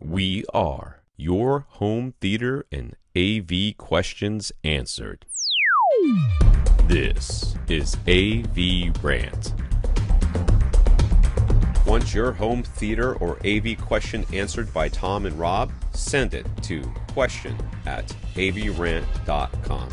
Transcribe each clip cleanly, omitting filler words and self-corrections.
We are your home theater and AV questions answered. This is AVRant. Want your home theater or AV question answered by Tom and Rob? Send it to question@avrant.com.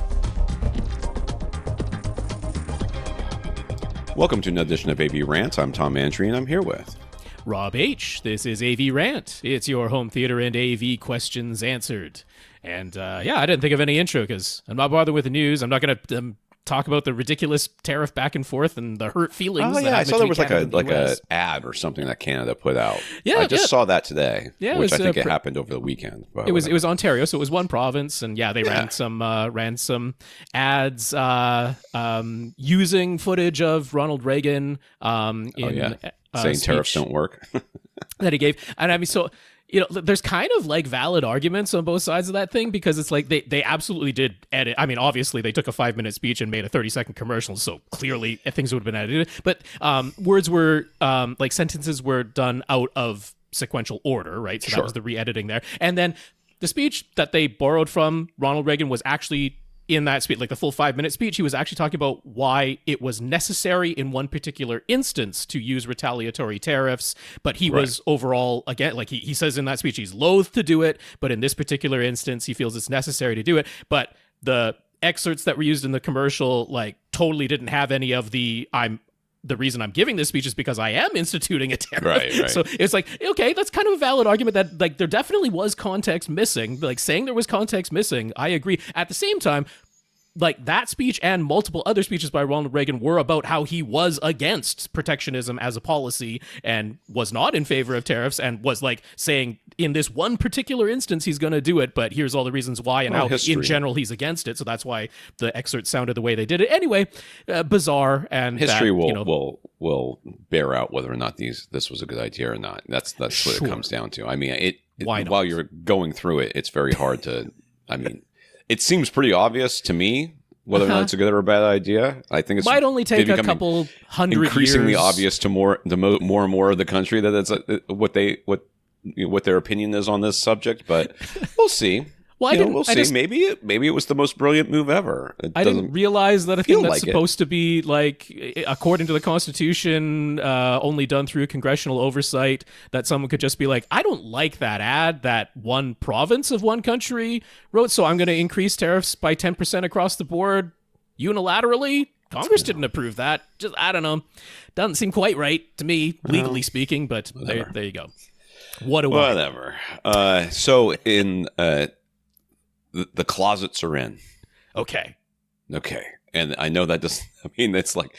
Welcome to another edition of AVRant. I'm Tom Adrian. I'm here with Rob H. This is AVRant. It's your home theater and AV questions answered. And I didn't think of any intro because I'm not bothered with the news. I'm not going to talk about the ridiculous tariff back and forth and the hurt feelings. Oh yeah, I saw there was like a ad or something that Canada put out. Yeah, I just saw that today. Yeah, which I think it happened over the weekend. It was Ontario, so it was one province, and they ran some ads using footage of Ronald Reagan saying tariffs don't work. that he gave, and I mean so. There's kind of like valid arguments on both sides of that thing because it's like they absolutely did edit. I mean, obviously they took a 5-minute speech and made a 30-second commercial, so clearly things would have been edited. But words were like sentences were done out of sequential order, right? So that was the re-editing there. And then the speech that they borrowed from Ronald Reagan was actually in that speech, like the full 5-minute speech, he was actually talking about why it was necessary in one particular instance to use retaliatory tariffs, but he was overall, again, like he says in that speech, he's loath to do it, but in this particular instance, he feels it's necessary to do it. But the excerpts that were used in the commercial, like, totally didn't have any of the reason I'm giving this speech is because I am instituting a tariff. Right. So it's like, okay, that's kind of a valid argument that like there definitely was context missing. Like saying there was context missing, I agree. At the same time, like that speech and multiple other speeches by Ronald Reagan were about how he was against protectionism as a policy and was not in favor of tariffs and was like saying in this one particular instance he's going to do it, but here's all the reasons why and how in general he's against it. So that's why the excerpt sounded the way they did it. Anyway, bizarre, and history will bear out whether or not this was a good idea or not. That's what it comes down to. I mean, while you're going through it, it's very hard to. I mean. It seems pretty obvious to me whether or not it's a good or a bad idea. I think it might only take a couple hundred increasingly years. Obvious to more and more of the country that it's what their opinion is on this subject. But we'll see. Well, we'll see. Maybe it was the most brilliant move ever. I didn't realize that a thing that's supposed to be like, according to the Constitution, only done through congressional oversight, that someone could just be like, I don't like that ad that one province of one country wrote, so I'm going to increase tariffs by 10% across the board unilaterally. Congress didn't approve that. Just, I don't know. Doesn't seem quite right to me, legally speaking, but there you go. Whatever. So in... The closets are in. Okay. And I know that doesn't, I mean, it's like,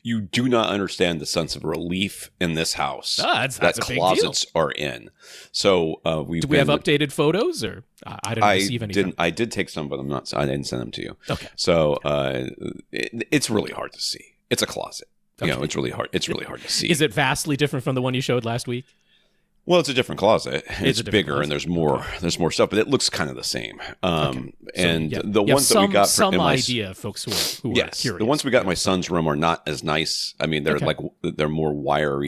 you do not understand the sense of relief in this house. That's that a big closets deal. Are in. So do we have updated photos or I didn't receive anything? I did take some, but I didn't send them to you. Okay. So it's really hard to see. It's a closet. Okay. It's really hard. It's really hard to see. Is it vastly different from the one you showed last week? Well, it's a different closet. It's bigger closet. And there's more stuff, but it looks kind of the same. And the ones that we got some idea, folks who are curious. The ones we got in my son's room are not as nice. I mean, they're they're more wire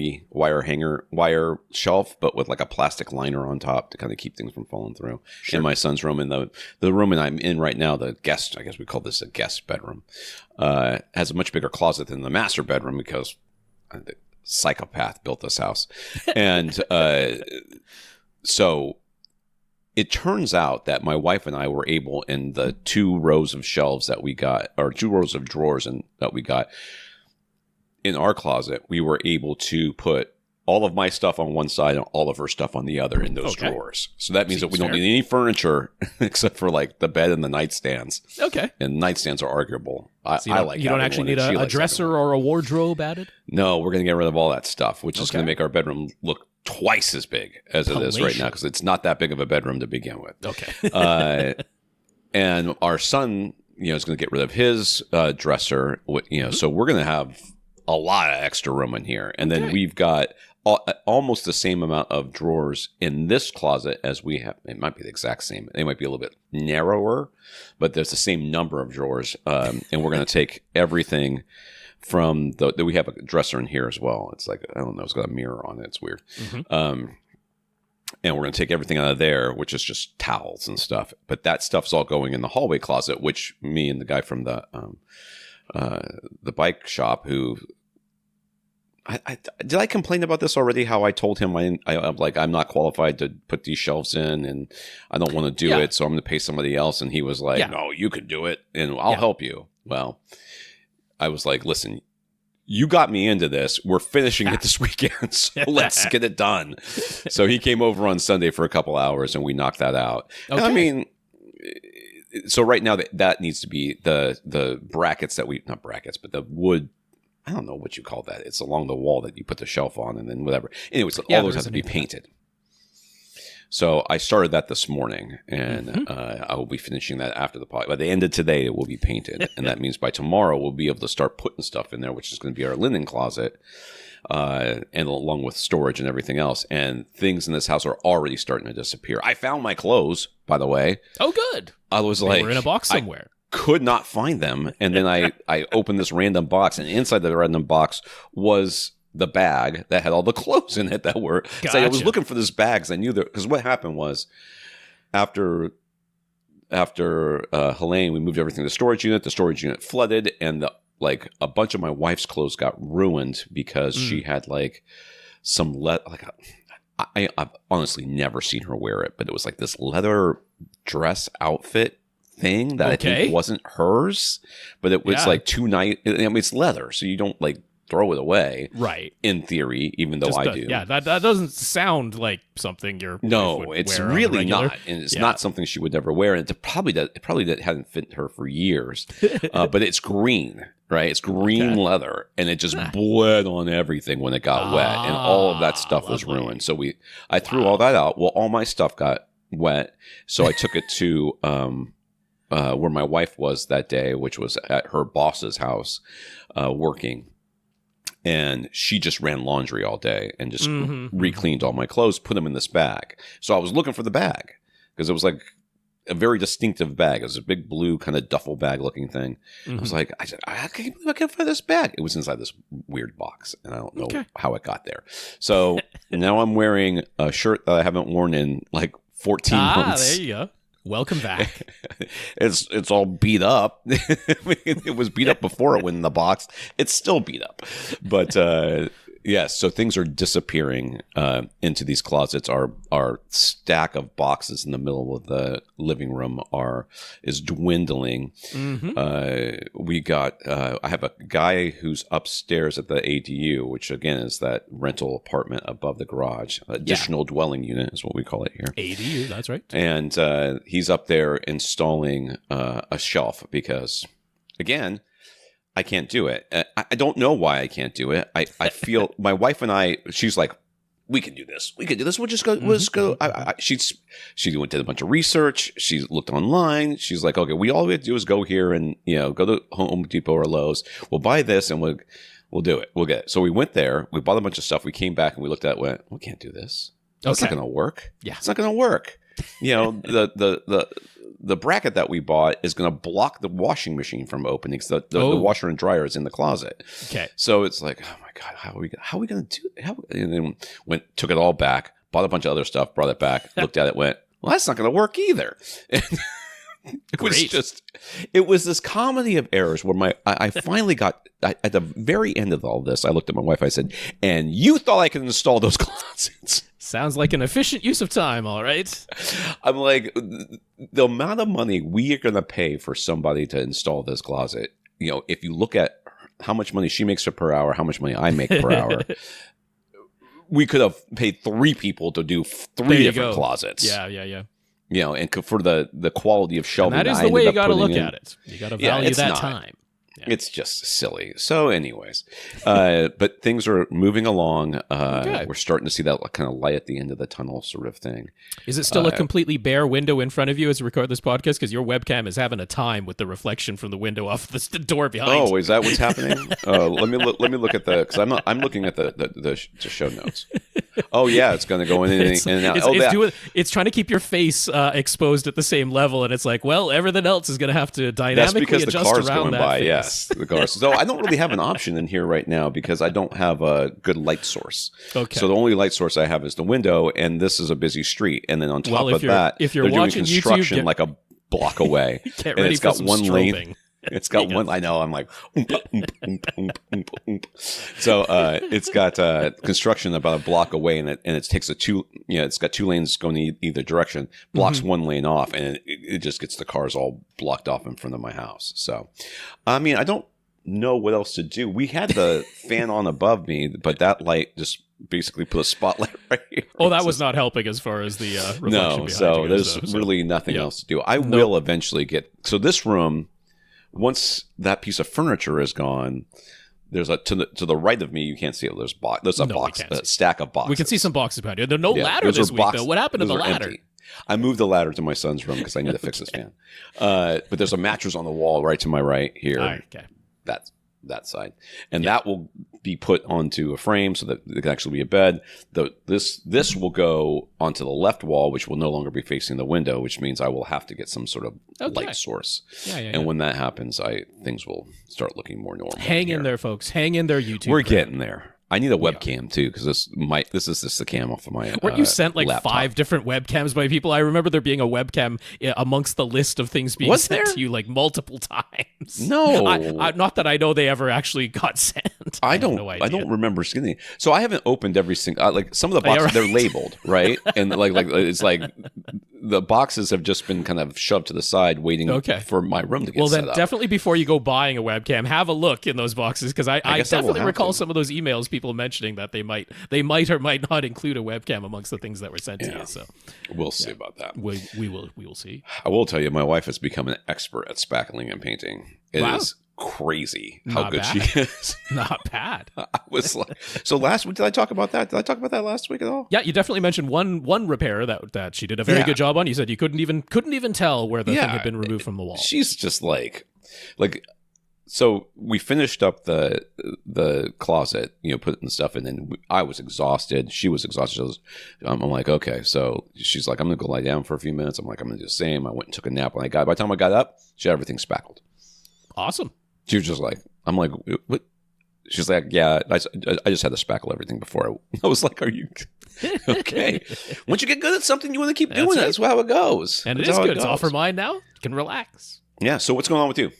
shelf, but with like a plastic liner on top to kind of keep things from falling through. Sure. In my son's room, and the room I'm in right now, the guest, I guess we call this a guest bedroom, has a much bigger closet than the master bedroom because psychopath built this house. And so it turns out that my wife and I were able, in the 2 rows of shelves that we got, or 2 rows of drawers that we got in our closet, we were able to put all of my stuff on one side and all of her stuff on the other in those drawers. So that means that we don't need any furniture except for like the bed and the nightstands. Okay. And nightstands are arguable. You don't actually need a dresser or a wardrobe added? No, we're going to get rid of all that stuff, which is going to make our bedroom look twice as big as it is right now because it's not that big of a bedroom to begin with. Okay. And our son, is going to get rid of his dresser. So we're going to have a lot of extra room in here. And then we've got almost the same amount of drawers in this closet as we have. It might be the exact same. They might be a little bit narrower, but there's the same number of drawers. And we're going to take everything from we have a dresser in here as well. It's like, I don't know, it's got a mirror on it. It's weird. and we're going to take everything out of there, which is just towels and stuff. But that stuff's all going in the hallway closet, which me and the guy from the bike shop who. Did I complain about this already? How I told him I'm not qualified to put these shelves in, and I don't want to do it, so I'm going to pay somebody else. And he was like, "No, you can do it, and I'll help you." Well, I was like, "Listen, you got me into this. We're finishing it this weekend, so let's get it done." So he came over on Sunday for a couple hours, and we knocked that out. Okay. And I mean, so right now that needs to be the brackets that not brackets, but the wood. I don't know what you call that. It's along the wall that you put the shelf on and then whatever. Anyways, all those have to be painted. So I started that this morning, and I will be finishing that after the pod. By the end of today, it will be painted. And that means by tomorrow, we'll be able to start putting stuff in there, which is going to be our linen closet, and along with storage and everything else. And things in this house are already starting to disappear. I found my clothes, by the way. Oh, good. I was they were in a box somewhere. Could not find them, and then I opened this random box, and inside the random box was the bag that had all the clothes in it that were. Gotcha. So I was looking for this bag because I knew that, because what happened was after Helene, we moved everything to the storage unit. The storage unit flooded, and a bunch of my wife's clothes got ruined because she had some I've honestly never seen her wear it, but it was like this leather dress outfit thing that I think wasn't hers, but it was too nice. I mean, it's leather, so you don't throw it away, right? In theory, even though I do. Yeah, that doesn't sound like something you're. No, it's really not, and it's not something she would never wear. And it probably hadn't fit her for years, but it's green, right? It's green leather, and it just bled on everything when it got wet, and all of that stuff was ruined. So I threw all that out. Well, all my stuff got wet, so I took it to where my wife was that day, which was at her boss's house, working. And she just ran laundry all day and just re-cleaned all my clothes, put them in this bag. So I was looking for the bag because it was like a very distinctive bag. It was a big blue kind of duffel bag looking thing. I was like, I can't believe I can't find this bag. It was inside this weird box, and I don't know how it got there. So now I'm wearing a shirt that I haven't worn in 14 months. There you go. Welcome back. It's all beat up. It was beat up before it went in the box. It's still beat up. But so things are disappearing into these closets. Our stack of boxes in the middle of the living room is dwindling. We got I have a guy who's upstairs at the ADU, which again is that rental apartment above the garage. Additional dwelling unit is what we call it here. ADU, that's right. And he's up there installing a shelf because, again, I can't do it. I don't know why I can't do it. I feel my wife and I, she's like, we can do this. We can do this. We'll just go. We'll just go. She went did a bunch of research. She looked online. She's like, okay, all we have to do is go here and go to Home Depot or Lowe's. We'll buy this and we'll do it. We'll get it. So we went there. We bought a bunch of stuff. We came back and we looked at it. Went, we can't do this. That's not going to work. Yeah, it's not going to work. The bracket that we bought is going to block the washing machine from opening because the washer and dryer is in the closet. Okay. So it's like, oh my God, how are we going to do it? And then took it all back, bought a bunch of other stuff, brought it back, looked at it, went, well, that's not going to work either. It was this comedy of errors where I finally got, at the very end of all this, I looked at my wife, I said, and you thought I could install those closets. Sounds like an efficient use of time, all right. I'm like, the amount of money we are going to pay for somebody to install this closet, if you look at how much money she makes per hour, how much money I make per hour, we could have paid 3 people to do 3 different closets. Yeah. And for the quality of shelving, and that is the way you got to look at it. You got to value that time. Yeah. It's just silly. So anyways, but things are moving along. We're starting to see that kind of light at the end of the tunnel sort of thing. Is it still a completely bare window in front of you as you record this podcast? Because your webcam is having a time with the reflection from the window off the door behind. Oh, is that what's happening? Let me look at because I'm looking at the show notes. Oh yeah, it's going to go in and out. It's trying to keep your face exposed at the same level, and it's like, well, everything else is going to have to dynamically adjust adjust around that. That's because the car's around going that by. face. Yes, the cars. So I don't really have an option in here right now because I don't have a good light source. Okay. So the only light source I have is the window, and this is a busy street. And then on top of that, if you're they're doing watching construction YouTube, like a block away. Get and ready it's for got some one lane. strobing. It's got one. I know. I'm like, so it's got construction about a block away, and it takes it's got two lanes going either direction, blocks one lane off, and it just gets the cars all blocked off in front of my house. So, I mean, I don't know what else to do. We had the fan on above me, but that light just basically put a spotlight right here. Oh, that was not helping as far as the reflection no. behind So you there's goes, really nothing else to do. I will eventually get. So this room. Once that piece of furniture is gone, there's to the right of me. You can't see it. There's a stack of boxes. We can see some boxes behind you. There's no ladder this week, though. What happened to the ladder? Empty. I moved the ladder to my son's room because I need to fix his fan. But there's a mattress on the wall right to my right here. Okay. That's that side, and that will be put onto a frame so that it can actually be a bed. This will go onto the left wall, which will no longer be facing the window, which means I will have to get some sort of light source. And when that happens, things will start looking more normal. Hang in there, folks. Hang in there, YouTube. We're getting there. I need a webcam too because this is just the cam off of my. Weren't you sent like laptop. 5 different webcams by people? I remember there being a webcam amongst the list of things being sent to you like multiple times. No, not that I know they ever actually got sent. I don't remember seeing it. So I haven't opened every single like some of the boxes they're labeled right, and like it's like the boxes have just been kind of shoved to the side, waiting for my room to get set up. Well, then definitely before you go buying a webcam, have a look in those boxes because I definitely recall some of those emails people mentioning that they might or might not include a webcam amongst the things that were sent to you. So we'll see about that. We will see. I will tell you, my wife has become an expert at spackling and painting. It is crazy how good she is. Not bad. I was like, so last week, did I talk about that? Did I talk about that last week at all? Yeah, you definitely mentioned one repair that she did a very good job on. You said you couldn't even tell where the thing had been removed from the wall. She's just like. So we finished up the closet, putting stuff in, and I was exhausted. She was exhausted. I'm like, okay. So she's like, I'm going to go lie down for a few minutes. I'm like, I'm going to do the same. I went and took a nap. By the time I got up, she had everything spackled. Awesome. She was just like, I'm like, what? She's like, yeah, I just had to spackle everything before. I was like, are you okay? Once you get good at something, you want to keep doing it. That's how it goes. And it is good. It's off her mind now. You can relax. Yeah. So what's going on with you?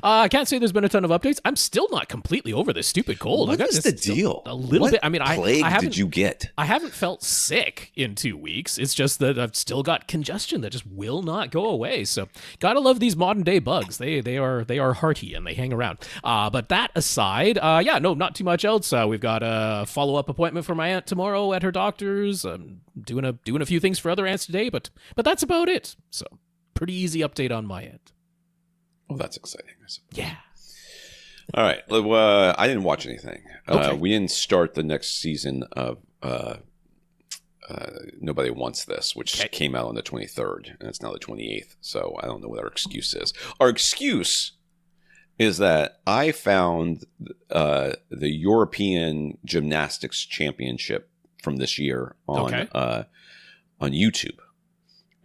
I can't say there's been a ton of updates. I'm still not completely over this stupid cold. What is the deal? A little bit. I mean, plague did you get? I haven't felt sick in 2 weeks. It's just that I've still got congestion that just will not go away. So, gotta love these modern day bugs. They are hearty and they hang around. But that aside, not too much else. We've got a follow up appointment for my aunt tomorrow at her doctor's. Doing a few things for other aunts today, but that's about it. So, pretty easy update on my end. Oh, that's exciting. Yeah. All right. Well, I didn't watch anything. Okay. We didn't start the next season of Nobody Wants This, which came out on the 23rd, and it's now the 28th. So I don't know what our excuse is. Our excuse is that I found the European Gymnastics Championship from this year on YouTube.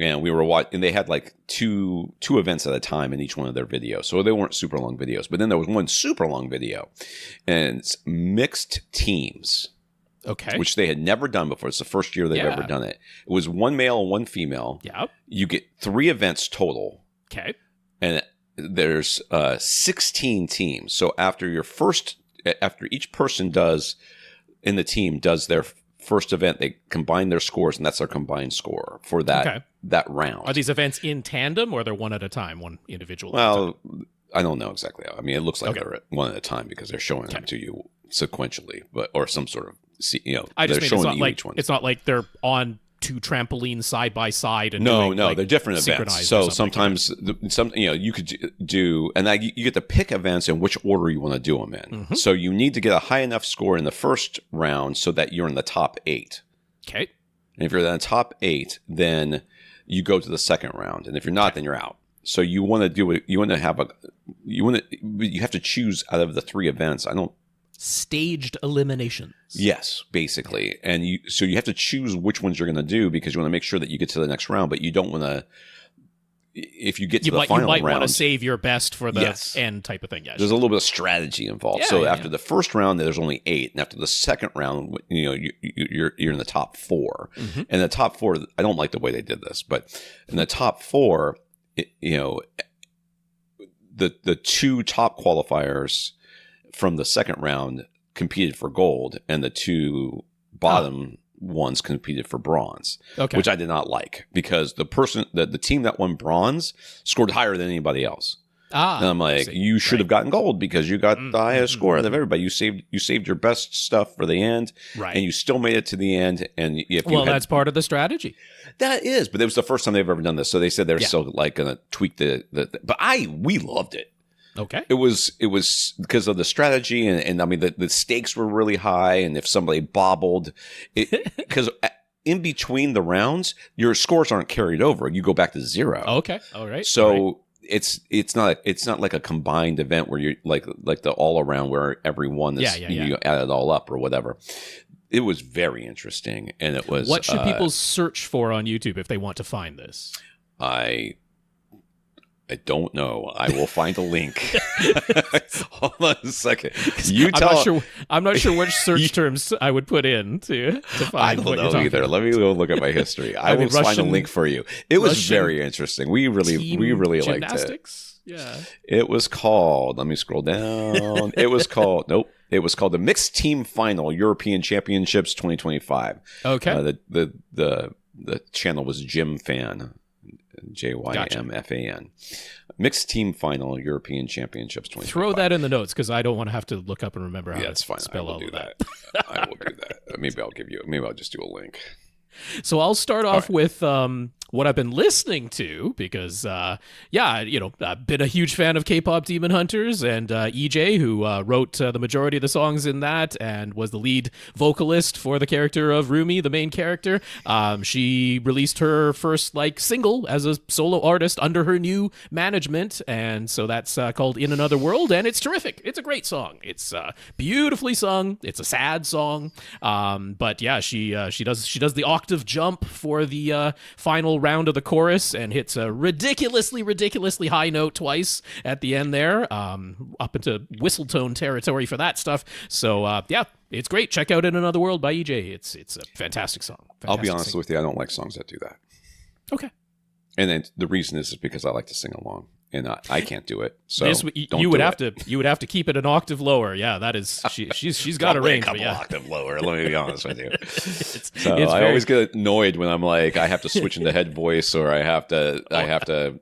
And we were watching, and they had like two events at a time in each one of their videos. So they weren't super long videos. But then there was one super long video, and it's mixed teams. Okay. Which they had never done before. It's the first year they've ever done it. It was one male and one female. Yeah. You get 3 events total. Okay. And there's 16 teams. So after each person in the team does their first event, they combine their scores, and that's their combined score for that round. Are these events in tandem, or they're one at a time, one individual? Well, I don't know exactly. I mean, it looks like they're one at a time because they're showing them to you sequentially, or some sort of I just they're mean showing you each one. It's not like they're on 2 trampolines side by side and no, they're different events. So sometimes you could do, and you get to pick events in which order you want to do them in. Mm-hmm. So you need to get a high enough score in the first round so that you're in the top 8. Okay. And if you're in the top 8, then you go to the second round, and if you're not, then you're out. So you want to do it. You have to choose out of the 3 events. staged eliminations. Yes, basically. And you have to choose which ones you're going to do because you want to make sure that you get to the next round, but you don't want to. If you get to the final round, you might want to save your best for the end type of thing. Yeah, there's a little bit of strategy involved. So after the first round, there's only 8, and after the second round, you're in the top 4. Mm-hmm. And the top 4, I don't like the way they did this, but in the top 4, the 2 top qualifiers from the second round competed for gold, and the 2 bottom ones competed for bronze, which I did not like because the team that won bronze scored higher than anybody else. And I'm like, you should have gotten gold because you got the highest score out of everybody. You saved your best stuff for the end, and you still made it to the end. And that's part of the strategy. That is, but it was the first time they've ever done this. So they said they're still like going to tweak but we loved it. Okay. It was because of the strategy and I mean the stakes were really high, and if somebody bobbled, because in between the rounds your scores aren't carried over. You go back to 0. Okay. All right. So it's not like a combined event where you're like the all around where everyone is you add it all up or whatever. It was very interesting, and it was. What should people search for on YouTube if they want to find this? I don't know. I will find a link. Hold on a second. I'm not sure which search terms I would put in to find. I don't know either. Let me go look at my history. I will find a link for you. It was very interesting. We really liked it. Yeah. It was called. Let me scroll down. It was called. Nope. It was called the Mixed Team Final European Championships 2025. Okay. The channel was Jim Fan. JYMFAN. Mixed Team Final European Championships 2025. Throw that in the notes because I don't want to have to look up and remember how to fine. spell all of that. I will do that. Maybe I'll just do a link. So I'll start off with what I've been listening to because, I've been a huge fan of K-pop Demon Hunters, and EJ, who wrote the majority of the songs in that and was the lead vocalist for the character of Rumi, the main character. She released her first single as a solo artist under her new management, and so that's called In Another World, and it's terrific. It's a great song. It's beautifully sung. It's a sad song, but yeah, she does the octave jump for the final round of the chorus and hits a ridiculously high note twice at the end there, up into whistle tone territory for that stuff. So it's great. Check out In Another World by EJ. It's a fantastic song. I'll be honest with you, I don't like songs that do that. Okay. And then the reason is because I like to sing along, and I can't do it. So you would have to keep it an octave lower. Yeah, that is she's got a range. A couple octave lower. Let me be honest with you. I always get annoyed when I'm like I have to switch into head voice, or I have to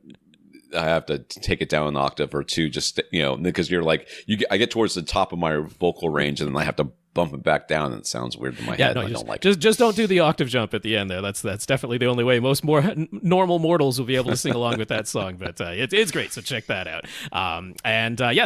take it down an octave or two, just because you're like I get towards the top of my vocal range, and then I have to bump it back down, and it sounds weird in my head. I don't like it. Just don't do the octave jump at the end there. That's definitely the only way most normal mortals will be able to sing along with that song. But it's great, so check that out.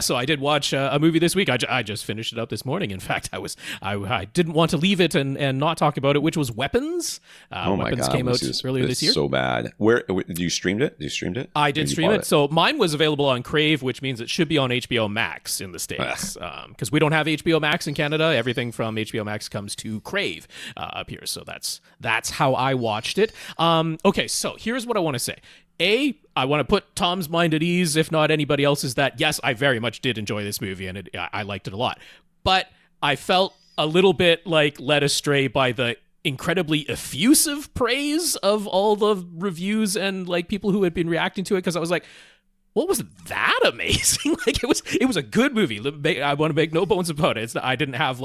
So I did watch a movie this week. I just finished it up this morning. In fact, I didn't want to leave it and not talk about it, which was Weapons. Oh my Weapons God, came out earlier this year. So bad. Where did you streamed it? I did stream it. So mine was available on Crave, which means it should be on HBO Max in the States. Because we don't have HBO Max in Canada. Everything from HBO Max comes to Crave up here. So that's how I watched it. Okay, so here's what I want to say. I want to put Tom's mind at ease, if not anybody else's, that yes, I very much did enjoy this movie, and I liked it a lot. But I felt a little bit led astray by the incredibly effusive praise of all the reviews and people who had been reacting to it, because I was like, what was that amazing? It was a good movie. I want to make no bones about it. I didn't have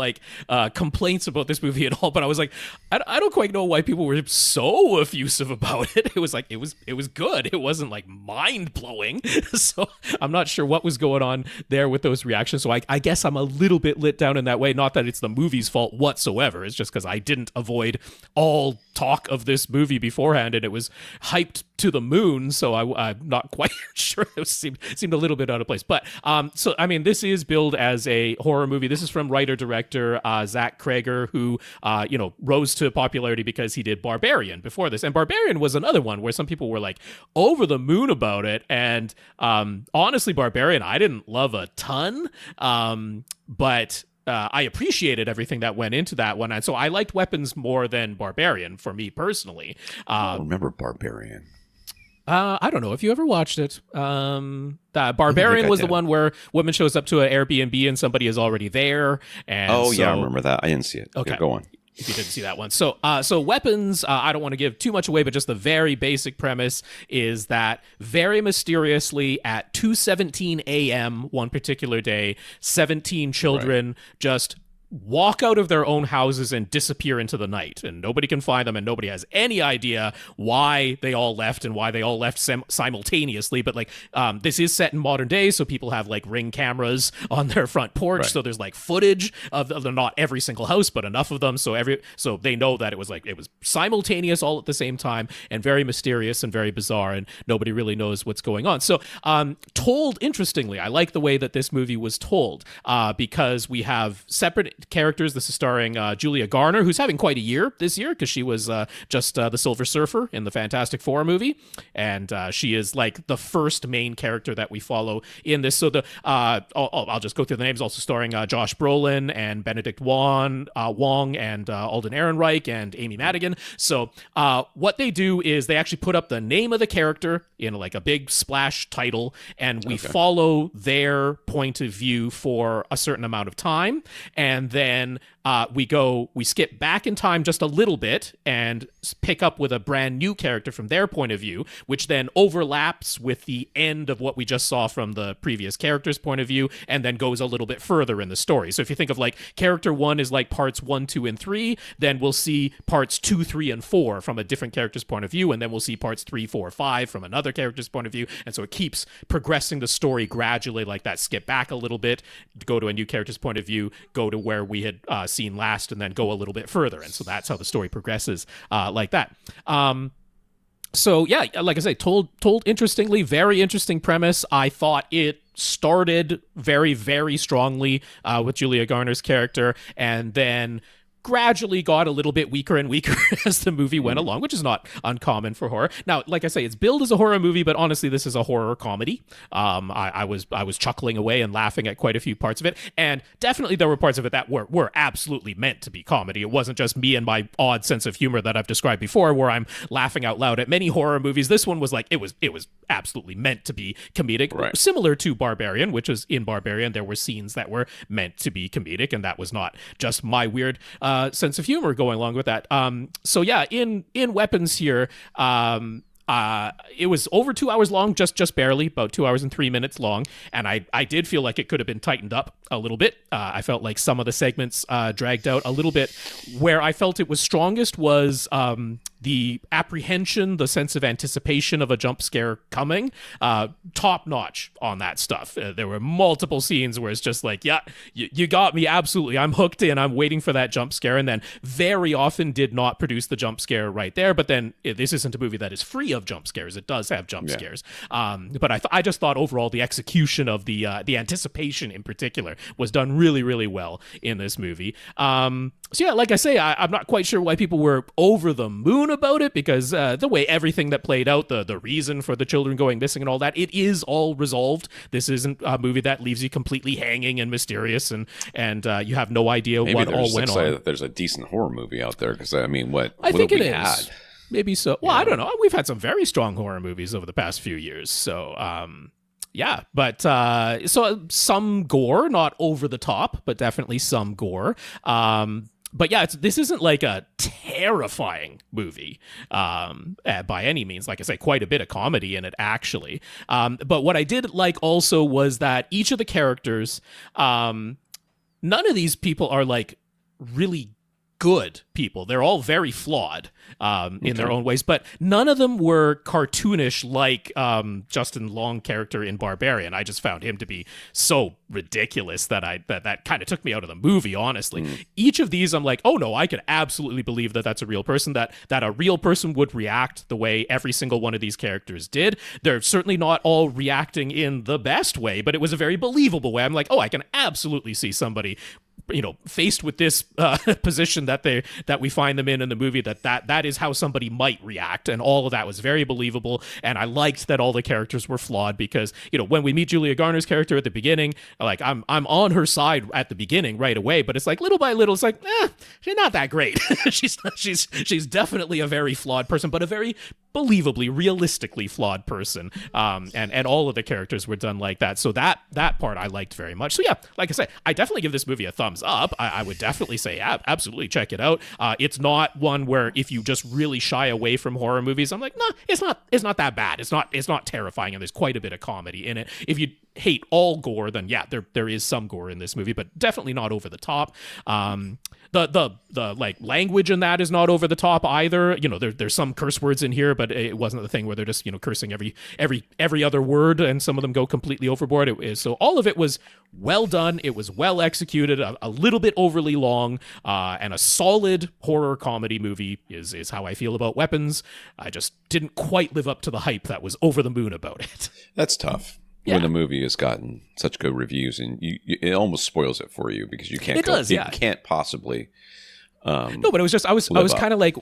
complaints about this movie at all, but I was like, I don't quite know why people were so effusive about it. It was it was good. It wasn't mind blowing. So I'm not sure what was going on there with those reactions. So I guess I'm a little bit lit down in that way. Not that it's the movie's fault whatsoever. It's just because I didn't avoid all talk of this movie beforehand, and it was hyped to the moon. So I'm not quite sure. It seemed a little bit out of place. But this is billed as a horror movie. This is from writer-director Zach Krager, who rose to popularity because he did Barbarian before this. And Barbarian was another one where some people were over the moon about it. And honestly, Barbarian, I didn't love a ton. But I appreciated everything that went into that one, and so I liked Weapons more than Barbarian for me personally. I don't remember Barbarian. I don't know if you ever watched it. Barbarian was the one where woman shows up to an Airbnb and somebody is already there. And yeah, I remember that. I didn't see it. Okay, yeah, go on. If you didn't see that one. So Weapons, I don't want to give too much away, but just the very basic premise is that very mysteriously at 2:17 a.m. one particular day, 17 children just walk out of their own houses and disappear into the night, and nobody can find them, and nobody has any idea why they all left and why they all left simultaneously. But like this is set in modern days, so people have like Ring cameras on their front porch, so there's like footage of not every single house, but enough of them, so they know that it was simultaneous all at the same time, and very mysterious and very bizarre, and nobody really knows what's going on. So told interestingly, I like the way that this movie was told, because we have separate characters. This is starring Julia Garner, who's having quite a year this year because she was just the Silver Surfer in the Fantastic Four movie, and she is like the first main character that we follow in this. So I'll just go through the names. Also starring Josh Brolin and Benedict Wong and Alden Ehrenreich and Amy Madigan. So what they do is they actually put up the name of the character in like a big splash title, and we follow their point of view for a certain amount of time, and then we skip back in time just a little bit and pick up with a brand new character from their point of view, which then overlaps with the end of what we just saw from the previous character's point of view, and then goes a little bit further in the story. So if you think of like character 1 is like parts 1, 2, and 3, then we'll see parts 2, 3, and 4 from a different character's point of view, and then we'll see parts 3, 4, 5 from another character's point of view, and so it keeps progressing the story gradually like that. Skip back a little bit, go to a new character's point of view, go to where we had seen last, and then go a little bit further, and so that's how the story progresses like that. So yeah, like I say, told interestingly, very interesting premise. I thought it started very, very strongly with Julia Garner's character, and then gradually got a little bit weaker and weaker as the movie went along, which is not uncommon for horror. Now, like I say, it's billed as a horror movie, but honestly, this is a horror comedy. I was chuckling away and laughing at quite a few parts of it, and definitely there were parts of it that were absolutely meant to be comedy. It wasn't just me and my odd sense of humor that I've described before, where I'm laughing out loud at many horror movies. This one was like, it was absolutely meant to be comedic, similar to Barbarian, which is in Barbarian there were scenes that were meant to be comedic, and that was not just my weird sense of humor going along with that. So yeah, in Weapons here, it was over 2 hours long, just barely, about 2 hours and 3 minutes long, and I did feel like it could have been tightened up a little bit. I felt like some of the segments dragged out a little bit. Where I felt it was strongest was the apprehension, the sense of anticipation of a jump scare coming, top notch on that stuff. There were multiple scenes where it's just like, yeah, you got me, absolutely. I'm hooked in. I'm waiting for that jump scare, and then very often did not produce the jump scare right there. But then this isn't a movie that is free of jump scares. It does have jump scares. But I just thought overall the execution of the anticipation in particular was done really, really well in this movie. So yeah, like I say, I'm not quite sure why people were over the moon about it, because the way everything that played out, the reason for the children going missing and all that, it is all resolved. This isn't a movie that leaves you completely hanging and mysterious, and you have no idea what all went on. That there's a decent horror movie out there, because I mean, I think it is. Had? Maybe so. Well, I don't know. We've had some very strong horror movies over the past few years, so yeah, but so some gore, not over the top, but definitely some gore. But yeah, this isn't like a terrifying movie by any means. Like I say, quite a bit of comedy in it, actually. But what I did like also was that each of the characters, none of these people are like really good people. They're all very flawed in their own ways, but none of them were cartoonish like Justin Long character in Barbarian. I just found him to be so ridiculous that that kind of took me out of the movie, honestly. Each of these I'm like, oh no, I could absolutely believe that that's a real person, that a real person would react the way every single one of these characters did. They're certainly not all reacting in the best way, but it was a very believable way. I'm like, oh, I can absolutely see somebody faced with this position that we find them in the movie, that is how somebody might react, and all of that was very believable. And I liked that all the characters were flawed, because when we meet Julia Garner's character at the beginning, like I'm on her side at the beginning right away, but it's like little by little, it's like she's not that great. she's definitely a very flawed person, but a very believably, realistically flawed person. And all of the characters were done like that. So that part I liked very much. So yeah, like I said, I definitely give this movie a thumbs up. I would definitely say absolutely check it out. It's not one where if you just really shy away from horror movies, I'm like, no, it's not that bad. It's not terrifying, and there's quite a bit of comedy in it. If you hate all gore, then yeah, there is some gore in this movie, but definitely not over the top. The like language in that is not over the top either. There's some curse words in here, but it wasn't the thing where they're just cursing every other word, and some of them go completely overboard. So all of it was well done. It was well executed, a little bit overly long, and a solid horror comedy movie is how I feel about Weapons. I just didn't quite live up to the hype that was over the moon about it. That's tough. Yeah. When a movie has gotten such good reviews, and it almost spoils it for you, because you can't. You can't possibly. No, but it was just I was kind of like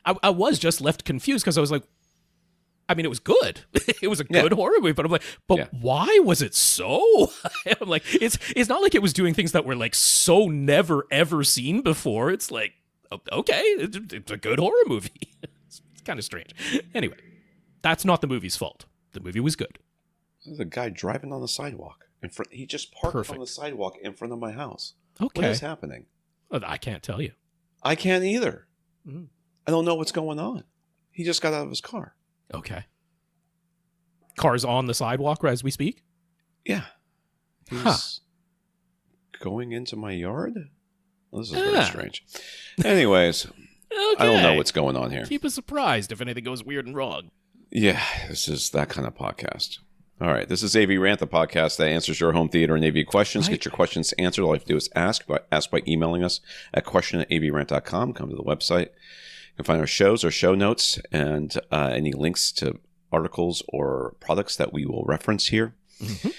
I was just left confused, because I was like, I mean, it was good. It was a good horror movie, but I'm like, why was it so? I'm like, it's not like it was doing things that were like so never ever seen before. It's like, okay, it's a good horror movie. It's kind of strange. Anyway, that's not the movie's fault. The movie was good. There's a guy driving on the sidewalk in front. He just parked on the sidewalk in front of my house. Okay, what is happening? I can't tell you. I can't either. I don't know what's going on. He just got out of his car. Okay. Car's on the sidewalk as we speak? Yeah. He's going into my yard? Well, this is very strange. Anyways, I don't know what's going on here. Keep us surprised if anything goes weird and wrong. Yeah, this is that kind of podcast. All right, this is AVRant, the podcast that answers your home theater and AV questions. Right. Get your questions answered. All you have to do is ask by emailing us at question@avrant.com. Come to the website. You can find our shows, our show notes, and any links to articles or products that we will reference here. Mm-hmm.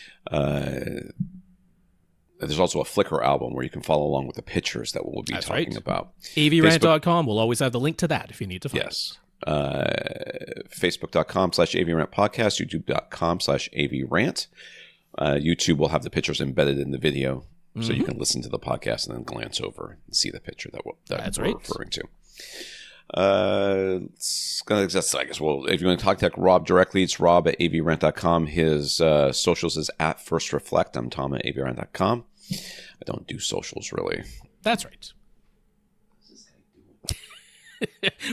There's also a Flickr album where you can follow along with the pictures that we'll be talking about. AVRant.com will always have the link to that if you need to find it. Facebook.com/AVRant podcast, YouTube.com/AVRant. YouTube will have the pictures embedded in the video, so you can listen to the podcast and then glance over and see the picture that we're referring to. I guess, well, if you want to contact Rob directly, it's rob@avrant.com. His socials is @FirstReflect. I'm Tom at avrant.com. I don't do socials, really. That's right.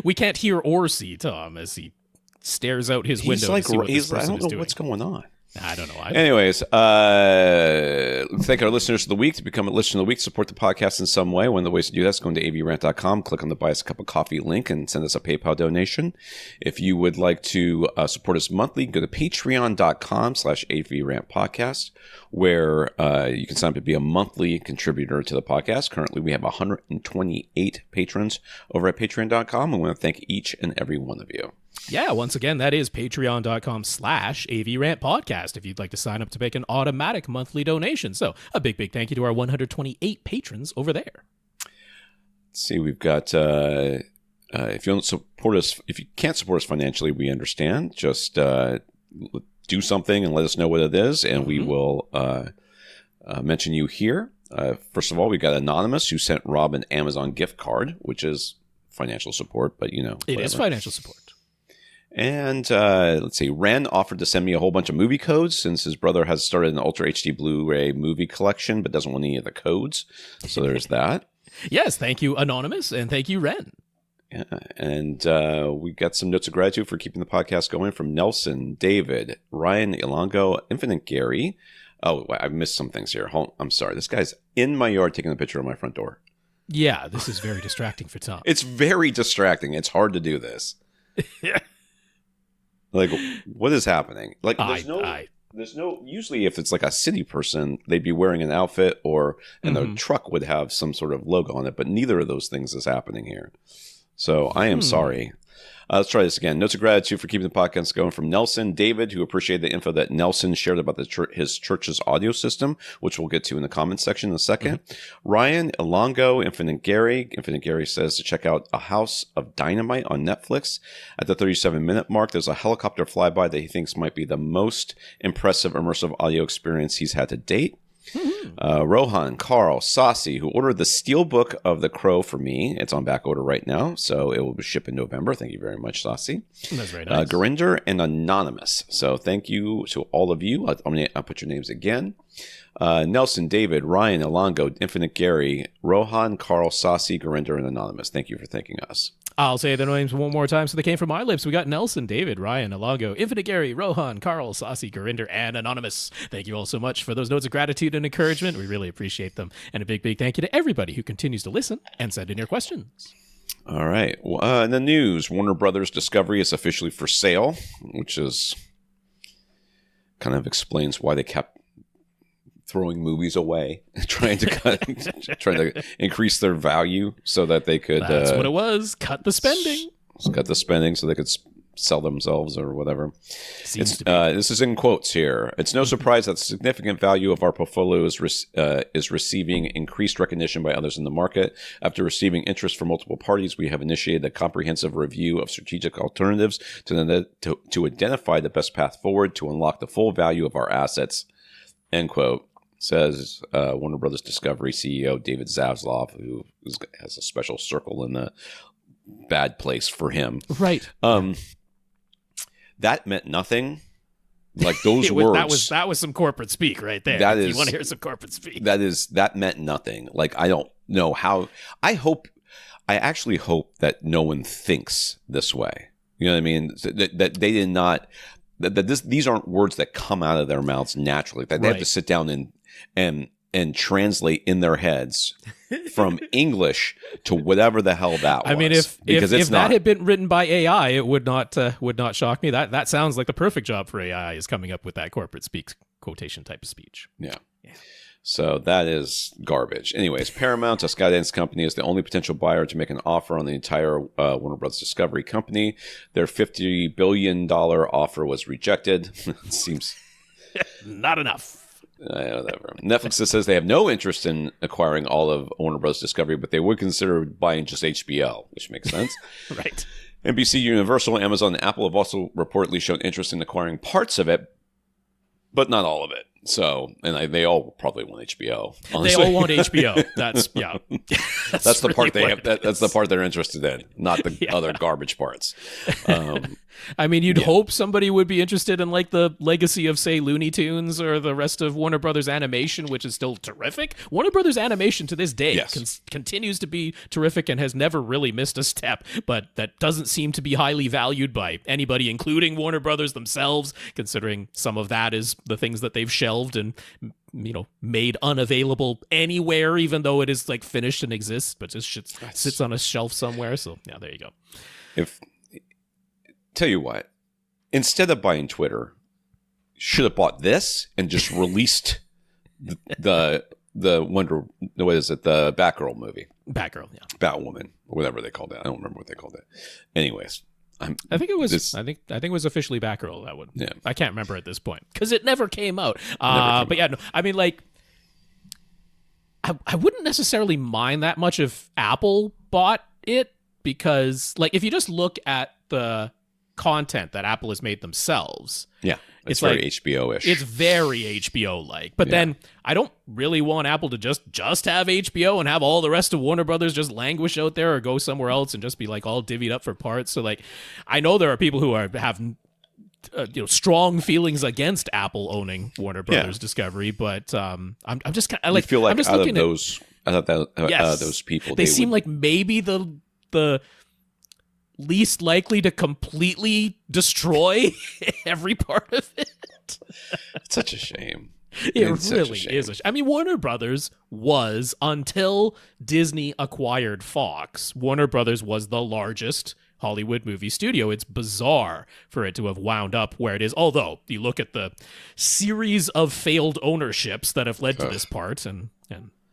We can't hear or see Tom as he stares out his window to see what this person is doing. I don't know what's going on. I don't know. Anyways, thank our listeners of the week. To become a listener of the week, support the podcast in some way. One of the ways to do that is going to avrant.com, click on the Buy Us a Cup of Coffee link, and send us a PayPal donation. If you would like to support us monthly, go to patreon.com/avrantpodcast, where you can sign up to be a monthly contributor to the podcast. Currently, we have 128 patrons over at patreon.com. I want to thank each and every one of you. Yeah, once again, that is patreon.com/AVRantPodcast if you'd like to sign up to make an automatic monthly donation. So a big thank you to our 128 patrons over there. Let's see, we've got, if you don't support us, if you can't support us financially, we understand. Just do something and let us know what it is, and we will mention you here. First of all, we got Anonymous, who sent Rob an Amazon gift card, which is financial support, but it is financial support. And let's see, Ren offered to send me a whole bunch of movie codes since his brother has started an Ultra HD Blu-ray movie collection but doesn't want any of the codes. So there's that. Yes, thank you, Anonymous, and thank you, Ren. Yeah, and we got some notes of gratitude for keeping the podcast going from Nelson, David, Ryan, Ilango, Infinite Gary. Oh, I missed some things here. I'm sorry. This guy's in my yard taking a picture of my front door. Yeah, this is very distracting for Tom. It's very distracting. It's hard to do this. Like, what is happening? Like, there's no. Usually, if it's like a city person, they'd be wearing an outfit, and the truck would have some sort of logo on it. But neither of those things is happening here. So I am sorry. Let's try this again. Notes of gratitude for keeping the podcast going from Nelson. David, who appreciated the info that Nelson shared about his church's audio system, which we'll get to in the comments section in a second. Ryan, Ilango, Infinite Gary. Infinite Gary says to check out A House of Dynamite on Netflix. At the 37-minute mark, there's a helicopter flyby that he thinks might be the most impressive immersive audio experience he's had to date. Rohan, Karl, Sasi, who ordered the Steelbook of the Crow for me. It's on back order right now, so it will be shipped in November. Thank you very much, Sasi. That's very nice. Gurinder and Anonymous. So thank you to all of you. I'll put your names again. Nelson, David, Ryan, Ilango, Infinite Gary, Rohan, Karl, Sasi, Gurinder, and Anonymous. Thank you for thanking us. I'll say the names one more time so they came from my lips. We got Nelson, David, Ryan, Ilango, Infinite Gary, Rohan, Karl, Sasi, Gurinder, and Anonymous. Thank you all so much for those notes of gratitude and encouragement. We really appreciate them. And a big, big thank you to everybody who continues to listen and send in your questions. All right. In the news, Warner Brothers Discovery is officially for sale, which is kind of explains why they kept throwing movies away, trying to increase their value so that they could. That's what it was. Cut the spending. Cut the spending so they could sell themselves or whatever. Seems to be. This is in quotes here. It's no surprise that the significant value of our portfolio is receiving increased recognition by others in the market. After receiving interest from multiple parties, we have initiated a comprehensive review of strategic alternatives to identify the best path forward to unlock the full value of our assets. End quote. Says Warner Brothers Discovery CEO David Zaslav, who has a special circle in the bad place for him. Right. That meant nothing. Like those words. That was some corporate speak right there. That if is, you want to hear some corporate speak. That meant nothing. Like I don't know how. I actually hope that no one thinks this way. You know what I mean? That they did not. These aren't words that come out of their mouths naturally. That they have to sit down and translate in their heads from English to whatever the hell that was. I mean, if that had been written by AI, it would not shock me. That sounds like the perfect job for AI is coming up with that corporate speak quotation type of speech. Yeah. So that is garbage. Anyways, Paramount, a Skydance company, is the only potential buyer to make an offer on the entire Warner Bros. Discovery company. Their $50 billion offer was rejected. It seems not enough. Whatever. Netflix says they have no interest in acquiring all of Warner Bros. Discovery, but they would consider buying just HBO, which makes sense. Right. NBC, Universal, Amazon, and Apple have also reportedly shown interest in acquiring parts of it, but not all of it. So, and they all probably want HBO. Honestly. They all want HBO. That's yeah. That's the really part they have. That's the part they're interested in, not the other garbage parts. I mean, you'd hope somebody would be interested in like the legacy of, say, Looney Tunes or the rest of Warner Brothers Animation, which is still terrific. Warner Brothers Animation to this day continues to be terrific and has never really missed a step, but that doesn't seem to be highly valued by anybody, including Warner Brothers themselves, considering some of that is the things that they've shelved and made unavailable anywhere, even though it is like finished and exists, but just sits on a shelf somewhere. So yeah, there you go. Tell you what, instead of buying Twitter, should have bought this and just released the Batgirl movie. Batgirl, yeah. Batwoman, or whatever they called it. I don't remember what they called it. Anyways, I think it was. I think it was officially Batgirl. That one. Yeah. I can't remember at this point because it never came out. But yeah, no, I mean, like, I wouldn't necessarily mind that much if Apple bought it because, like, if you just look at the content that Apple has made themselves. Yeah. It's very like, HBO-ish. It's very HBO-like. But then I don't really want Apple to just have HBO and have all the rest of Warner Brothers just languish out there or go somewhere else and just be like all divvied up for parts. So like, I know there are people who have strong feelings against Apple owning Warner Brothers Discovery, but I'm just kind of like, you feel like I'm just out looking of those, those people, they seem like maybe the least likely to completely destroy every part of it. It's such a shame. It really is. I mean, Warner Brothers was, until Disney acquired Fox, Warner Brothers was the largest Hollywood movie studio. It's bizarre for it to have wound up where it is. Although, you look at the series of failed ownerships that have led to this part, and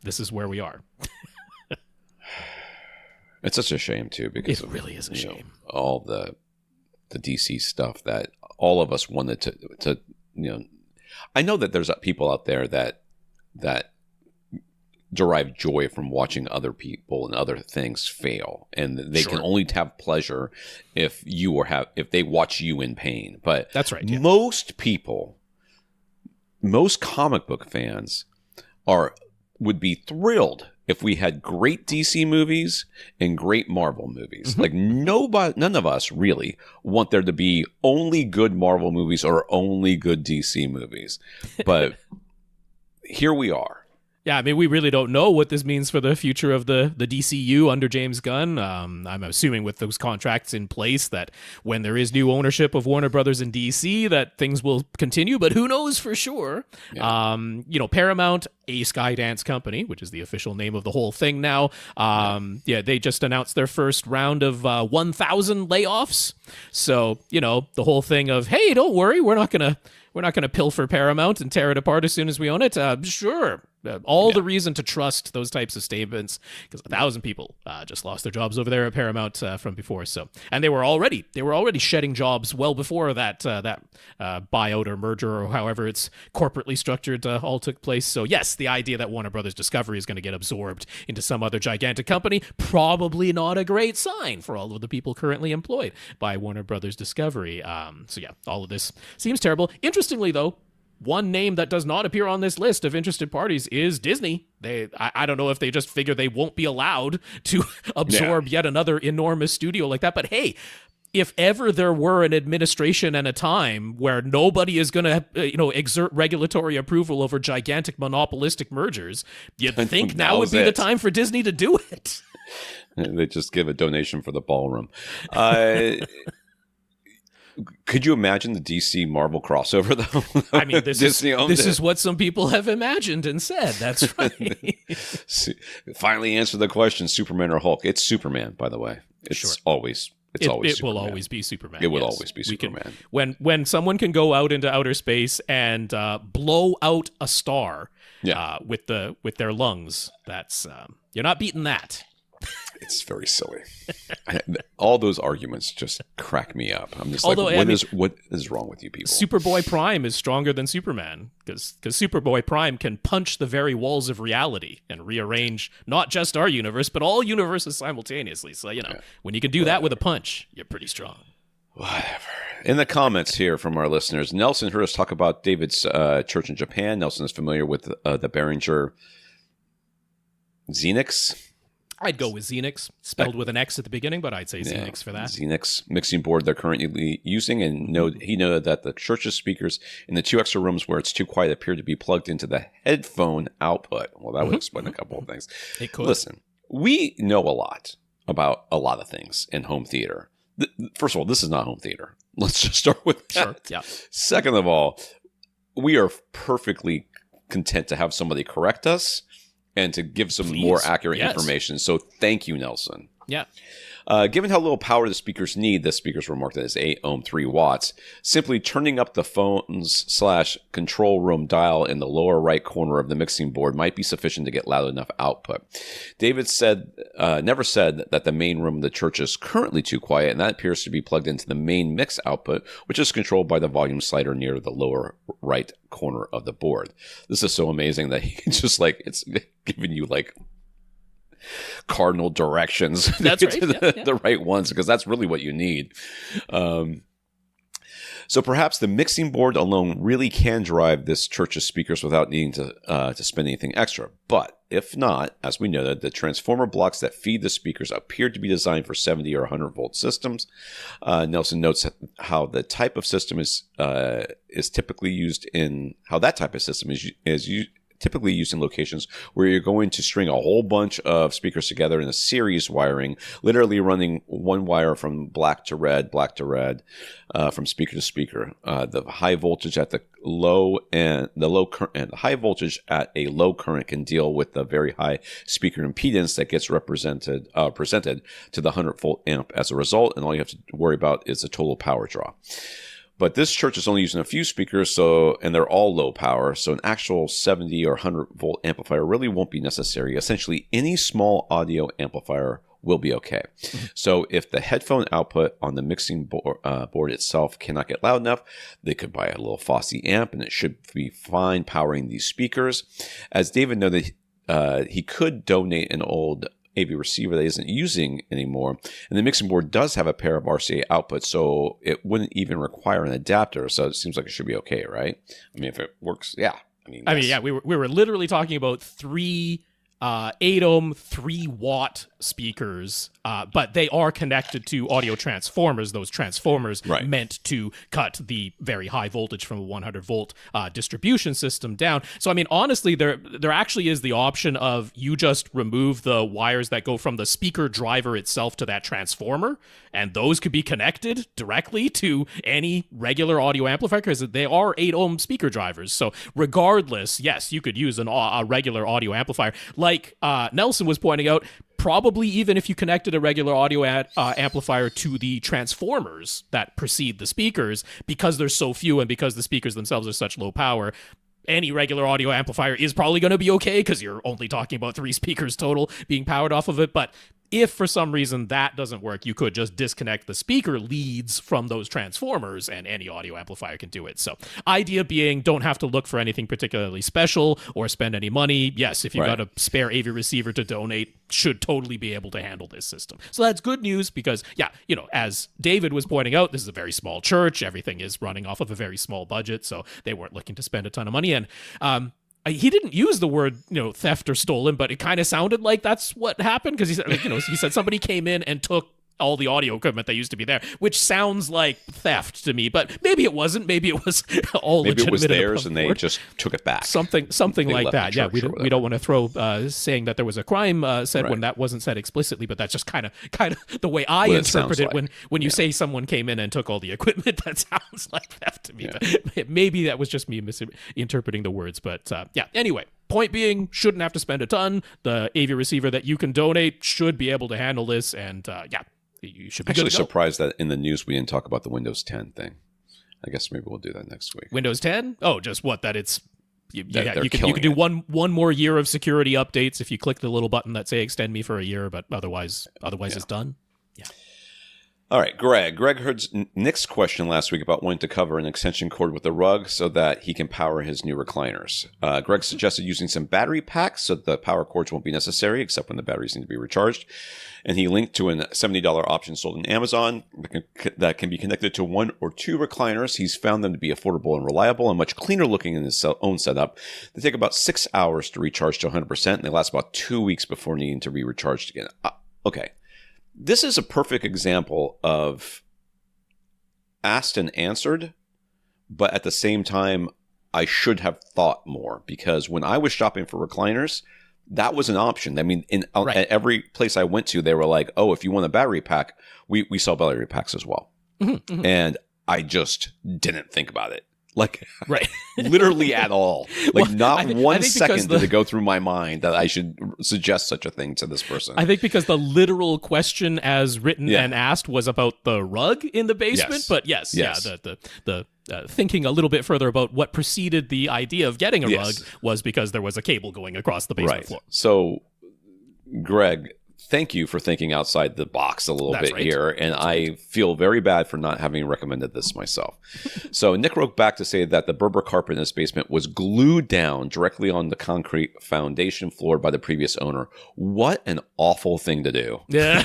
this is where we are. It's such a shame too, because It really is a shame. All the DC stuff that all of us wanted to I know that there's people out there that derive joy from watching other people and other things fail, and they can only have pleasure if they watch you in pain. But that's right. Yeah. Most comic book fans would be thrilled if we had great DC movies and great Marvel movies. Like none of us really want there to be only good Marvel movies or only good DC movies. But here we are. Yeah, I mean, we really don't know what this means for the future of the DCU under James Gunn. I'm assuming with those contracts in place that when there is new ownership of Warner Brothers and DC, that things will continue, but who knows for sure. Yeah. Paramount, a Skydance company, which is the official name of the whole thing now. They just announced their first round of 1,000 layoffs. So, the whole thing of, hey, don't worry, we're not gonna pilfer Paramount and tear it apart as soon as we own it. Sure. The reason to trust those types of statements, because 1,000 people just lost their jobs over there at Paramount from before. So, and they were already shedding jobs well before that buyout or merger or however it's corporately structured all took place. So yes, the idea that Warner Brothers Discovery is going to get absorbed into some other gigantic company, probably not a great sign for all of the people currently employed by Warner Brothers Discovery. All of this seems terrible. Interestingly, though, one name that does not appear on this list of interested parties is Disney. I don't know if they just figure they won't be allowed to absorb yet another enormous studio like that. But hey, if ever there were an administration and a time where nobody is going to, exert regulatory approval over gigantic monopolistic mergers, you'd think now would be the time for Disney to do it. They just give a donation for the ballroom. Could you imagine the DC Marvel crossover, though? I mean, this is what some people have imagined and said. That's right. Finally answer the question, Superman or Hulk. It's Superman, by the way. It will always be Superman. It will always be Superman. When someone can go out into outer space and blow out a star with their lungs, that's you're not beating that. It's very silly. All those arguments just crack me up. I'm just what is wrong with you people? Superboy Prime is stronger than Superman because Superboy Prime can punch the very walls of reality and rearrange not just our universe, but all universes simultaneously. So, when you can do that with a punch, you're pretty strong. Whatever. In the comments here from our listeners, Nelson heard us talk about David's church in Japan. Nelson is familiar with the Behringer Xenix. I'd go with Xenix, spelled with an X at the beginning, but I'd say Xenix for that. Xenix mixing board they're currently using, and he noted that the church's speakers in the 2 extra rooms where it's too quiet appear to be plugged into the headphone output. Well, that would explain a couple of things. It could. Listen, we know a lot about a lot of things in home theater. First of all, this is not home theater. Let's just start with that. Sure, yeah. Second of all, we are perfectly content to have somebody correct us and to give some more accurate information. So thank you, Nelson. Yeah. Given how little power the speakers need, the speakers were marked as 8 ohm, 3 watts. Simply turning up the phone's / control room dial in the lower right corner of the mixing board might be sufficient to get loud enough output. David never said that the main room of the church is currently too quiet, and that appears to be plugged into the main mix output, which is controlled by the volume slider near the lower right corner of the board. This is so amazing that he just it's giving you cardinal directions that's right. The right ones, because that's really what you need. So perhaps the mixing board alone really can drive this church's speakers without needing to spend anything extra. But if not, as we noted, the transformer blocks that feed the speakers appear to be designed for 70 or 100 volt systems. Nelson notes how the type of system is typically used in how that type of system is typically used in locations where you're going to string a whole bunch of speakers together in a series wiring, literally running one wire from black to red, from speaker to speaker. The high voltage at the low and the high voltage at a low current can deal with the very high speaker impedance that gets presented to the 100 volt amp as a result, and all you have to worry about is the total power draw. But this church is only using a few speakers, and they're all low power, so an actual 70 or 100 volt amplifier really won't be necessary. Essentially, any small audio amplifier will be okay. So if the headphone output on the mixing board itself cannot get loud enough, they could buy a little Fosse amp and it should be fine powering these speakers. As David noted, he could donate an old AV receiver that he isn't using anymore. And the mixing board does have a pair of RCA outputs, so it wouldn't even require an adapter. So it seems like it should be okay, right? I mean, if it works, yeah. We were literally talking about 3 8-ohm 3-watt speakers, but they are connected to audio transformers. Those transformers meant to cut the very high voltage from a 100-volt distribution system down. So, I mean, honestly, there actually is the option of you just remove the wires that go from the speaker driver itself to that transformer, and those could be connected directly to any regular audio amplifier because they are 8-ohm speaker drivers. So regardless, yes, you could use a regular audio amplifier. Like Nelson was pointing out, probably even if you connected a regular audio amplifier to the transformers that precede the speakers, because there's so few and because the speakers themselves are such low power, any regular audio amplifier is probably going to be okay because you're only talking about 3 speakers total being powered off of it. But if for some reason that doesn't work, you could just disconnect the speaker leads from those transformers and any audio amplifier can do it. So idea being, don't have to look for anything particularly special or spend any money. Yes, if you've got a spare AV receiver to donate, should totally be able to handle this system. So that's good news because, as David was pointing out, this is a very small church. Everything is running off of a very small budget, so they weren't looking to spend a ton of money. And he didn't use the word, theft or stolen, but it kind of sounded like that's what happened because he said, he said somebody came in and took all the audio equipment that used to be there, which sounds like theft to me, but maybe it wasn't. Maybe it was all legitimate. Maybe it was theirs and they just took it back. Something like that. Yeah, we don't want to throw saying that there was a crime said when that wasn't said explicitly, but that's just kind of the way I interpret it. When you say someone came in and took all the equipment, that sounds like theft to me. Yeah. But maybe that was just me misinterpreting the words. But anyway. Point being, shouldn't have to spend a ton. The AV receiver that you can donate should be able to handle this, and you should be actually surprised that in the news we didn't talk about the Windows 10 thing. I guess maybe we'll do that next week. Windows 10? Oh, just what? That it's you can do one more year of security updates if you click the little button that say extend me for a year, but otherwise it's done. Yeah. All right, Greg. Greg heard Nick's question last week about wanting to cover an extension cord with a rug so that he can power his new recliners. Greg suggested using some battery packs so that the power cords won't be necessary, except when the batteries need to be recharged. And he linked to a $70 option sold on Amazon that can be connected to 1 or 2 recliners. He's found them to be affordable and reliable and much cleaner looking in his own setup. They take about 6 hours to recharge to 100%, and they last about 2 weeks before needing to be recharged again. Okay. This is a perfect example of asked and answered, but at the same time, I should have thought more because when I was shopping for recliners, that was an option. I mean, at every place I went to, they were like, oh, if you want a battery pack, we sell battery packs as well. Mm-hmm, mm-hmm. And I just didn't think about it. Literally at all. Not 1 second did it go through my mind that I should suggest such a thing to this person. I think because the literal question as written and asked was about the rug in the basement. But the thinking a little bit further about what preceded the idea of getting a rug was because there was a cable going across the basement floor. So, Greg, thank you for thinking outside the box a little bit here, and I feel very bad for not having recommended this myself. So Nick wrote back to say that the Berber carpet in his basement was glued down directly on the concrete foundation floor by the previous owner. What an awful thing to do. Yeah.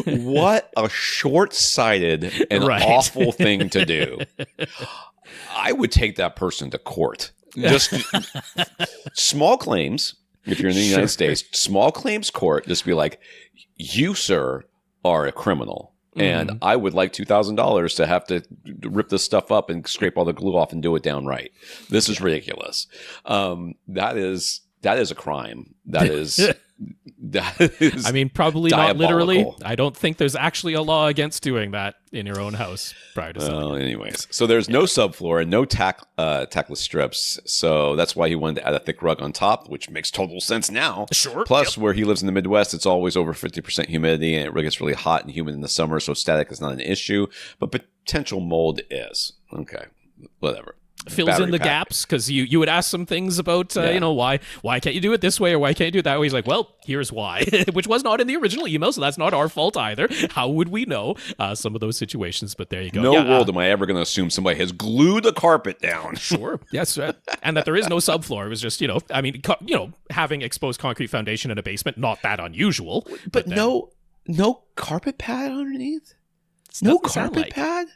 What a short-sighted and awful thing to do. I would take that person to court. Just small claims, if you're in the United States, small claims court, just be like, you, sir, are a criminal. And I would like $2,000 to have to rip this stuff up and scrape all the glue off and do it downright. This is ridiculous. That is a crime. That is I mean, probably diabolical. Not literally. I don't think there's actually a law against doing that in your own house prior to selling. Anyways, so there's no subfloor and no tackless strips. So that's why he wanted to add a thick rug on top, which makes total sense now. Sure. Plus, where he lives in the Midwest, it's always over 50% humidity and it gets really hot and humid in the summer. So static is not an issue, but potential mold is. Okay, whatever. fills battery in the pack. gaps, because you would ask some things about why can't you do it this way, or why can't you do it that way. He's like, well, here's why, which was not in the original email, so that's not our fault either. How would we know some of those situations? But there you go. No world am I ever going to assume somebody has glued the carpet down. Sure. Yes. And that there is no subfloor. It was just, having exposed concrete foundation in a basement, not that unusual. But no carpet pad underneath? No carpet pad?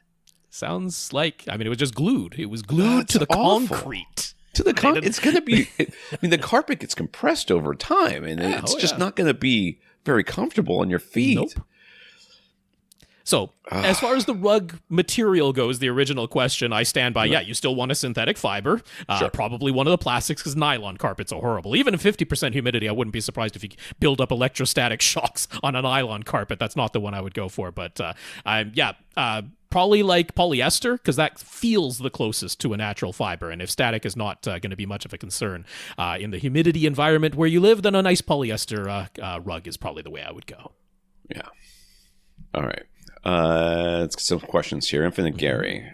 Sounds like, it was just glued. It was glued to the concrete. To the concrete. It's going to be, the carpet gets compressed over time, and it's just not going to be very comfortable on your feet. Nope. So, as far as the rug material goes, the original question, I stand by, you still want a synthetic fiber. Sure. Probably one of the plastics, because nylon carpets are horrible. Even at 50% humidity, I wouldn't be surprised if you build up electrostatic shocks on a nylon carpet. That's not the one I would go for. But, probably like polyester, because that feels the closest to a natural fiber. And if static is not going to be much of a concern in the humidity environment where you live, then a nice polyester rug is probably the way I would go. Yeah. All right. Let's get some questions here. Infinite Gary.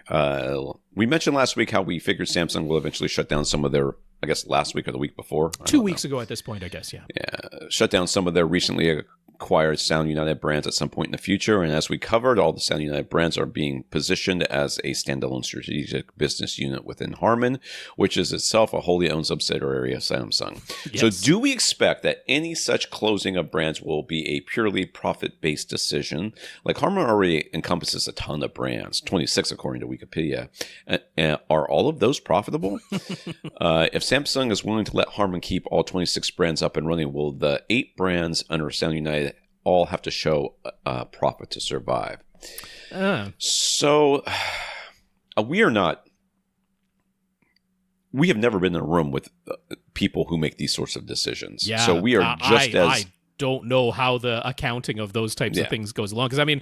We mentioned last week how we figured Samsung will eventually shut down some of their, I guess last week or the week before. 2 weeks ago at this point, I guess, yeah. Yeah. Shut down some of their recently acquired Sound United brands at some point in the future. And as we covered, all the Sound United brands are being positioned as a standalone strategic business unit within Harman, which is itself a wholly owned subsidiary of Samsung. Yes. So do we expect that any such closing of brands will be a purely profit-based decision? Like Harman already encompasses a ton of brands, 26 according to Wikipedia. And are all of those profitable? If Samsung is willing to let Harman keep all 26 brands up and running, will the 8 brands under Sound United all have to show profit to survive? So we have never been in a room with people who make these sorts of decisions. Yeah, so we are I don't know how the accounting of those types of things goes along, because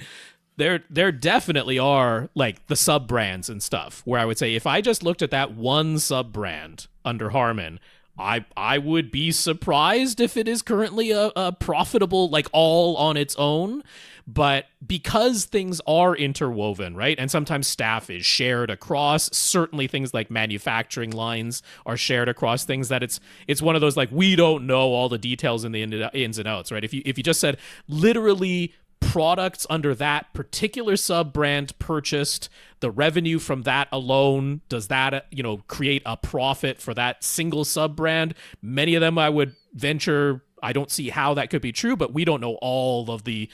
there definitely are like the sub brands and stuff where I would say if I just looked at that one sub brand under Harman, I would be surprised if it is currently a profitable, like all on its own. But because things are interwoven, right? And sometimes staff is shared across, certainly things like manufacturing lines are shared across things, that it's one of those, like, we don't know all the details in the ins and outs, right? If you just said literally products under that particular sub-brand purchased, the revenue from that alone, does that, create a profit for that single sub-brand? Many of them I would venture, I don't see how that could be true, but we don't know all of the,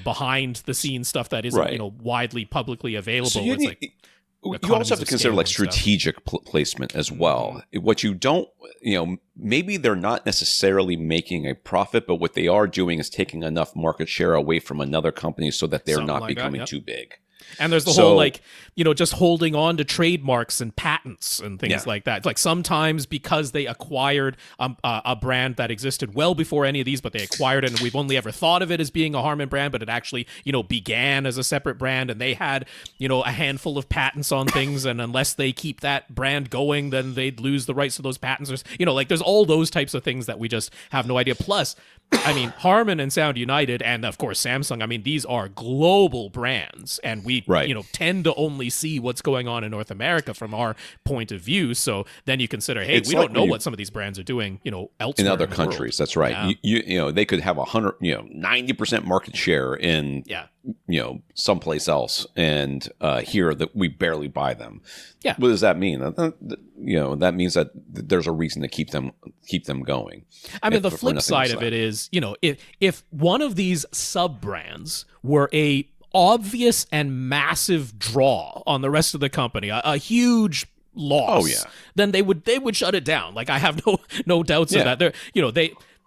behind the scenes stuff that isn't, widely publicly available. So you also have to consider like strategic placement as well. What you don't, maybe they're not necessarily making a profit, but what they are doing is taking enough market share away from another company so that they're not becoming too big. And there's the whole, just holding on to trademarks and patents and things like that. Like sometimes because they acquired a brand that existed well before any of these, but they acquired it and we've only ever thought of it as being a Harman brand, but it actually, began as a separate brand and they had, a handful of patents on things. And unless they keep that brand going, then they'd lose the rights to those patents. Or, there's all those types of things that we just have no idea. Plus, Harman and Sound United and, of course, Samsung, these are global brands, and we, tend to only see what's going on in North America from our point of view. So then you consider, hey, we don't know what some of these brands are doing, elsewhere in other countries. That's right. Yeah. They could have 90% market share in, someplace else, and here that we barely buy them. Yeah. What does that mean? That means that there's a reason to keep them going. The flip side of it is, if one of these sub brands were a obvious and massive draw on the rest of the company, a huge loss, then they would shut it down. Like, I have no doubts of that.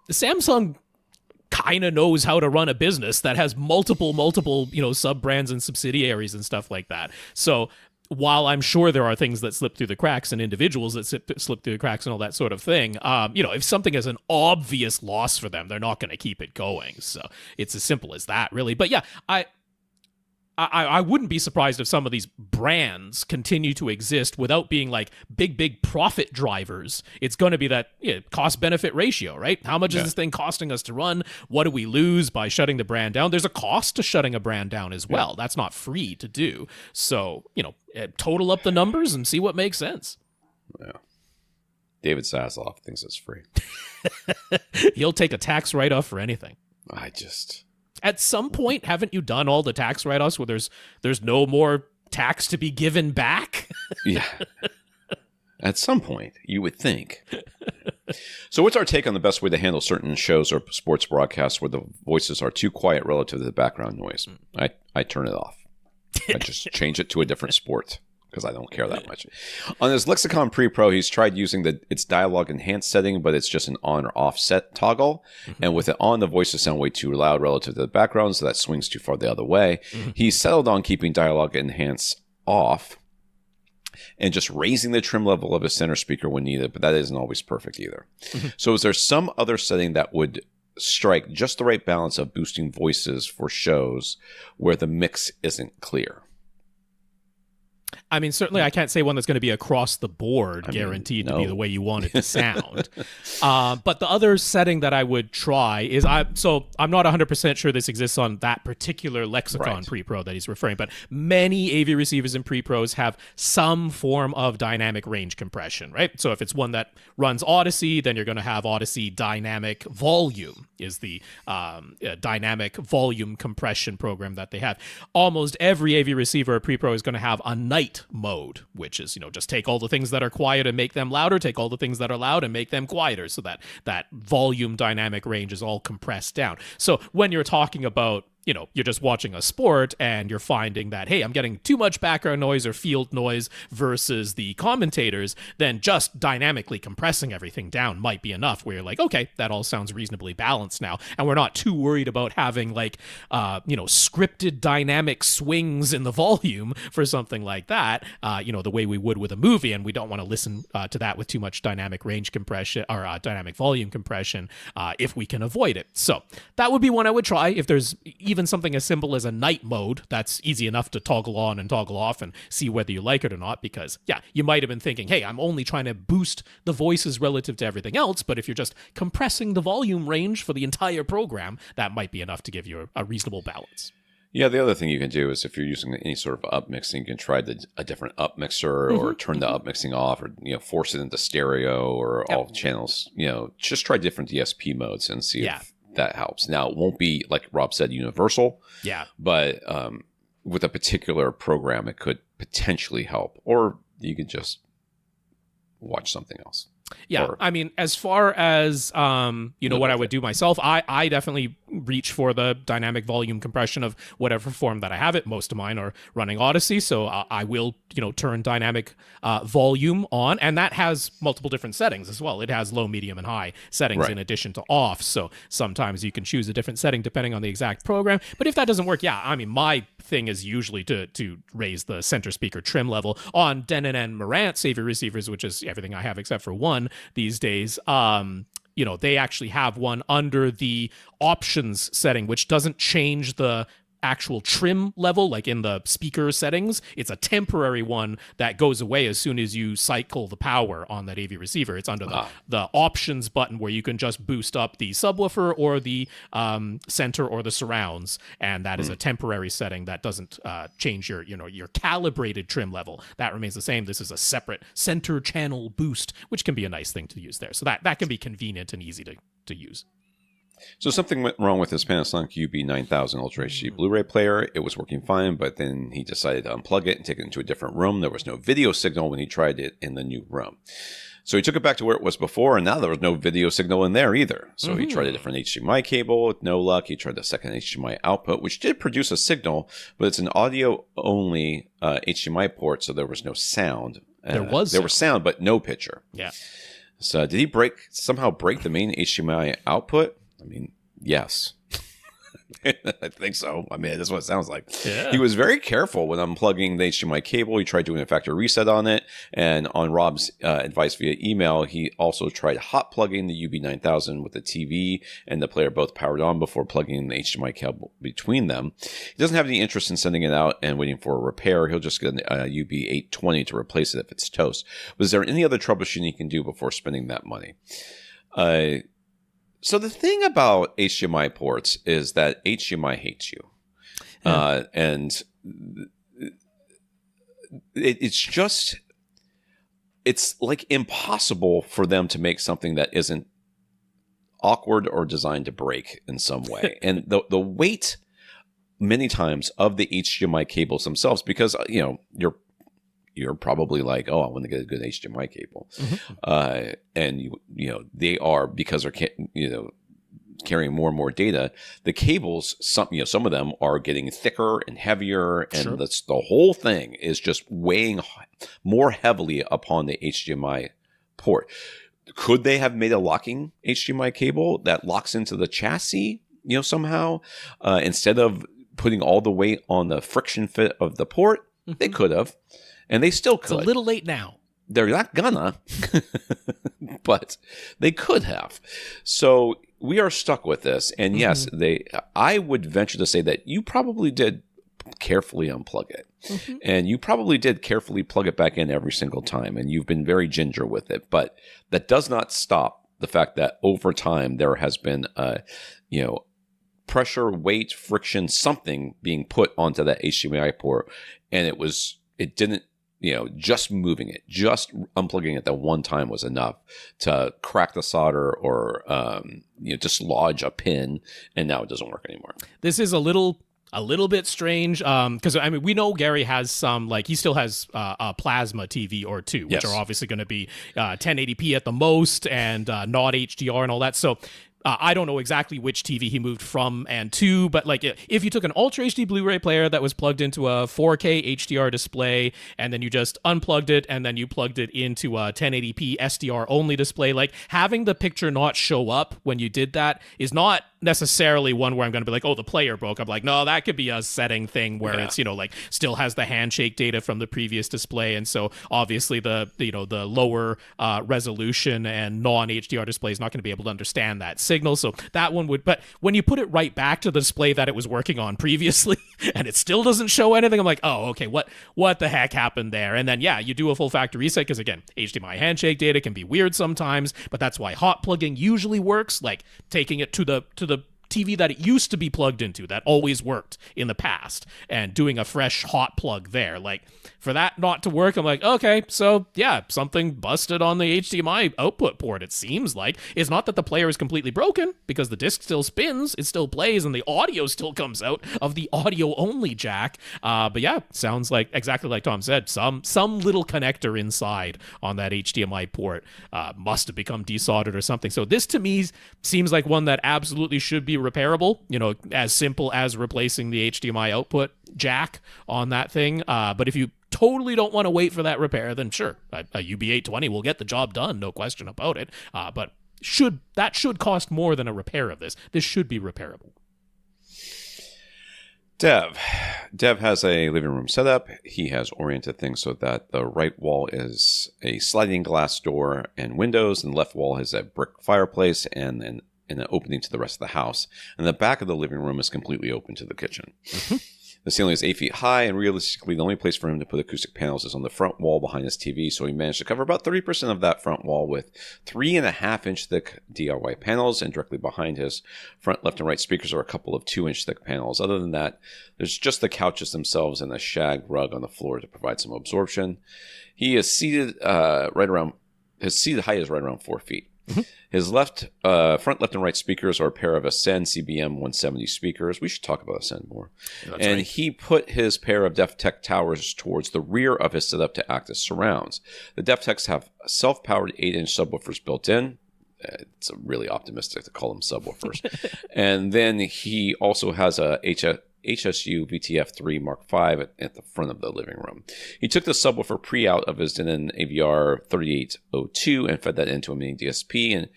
Samsung kind of knows how to run a business that has multiple sub brands and subsidiaries and stuff like that. So while I'm sure there are things that slip through the cracks and individuals that slip through the cracks and all that sort of thing, if something is an obvious loss for them, they're not going to keep it going. So it's as simple as that, really. But yeah, I wouldn't be surprised if some of these brands continue to exist without being like big profit drivers. It's going to be that cost-benefit ratio, right? How much is this thing costing us to run? What do we lose by shutting the brand down? There's a cost to shutting a brand down as well. That's not free to do. So, total up the numbers and see what makes sense. Yeah. David Zasloff thinks it's free. He'll take a tax write-off for anything. At some point, haven't you done all the tax write-offs where there's no more tax to be given back? Yeah. At some point, you would think. So what's our take on the best way to handle certain shows or sports broadcasts where the voices are too quiet relative to the background noise? I turn it off. I just change it to a different sport because I don't care that much. On his Lexicon Pre-Pro, he's tried using its Dialog enhanced setting, but it's just an on or off set toggle. Mm-hmm. And with it on, the voices sound way too loud relative to the background, so that swings too far the other way. Mm-hmm. He's settled on keeping Dialog enhanced off and just raising the trim level of his center speaker when needed, but that isn't always perfect either. Mm-hmm. So is there some other setting that would strike just the right balance of boosting voices for shows where the mix isn't clear? I mean, certainly I can't say one that's going to be across the board guaranteed to be the way you want it to sound. But the other setting that I would try is, I'm not 100% sure this exists on that particular Lexicon Pre-Pro that he's referring, but many AV receivers and Pre-Pros have some form of dynamic range compression, right? So if it's one that runs Odyssey, then you're going to have Odyssey Dynamic Volume is the dynamic volume compression program that they have. Almost every AV receiver or Pre-Pro is going to have a night mode, which is, just take all the things that are quiet and make them louder, take all the things that are loud and make them quieter, so that volume dynamic range is all compressed down. So when you're talking about, you're just watching a sport and you're finding that, hey, I'm getting too much background noise or field noise versus the commentators, then just dynamically compressing everything down might be enough where you're like, okay, that all sounds reasonably balanced now. And we're not too worried about having scripted dynamic swings in the volume for something like that, the way we would with a movie. And we don't want to listen to that with too much dynamic range compression or dynamic volume compression if we can avoid it. So that would be one I would try. If there's even something as simple as a night mode, that's easy enough to toggle on and toggle off and see whether you like it or not, because you might have been thinking, hey, I'm only trying to boost the voices relative to everything else, but if you're just compressing the volume range for the entire program, that might be enough to give you a reasonable balance. Yeah, the other thing you can do is if you're using any sort of up mixing, you can try a different up mixer or turn the up mixing off, or force it into stereo or all channels. Just try different DSP modes and see if that helps. Now, it won't be, like Rob said, universal. Yeah. But with a particular program, it could potentially help. Or you could just watch something else. Yeah, I mean, as far as, what I would do myself, I definitely reach for the dynamic volume compression of whatever form that I have it. Most of mine are running Odyssey, so I will, turn dynamic volume on, and that has multiple different settings as well. It has low, medium, and high settings in addition to off, so sometimes you can choose a different setting depending on the exact program. But if that doesn't work, my thing is usually to raise the center speaker trim level on Denon and Rant AV receivers, which is everything I have except for one these days. They actually have one under the options setting, which doesn't change the actual trim level, like in the speaker settings. It's a temporary one that goes away as soon as you cycle the power on that AV receiver. It's under the options button where you can just boost up the subwoofer or the center or the surrounds, and that is a temporary setting that doesn't change your calibrated trim level. That remains the same. This is a separate center channel boost, which can be a nice thing to use there. So that can be convenient and easy to use. So something went wrong with his Panasonic UB9000 Ultra HD Blu-ray player. It was working fine, but then he decided to unplug it and take it into a different room. There was no video signal when he tried it in the new room. So he took it back to where it was before, and now there was no video signal in there either. So he tried a different HDMI cable with no luck. He tried the second HDMI output, which did produce a signal, but it's an audio-only HDMI port, so there was no sound. There was sound, but no picture. Yeah. So did he somehow break the main HDMI output? I mean, yes. I think so. I mean, that's what it sounds like. Yeah. He was very careful when unplugging the HDMI cable. He tried doing a factory reset on it. And on Rob's advice via email, he also tried hot plugging the UB9000 with the TV and the player both powered on before plugging the HDMI cable between them. He doesn't have any interest in sending it out and waiting for a repair. He'll just get an UB820 to replace it if it's toast. But is there any other troubleshooting he can do before spending that money? So the thing about HDMI ports is that HDMI hates you. And it's just, it's like impossible for them to make something that isn't awkward or designed to break in some way. And the weight many times of the HDMI cables themselves, because you're probably like, oh, I want to get a good HDMI cable. And they are, because they're carrying more and more data, the cables, some of them are getting thicker and heavier, and the whole thing is just weighing more heavily upon the HDMI port. Could they have made a locking HDMI cable that locks into the chassis, somehow, instead of putting all the weight on the friction fit of the port? They could have, and they still could. It's a little late now. They're not gonna, but they could have. So we are stuck with this. And yes, I would venture to say that you probably did carefully unplug it. And you probably did carefully plug it back in every single time. And you've been very ginger with it. But that does not stop the fact that over time there has been, pressure, weight, friction, something being put onto that HDMI port. And it didn't, just moving it, just unplugging it that one time was enough to crack the solder or, dislodge a pin, and now it doesn't work anymore. This is a little bit strange, because we know Gary has some, he still has a plasma TV or two, which are obviously going to be 1080p at the most and not HDR and all that. So I don't know exactly which TV he moved from and to, but if you took an Ultra HD Blu-ray player that was plugged into a 4K HDR display, and then you just unplugged it, and then you plugged it into a 1080p SDR only display, having the picture not show up when you did that is not necessarily one where I'm going to be like, oh, the player broke. I'm like, no, that could be a setting thing where it's, still has the handshake data from the previous display. And so obviously the lower resolution and non-HDR display is not going to be able to understand that signal. So that one would, but when you put it right back to the display that it was working on previously and it still doesn't show anything, I'm like, oh, okay, what the heck happened there? And then, you do a full factory reset, because again, HDMI handshake data can be weird sometimes, but that's why hot plugging usually works, taking it to the TV that it used to be plugged into, that always worked in the past, and doing a fresh hot plug there. For that not to work, I'm like, okay, so something busted on the HDMI output port, it seems like. It's not that the player is completely broken, because the disc still spins, it still plays, and the audio still comes out of the audio-only jack. But sounds like, exactly like Tom said, some little connector inside on that HDMI port must have become desoldered or something. So this, to me, seems like one that absolutely should be repairable, as simple as replacing the HDMI output jack on that thing. But if you totally don't want to wait for that repair, then sure, a UB820 will get the job done, no question about it. But should cost more than a repair of this. This should be repairable. Dev has a living room setup. He has oriented things so that the right wall is a sliding glass door and windows, and the left wall has a brick fireplace and an opening to the rest of the house. And the back of the living room is completely open to the kitchen. The ceiling is 8 feet high, and realistically, the only place for him to put acoustic panels is on the front wall behind his TV. So he managed to cover about 30% of that front wall with 3.5-inch thick DIY panels, and directly behind his front left and right speakers are a couple of 2-inch thick panels. Other than that, there's just the couches themselves and a shag rug on the floor to provide some absorption. He is seated his seated height is right around 4 feet. His front left and right speakers are a pair of Ascend CBM 170 speakers. We should talk about Ascend more. That's right. He put his pair of DefTech towers towards the rear of his setup to act as surrounds. The DefTechs have self-powered 8-inch subwoofers built in. It's really optimistic to call them subwoofers. And then he also has a HSU VTF3 Mark V at the front of the living room. He took the subwoofer pre-out of his Denon AVR 3802 and fed that into a mini DSP,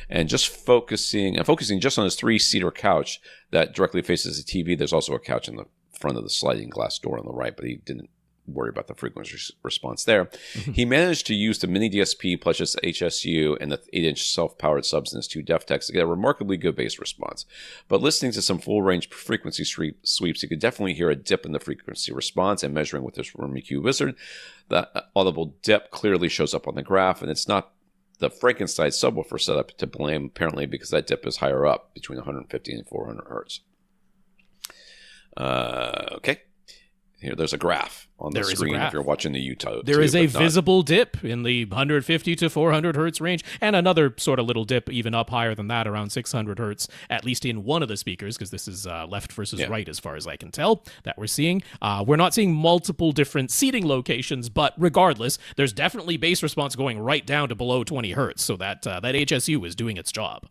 and just focusing just on his 3-seater couch that directly faces the TV. There's also a couch in the front of the sliding glass door on the right, but he didn't worry about the frequency response there. He managed to use the mini DSP plus his HSU and the 8-inch self-powered subs in his 2 DefTechs to get a remarkably good bass response. But listening to some full-range frequency sweeps, you could definitely hear a dip in the frequency response, and measuring with his Room EQ Wizard, the audible dip clearly shows up on the graph, and it's not the Frankenstein subwoofer setup to blame, apparently, because that dip is higher up, between 150 and 400 hertz. Okay. Here, there's a graph on the screen if you're watching the YouTube. There is a visible dip in the 150 to 400 hertz range, and another sort of little dip even up higher than that, around 600 hertz, at least in one of the speakers, because this is left versus right as far as I can tell that we're seeing. We're not seeing multiple different seating locations, but regardless, there's definitely bass response going right down to below 20 hertz, so that HSU is doing its job.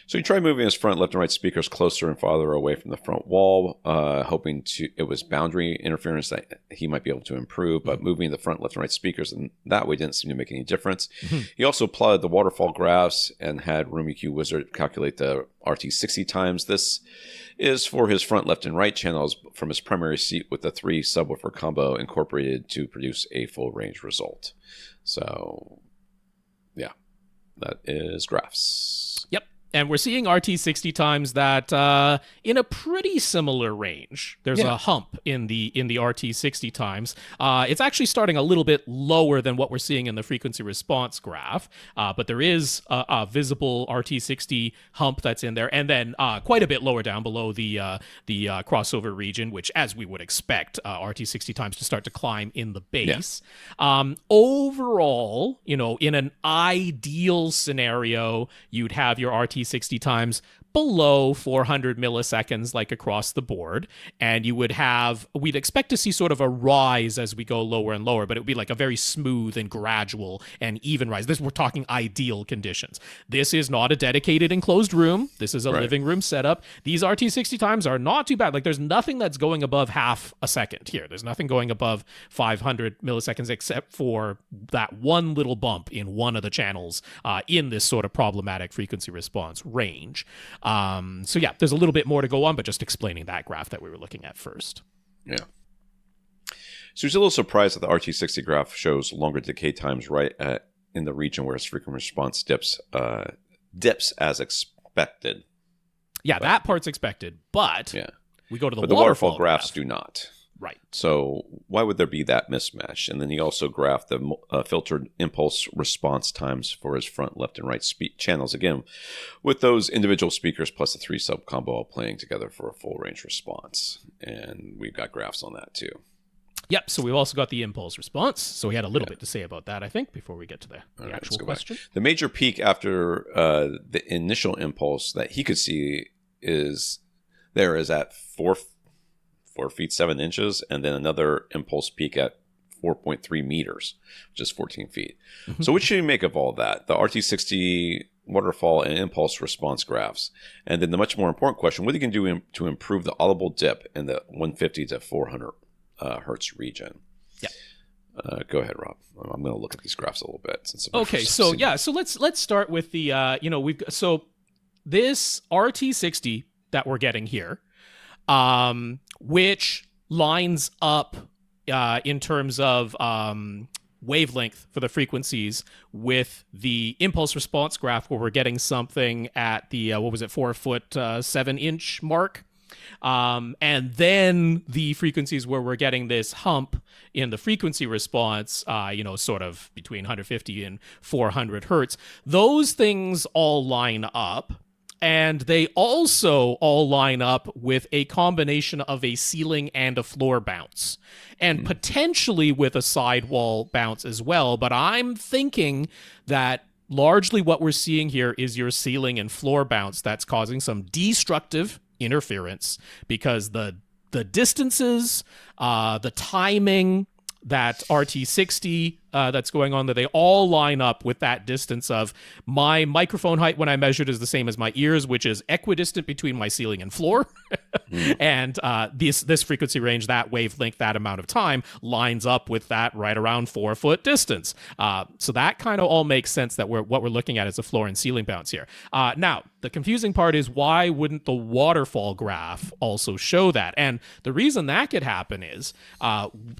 So he tried moving his front left and right speakers closer and farther away from the front wall, hoping it was boundary interference that he might be able to improve, but moving the front left and right speakers in that way didn't seem to make any difference. He also plotted the waterfall graphs and had RoomEQ Wizard calculate the RT60 times. This is for his front left and right channels from his primary seat with the 3 subwoofer combo incorporated to produce a full range result. So, yeah, that is graphs. Yep. And we're seeing RT60 times that in a pretty similar range. There's a hump in the RT60 times. It's actually starting a little bit lower than what we're seeing in the frequency response graph, but there is a visible RT60 hump that's in there, and then quite a bit lower down below the crossover region, which, as we would expect, RT60 times to start to climb in the base. Yeah. Overall, in an ideal scenario, you'd have your RT60 times below 400 milliseconds, like across the board, and we'd expect to see sort of a rise as we go lower and lower, but it would be like a very smooth and gradual and even rise. We're talking ideal conditions. This is not a dedicated enclosed room. This is a living room setup. These RT60 times are not too bad. Like, there's nothing that's going above half a second here. There's nothing going above 500 milliseconds except for that one little bump in one of the channels in this sort of problematic frequency response range. So yeah, there's a little bit more to go on, but just explaining that graph that we were looking at first. Yeah. So he's a little surprised that the RT60 graph shows longer decay times in the region where his frequency response dips as expected. Yeah, that part's expected, but we go to the waterfall graphs do not. Right. So why would there be that mismatch? And then he also graphed the filtered impulse response times for his front, left, and right channels, again, with those individual speakers plus the 3 sub combo playing together for a full range response. And we've got graphs on that too. Yep, so we've also got the impulse response. So we had a little bit to say about that, I think, before we get to the actual question. The major peak after the initial impulse that he could see is at 4 feet 7 inches, and then another impulse peak at 4.3 meters, which is 14 feet. So what should you make of all that? The RT60 waterfall and impulse response graphs. And then the much more important question, what are you going to do to improve the audible dip in the 150 to 400 hertz region? Yeah. Go ahead, Rob. I'm going to look at these graphs a little bit. So let's start with the, this RT60 that we're getting here, which lines up in terms of wavelength for the frequencies with the impulse response graph, where we're getting something at the 4 foot 7 inch mark, and then the frequencies where we're getting this hump in the frequency response, sort of between 150 and 400 hertz. Those things all line up. And they also all line up with a combination of a ceiling and a floor bounce, and potentially with a sidewall bounce as well. But I'm thinking that largely what we're seeing here is your ceiling and floor bounce that's causing some destructive interference, because the distances, the timing, that RT60 that's going on there, they all line up with that distance of my microphone height when I measured is the same as my ears, which is equidistant between my ceiling and floor. And this frequency range, that wavelength, that amount of time lines up with that right around 4 foot distance. So that kind of all makes sense that what we're looking at is a floor and ceiling bounce here. Now, the confusing part is, why wouldn't the waterfall graph also show that? And the reason that could happen is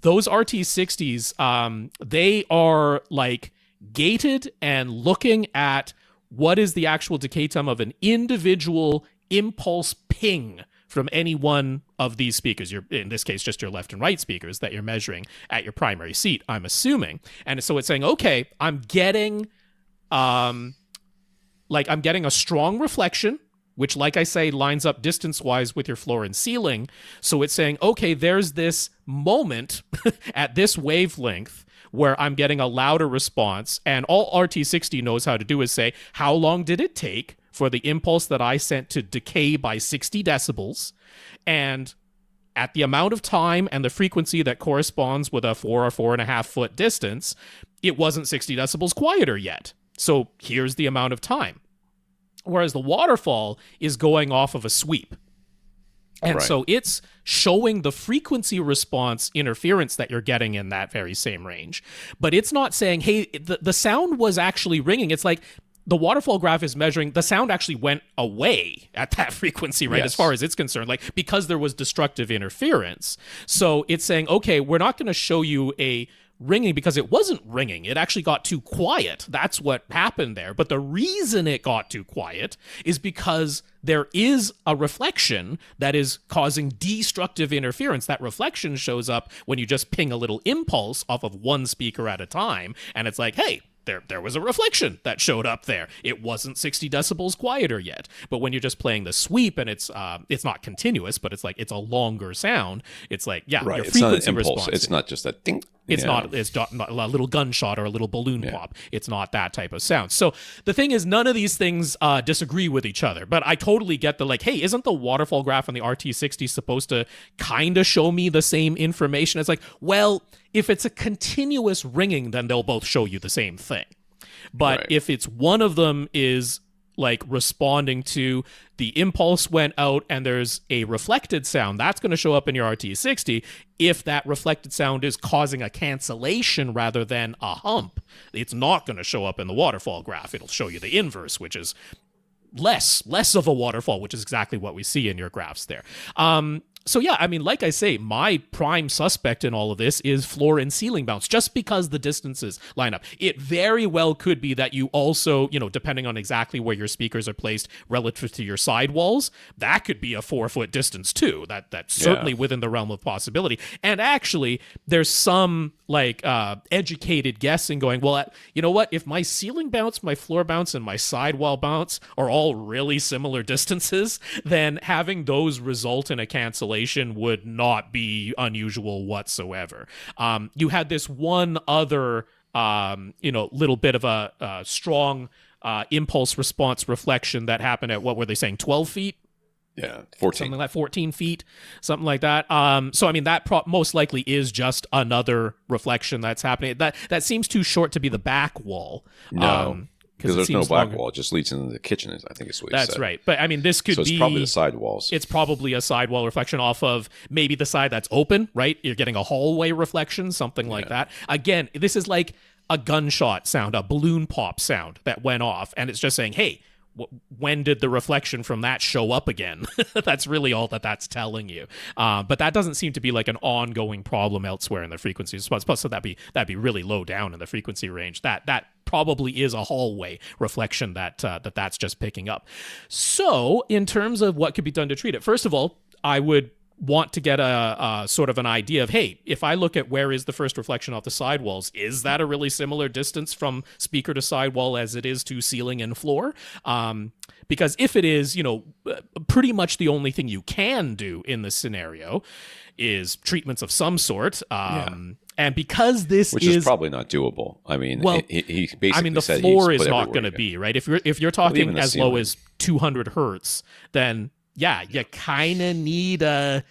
those RT60s, they are like gated and looking at what is the actual decay time of an individual impulse ping from any one of these speakers. In this case, just your left and right speakers that you're measuring at your primary seat, I'm assuming. And so it's saying, okay, I'm getting a strong reflection which, like I say, lines up distance-wise with your floor and ceiling. So it's saying, okay, there's this moment at this wavelength where I'm getting a louder response, and all RT60 knows how to do is say, how long did it take for the impulse that I sent to decay by 60 decibels, and at the amount of time and the frequency that corresponds with a 4 or 4.5 foot distance, it wasn't 60 decibels quieter yet. So here's the amount of time. Whereas the waterfall is going off of a sweep. And so it's showing the frequency response interference that you're getting in that very same range. But it's not saying, hey, the sound was actually ringing. It's like, the waterfall graph is measuring the sound actually went away at that frequency, right? As far as it's concerned, like, because there was destructive interference. So it's saying, okay, we're not going to show you a ringing because it wasn't ringing. It actually got too quiet. That's what happened there. But the reason it got too quiet is because there is a reflection that is causing destructive interference. That reflection shows up when you just ping a little impulse off of one speaker at a time. And it's like, hey, there was a reflection that showed up there. It wasn't 60 decibels quieter yet. But when you're just playing the sweep and it's not continuous, but it's like it's a longer sound, it's like, your frequency response. It's not just a ding. It's not a little gunshot or a little balloon pop. It's not that type of sound. So the thing is, none of these things disagree with each other. But I totally get the, like, hey, isn't the waterfall graph on the RT60 supposed to kind of show me the same information? It's like, well, if it's a continuous ringing, then they'll both show you the same thing. But if it's one of them is like responding to the impulse went out and there's a reflected sound, that's going to show up in your RT60. If that reflected sound is causing a cancellation rather than a hump, it's not going to show up in the waterfall graph. It'll show you the inverse, which is less of a waterfall, which is exactly what we see in your graphs there. So yeah, I mean, like I say, my prime suspect in all of this is floor and ceiling bounce, just because the distances line up. It very well could be that you also, depending on exactly where your speakers are placed relative to your sidewalls, that could be a 4-foot distance too. That's certainly within the realm of possibility. And actually, there's some educated guessing going, well, you know what? If my ceiling bounce, my floor bounce, and my sidewall bounce are all really similar distances, then having those result in a cancellation would not be unusual whatsoever. You had this one other, little bit of a strong impulse response reflection that happened at, what were they saying, 12 feet? Yeah, 14. Something like 14 feet, something like that. So, I mean, that most likely is just another reflection that's happening. That seems too short to be the back wall. No. Because there's no back wall. It just leads into the kitchen, I think is what That's right. But, I mean, this could be... So it's probably the sidewalls. It's probably a sidewall reflection off of maybe the side that's open, right? You're getting a hallway reflection, something like that. Again, this is like a gunshot sound, a balloon pop sound that went off, and it's just saying, hey, when did the reflection from that show up again? That's really all that's telling you. But that doesn't seem to be like an ongoing problem elsewhere in the frequency response. So that'd be really low down in the frequency range. That probably is a hallway reflection that's just picking up. So in terms of what could be done to treat it, first of all, I would want to get a sort of an idea of, hey, if I look at where is the first reflection off the sidewalls, is that a really similar distance from speaker to sidewall as it is to ceiling and floor? Because if it is, pretty much the only thing you can do in this scenario is treatments of some sort. And because which is probably not doable. I mean, well, he basically the said floor is not going to be, right? If you're talking as low as 200 hertz, then yeah, you kind of need a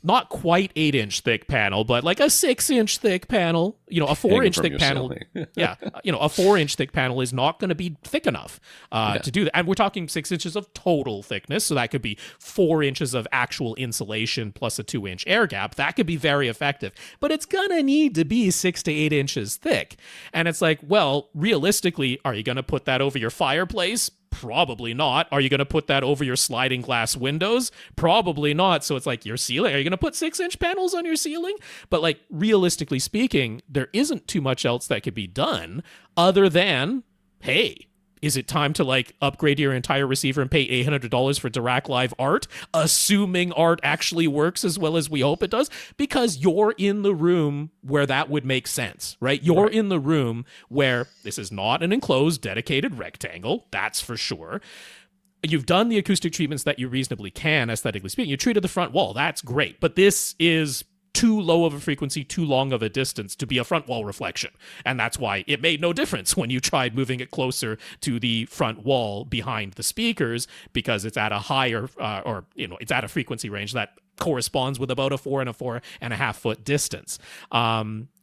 not quite 8-inch thick panel, but like a 6-inch thick panel, a 4-inch thick panel. Yeah. A 4-inch thick panel is not going to be thick enough to do that. And we're talking 6 inches of total thickness. So that could be 4 inches of actual insulation plus a 2-inch air gap. That could be very effective, but it's going to need to be 6 to 8 inches thick. And it's like, well, realistically, are you going to put that over your fireplace? Probably not. Are you going to put that over your sliding glass windows? Probably not. So it's like your ceiling. Are you going to put 6-inch panels on your ceiling? But like realistically speaking, there isn't too much else that could be done other than, hey, is it time to like upgrade your entire receiver and pay $800 for Dirac Live Art, assuming art actually works as well as we hope it does? Because you're in the room where that would make sense, right? You're in the room where this is not an enclosed, dedicated rectangle, that's for sure. you've done the acoustic treatments that you reasonably can, aesthetically speaking. You treated the front wall. That's great. But this is too low of a frequency, too long of a distance to be a front wall reflection. And that's why it made no difference when you tried moving it closer to the front wall behind the speakers, because it's at a higher, it's at a frequency range that corresponds with about a 4.5 foot distance.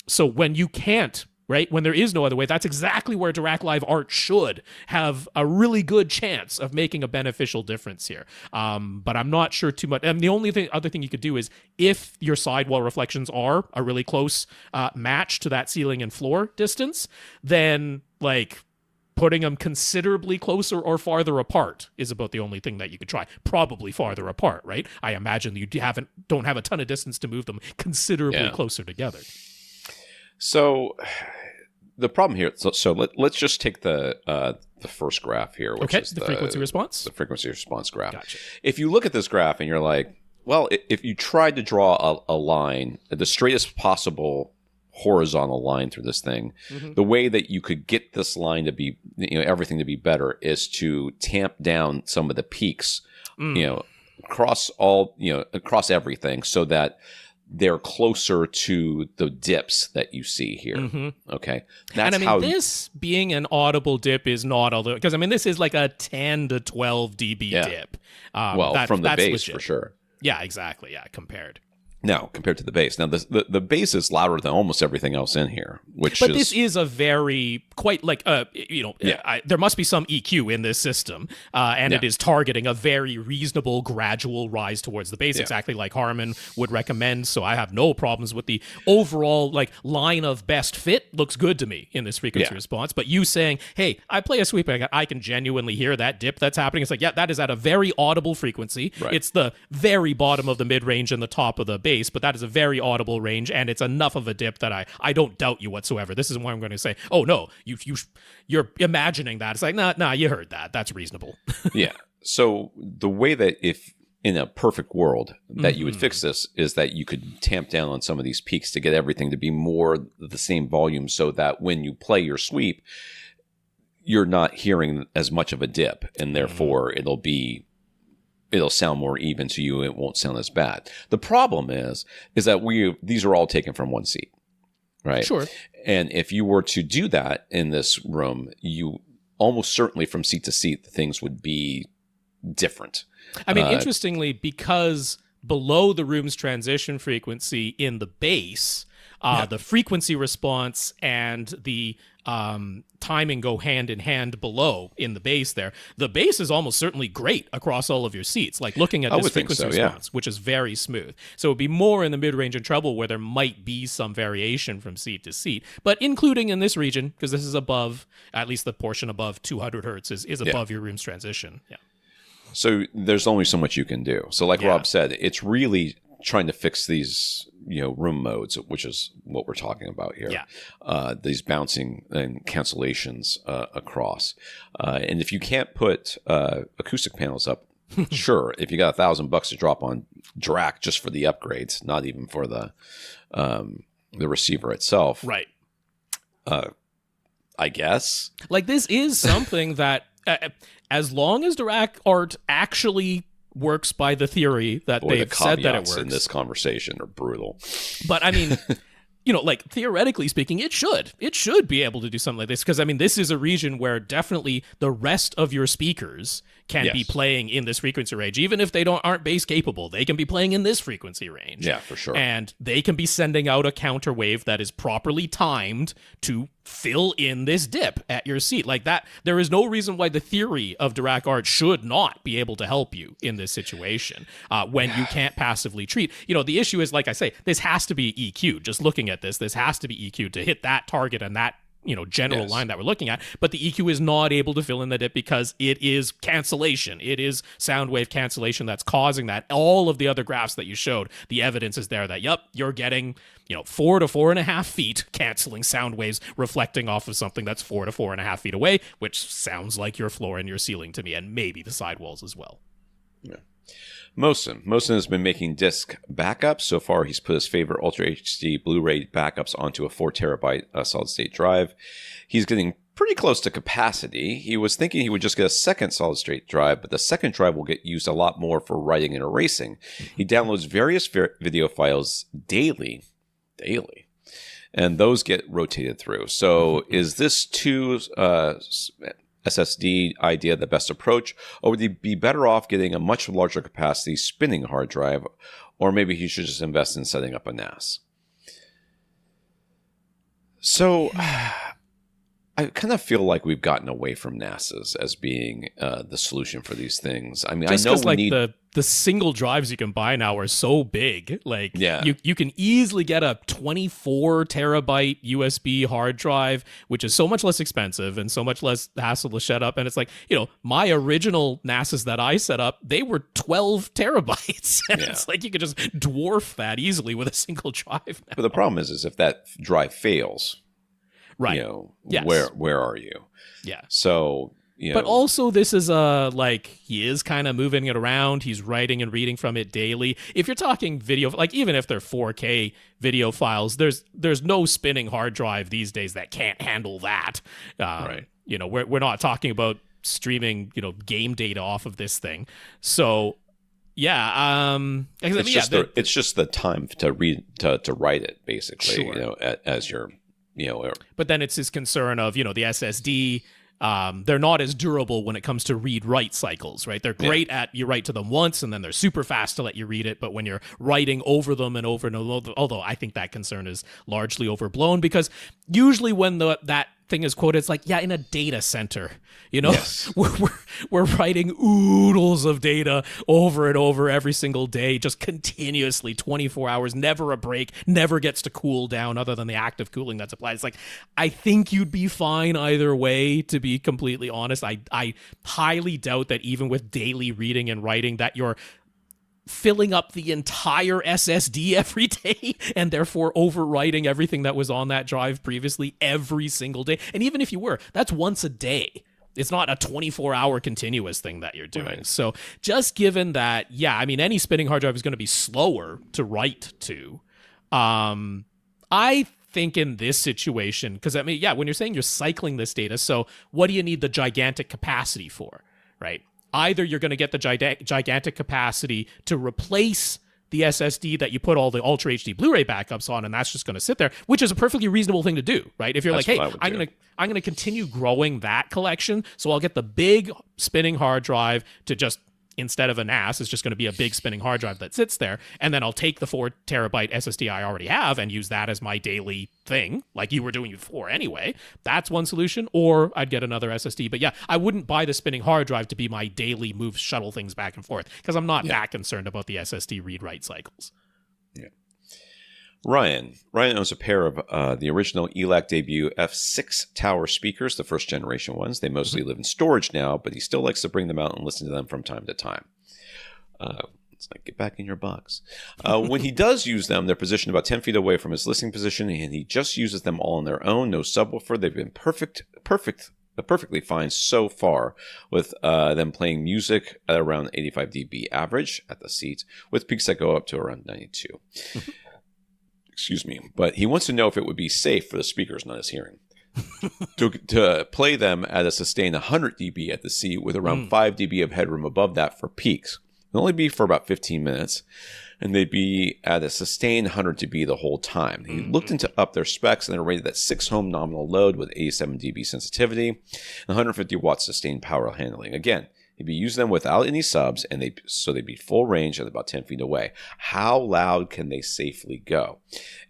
So when you can't, right, when there is no other way, that's exactly where Dirac Live Art should have a really good chance of making a beneficial difference here. But I'm not sure too much. And the only other thing you could do is, if your sidewall reflections are a really close match to that ceiling and floor distance, then like putting them considerably closer or farther apart is about the only thing that you could try. Probably farther apart, right? I imagine you don't have a ton of distance to move them considerably closer together. So the problem here, so let's just take the first graph here, which is the frequency response. The frequency response graph. Gotcha. If you look at this graph and you're like, well, if you tried to draw a line, the straightest possible horizontal line through this thing, the way that you could get this line to be, everything to be better, is to tamp down some of the peaks, across everything, so that they're closer to the dips that you see here. Okay. That's this being an audible dip is not, although, because this is like a 10 to 12 dB dip. From the bass legit. For sure. Yeah, exactly. Yeah, compared. Now, compared to the bass. Now, the bass is louder than almost everything else in here, But this is a very, quite like, there must be some EQ in this system, and it is targeting a very reasonable, gradual rise towards the bass, exactly like Harman would recommend, so I have no problems with the overall, like, line of best fit. Looks good to me in this frequency response, but you saying, hey, I play a sweep, I can genuinely hear that dip that's happening. It's like, yeah, that is at a very audible frequency. Right. It's the very bottom of the mid-range and the top of the bass, but that is a very audible range, and it's enough of a dip that I don't doubt you whatsoever. This is why I'm going to say, oh no, you're imagining that. It's like, nah, you heard that. That's reasonable. Yeah. So the way that, if in a perfect world that you would fix this, is that you could tamp down on some of these peaks to get everything to be more the same volume, so that when you play your sweep, you're not hearing as much of a dip, and therefore it'll sound more even to you. It won't sound as bad. The problem is that these are all taken from one seat, right? Sure. And if you were to do that in this room, you almost certainly, from seat to seat, things would be different. Interestingly, because below the room's transition frequency in the bass, the frequency response and the timing go hand in hand below in the bass there. The bass is almost certainly great across all of your seats, like looking at this frequency response, which is very smooth. So it would be more in the mid-range and treble where there might be some variation from seat to seat, but including in this region, because this is above, at least the portion above 200 hertz is above your room's transition. Yeah. So there's only so much you can do. So like Rob said, it's really trying to fix these, room modes, which is what we're talking about here. Yeah. These bouncing and cancellations across. And if you can't put acoustic panels up, sure, if you got $1,000 to drop on Dirac just for the upgrades, not even for the receiver itself. Right. I guess. Like, this is something that, as long as Dirac Art actually works by the theory that they've said that it works. In this conversation are brutal. But theoretically speaking, it should be able to do something like this, because this is a region where definitely the rest of your speakers can be playing in this frequency range. Even if they aren't bass capable, they can be playing in this frequency range. Yeah, for sure. And they can be sending out a counter wave that is properly timed to fill in this dip at your seat. Like that, there is no reason why the theory of Dirac Art should not be able to help you in this situation when you can't passively treat. The issue is, like I say, this has to be EQ'd. Just looking at this has to be EQ'd to hit that target and that general line that we're looking at, but the EQ is not able to fill in the dip because it is cancellation. It is sound wave cancellation that's causing that. All of the other graphs that you showed, the evidence is there that, you're getting, 4 to 4.5 feet canceling sound waves reflecting off of something that's 4 to 4.5 feet away, which sounds like your floor and your ceiling to me, and maybe the sidewalls as well. Yeah. Mohsen has been making disk backups. So far, he's put his favorite Ultra HD Blu-ray backups onto a 4 terabyte solid-state drive. He's getting pretty close to capacity. He was thinking he would just get a second solid-state drive, but the second drive will get used a lot more for writing and erasing. He downloads various video files daily, and those get rotated through. So is this two SSD idea the best approach, or would he be better off getting a much larger capacity spinning hard drive, or maybe he should just invest in setting up a NAS? So I kind of feel like we've gotten away from NASs as being the solution for these things. I mean, just I know we need the single drives you can buy now are so big. Like, you can easily get a 24 terabyte USB hard drive, which is so much less expensive and so much less hassle to set up. And it's like, my original NASs that I set up, they were 12 terabytes. And it's like you could just dwarf that easily with a single drive now. But the problem is if that drive fails, right? Yes. Where are you? Yeah. So. But also this is he is kind of moving it around. He's writing and reading from it daily. If you're talking video, like even if they're 4K video files, there's no spinning hard drive these days that can't handle that. Right. We're not talking about streaming, game data off of this thing. So yeah, it's just the time to read to write it basically. Sure. As you're But then it's his concern of the SSD. They're not as durable when it comes to read-write cycles, right? They're great at you write to them once, and then they're super fast to let you read it. But when you're writing over them and over, although I think that concern is largely overblown, because usually when that thing is quoted, it's like, in a data center, Yes. we're writing oodles of data over and over every single day, just continuously, 24 hours, never a break, never gets to cool down other than the active cooling that's applied. It's like, I think you'd be fine either way, to be completely honest. I highly doubt that even with daily reading and writing that you're filling up the entire SSD every day and therefore overwriting everything that was on that drive previously every single day. And even if you were, that's once a day. It's not a 24-hour continuous thing that you're doing. Right. So just given that, any spinning hard drive is going to be slower to write to. I think in this situation, because when you're saying you're cycling this data, so what do you need the gigantic capacity for, right? Either you're going to get the gigantic capacity to replace the SSD that you put all the Ultra HD Blu-ray backups on, and that's just going to sit there, which is a perfectly reasonable thing to do, right? If you're that's like, hey, I'm going to continue growing that collection, so I'll get the big spinning hard drive to just, instead of a NAS, it's just going to be a big spinning hard drive that sits there, and then I'll take the 4 terabyte SSD I already have and use that as my daily thing, like you were doing before anyway. That's one solution. Or I'd get another SSD. But I wouldn't buy the spinning hard drive to be my daily shuttle things back and forth, because I'm not that concerned about the SSD read-write cycles. Yeah. Ryan owns a pair of the original ELAC debut F6 tower speakers, the first generation ones. They mostly live in storage now, but he still likes to bring them out and listen to them from time to time. It's like, get back in your box. When he does use them, they're positioned about 10 feet away from his listening position, and he just uses them all on their own. No subwoofer. They've been perfectly fine so far, with them playing music at around 85 dB average at the seat, with peaks that go up to around 92. Excuse me. But he wants to know if it would be safe for the speakers, not his hearing, to play them at a sustained 100 dB at the seat, with around 5 dB of headroom above that for peaks. It'll only be for about 15 minutes, and they'd be at a sustained 100 dB the whole time. He looked into up their specs, and they're rated at 6 ohm nominal load with 87 dB sensitivity and 150 watts sustained power handling. Again, he'd be using them without any subs, and they'd be full range at about 10 feet away. How loud can they safely go?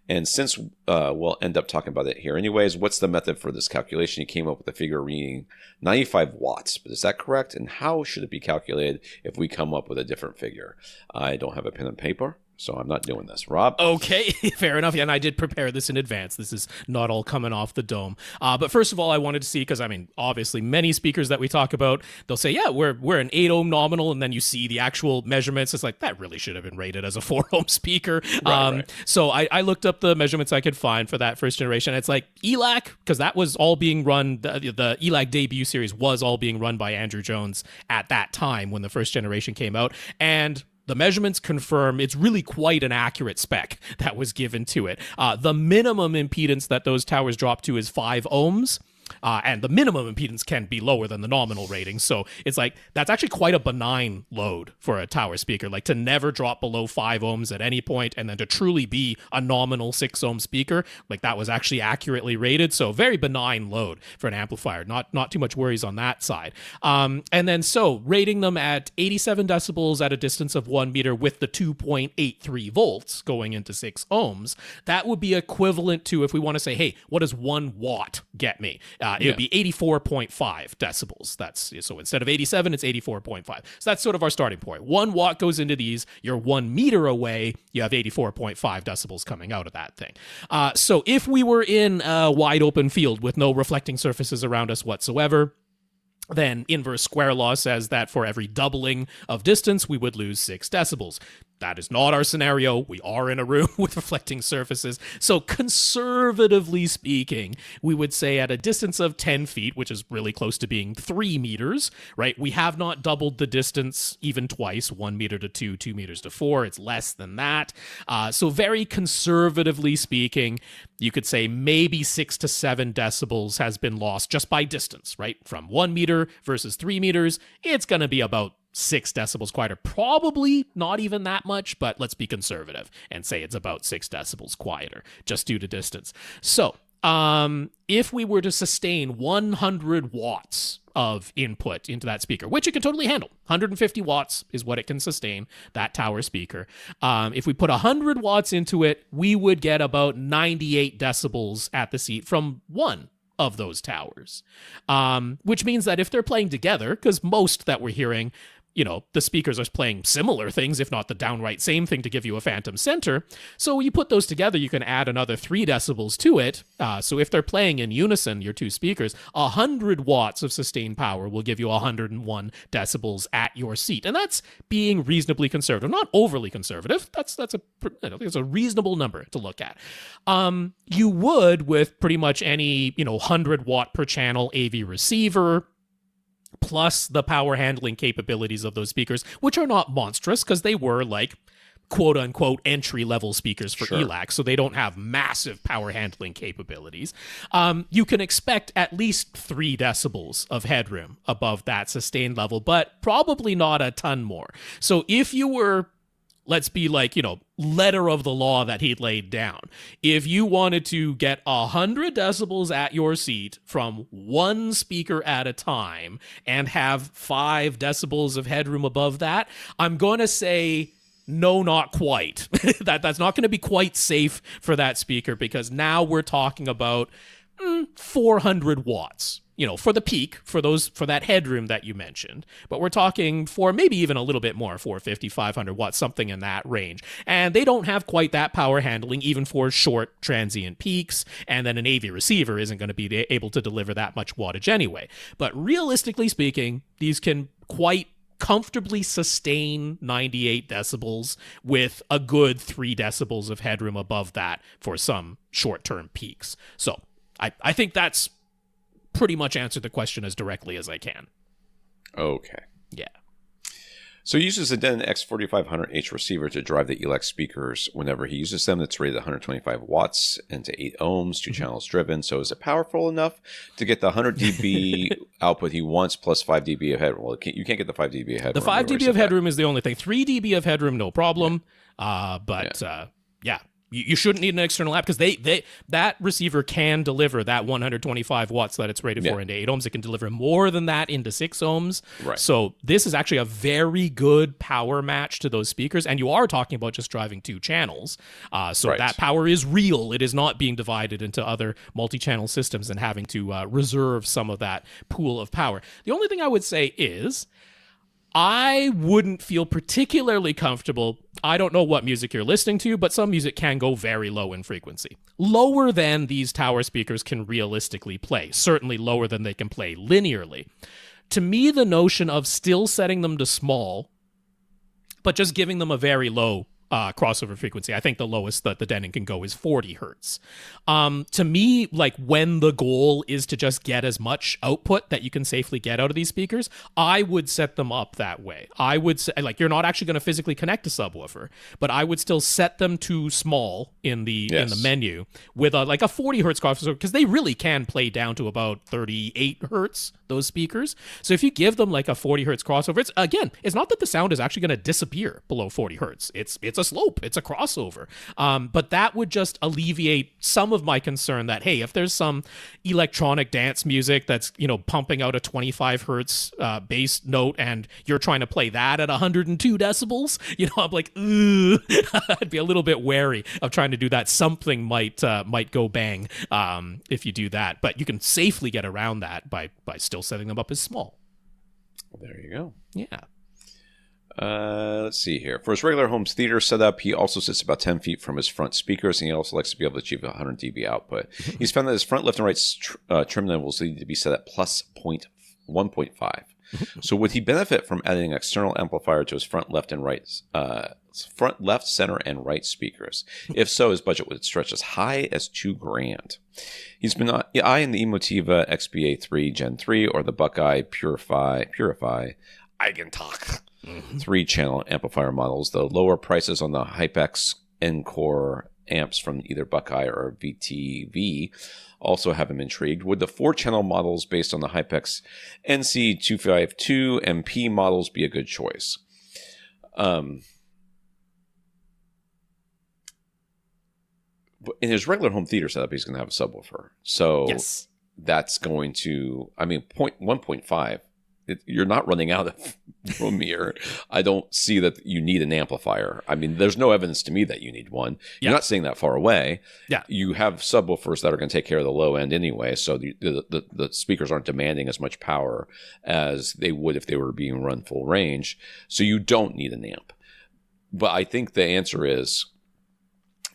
And since we'll end up talking about it here anyways, what's the method for this calculation? He came up with a figure reading 95 watts, but is that correct? And how should it be calculated if we come up with a different figure? I don't have a pen and paper, so I'm not doing this. Rob? Okay, fair enough. Yeah, and I did prepare this in advance. This is not all coming off the dome. But first of all, I wanted to see, because, obviously, many speakers that we talk about, they'll say, we're an 8 ohm nominal, and then you see the actual measurements. It's like, that really should have been rated as a 4 ohm speaker. Right. So I looked up the measurements I could find for that first generation. It's like ELAC, because that was all being run, the ELAC debut series was all being run by Andrew Jones at that time when the first generation came out. And the measurements confirm it's really quite an accurate spec that was given to it. The minimum impedance that those towers drop to is 5 ohms. And the minimum impedance can be lower than the nominal rating. So it's like, that's actually quite a benign load for a tower speaker, like to never drop below 5 ohms at any point, and then to truly be a nominal 6 ohm speaker, like that was actually accurately rated. So very benign load for an amplifier, not too much worries on that side. And then so rating them at 87 decibels at a distance of 1 meter with the 2.83 volts going into 6 ohms, that would be equivalent to, if we want to say, hey, what does 1 watt get me? It would be 84.5 decibels. That's so instead of 87, it's 84.5. So that's sort of our starting point. 1 watt goes into these. You're 1 meter away. You have 84.5 decibels coming out of that thing. So if we were in a wide open field with no reflecting surfaces around us whatsoever, then inverse square law says that for every doubling of distance, we would lose 6 decibels. That is not our scenario. We are in a room with reflecting surfaces. So conservatively speaking, we would say at a distance of 10 feet, which is really close to being 3 meters, right? We have not doubled the distance even twice, 1 meter to 2, 2 meters to 4. It's less than that. So very conservatively speaking, you could say maybe 6 to 7 decibels has been lost just by distance, right? From 1 meter versus 3 meters, it's going to be about 6 decibels quieter. Probably not even that much, but let's be conservative and say it's about 6 decibels quieter just due to distance. So if we were to sustain 100 watts of input into that speaker, which it can totally handle, 150 watts is what it can sustain, that tower speaker. If we put 100 watts into it, we would get about 98 decibels at the seat from one of those towers, which means that if they're playing together, because most that we're hearing, you know, the speakers are playing similar things, if not the downright same thing to give you a phantom center. So you put those together, you can add another 3 decibels to it. So if they're playing in unison, your two speakers, 100 watts of sustained power will give you 101 decibels at your seat. And that's being reasonably conservative, not overly conservative. That's a reasonable number to look at. You would, with pretty much any, 100 watt per channel AV receiver, plus the power handling capabilities of those speakers, which are not monstrous because they were like quote unquote entry level speakers for ELAC, so they don't have massive power handling capabilities. You can expect at least 3 decibels of headroom above that sustained level, but probably not a ton more. So if you were, let's be like, letter of the law that he'd laid down. If you wanted to get 100 decibels at your seat from one speaker at a time and have 5 decibels of headroom above that, I'm going to say no, not quite. That's not going to be quite safe for that speaker, because now we're talking about 400 watts. For the peak, for that headroom that you mentioned. But we're talking for maybe even a little bit more, 450, 500 watts, something in that range. And they don't have quite that power handling, even for short transient peaks. And then an AV receiver isn't going to be able to deliver that much wattage anyway. But realistically speaking, these can quite comfortably sustain 98 decibels with a good 3 decibels of headroom above that for some short-term peaks. So I think that's pretty much answered the question as directly as I can. Okay. Yeah. So he uses a Denon X4500H receiver to drive the ELAC speakers whenever he uses them. That's rated 125 watts into 8 ohms, 2 channels driven. So is it powerful enough to get the 100 dB output he wants plus 5 dB of headroom? Well, you can't get the 5 dB of headroom. The 5 dB of headroom is the only thing. 3 dB of headroom, no problem. Yeah. You shouldn't need an external app, because that receiver can deliver that 125 watts that it's rated for into 8 ohms. It can deliver more than that into 6 ohms. Right. So this is actually a very good power match to those speakers. And you are talking about just driving 2 channels. So that power is real. It is not being divided into other multi-channel systems and having to reserve some of that pool of power. The only thing I would say is, I wouldn't feel particularly comfortable. I don't know what music you're listening to, but some music can go very low in frequency. Lower than these tower speakers can realistically play. Certainly lower than they can play linearly. To me, the notion of still setting them to small, but just giving them a very low crossover frequency. I think the lowest that the Denon can go is 40 hertz. To me, like when the goal is to just get as much output that you can safely get out of these speakers, I would set them up that way. I would say, like, you're not actually going to physically connect a subwoofer, but I would still set them to small in the menu with a 40 hertz crossover, because they really can play down to about 38 hertz, those speakers. So if you give them like a 40 hertz crossover, it's not that the sound is actually going to disappear below 40 hertz. It's a slope, it's a crossover. But that would just alleviate some of my concern that, hey, if there's some electronic dance music that's, pumping out a 25 hertz bass note and you're trying to play that at 102 decibels, I'm like, I'd be a little bit wary of trying to do that. Something might go bang if you do that, but you can safely get around that by still setting them up as small. There you go. Yeah. Let's see here. For his regular home theater setup, he also sits about 10 feet from his front speakers, and he also likes to be able to achieve 100 dB output. He's found that his front left and right trim levels need to be set at plus 1.5. So would he benefit from adding an external amplifier to his front left, center, and right speakers? If so, his budget would stretch as high as $2,000. He's been eyeing the Emotiva XBA3 Gen 3 or the Buckeye Purify Eigentalk 3-channel amplifier models. The lower prices on the Hypex Encore amps from either Buckeye or VTV also have him intrigued. Would the 4-channel models based on the Hypex NC252 MP models be a good choice? In his regular home theater setup, he's going to have a subwoofer. So yes, that's going to, 1.5. You're not running out of room here. I don't see that you need an amplifier. There's no evidence to me that you need one. You're not seeing that far away. Yeah. You have subwoofers that are going to take care of the low end anyway, so the speakers aren't demanding as much power as they would if they were being run full range. So you don't need an amp. But I think the answer is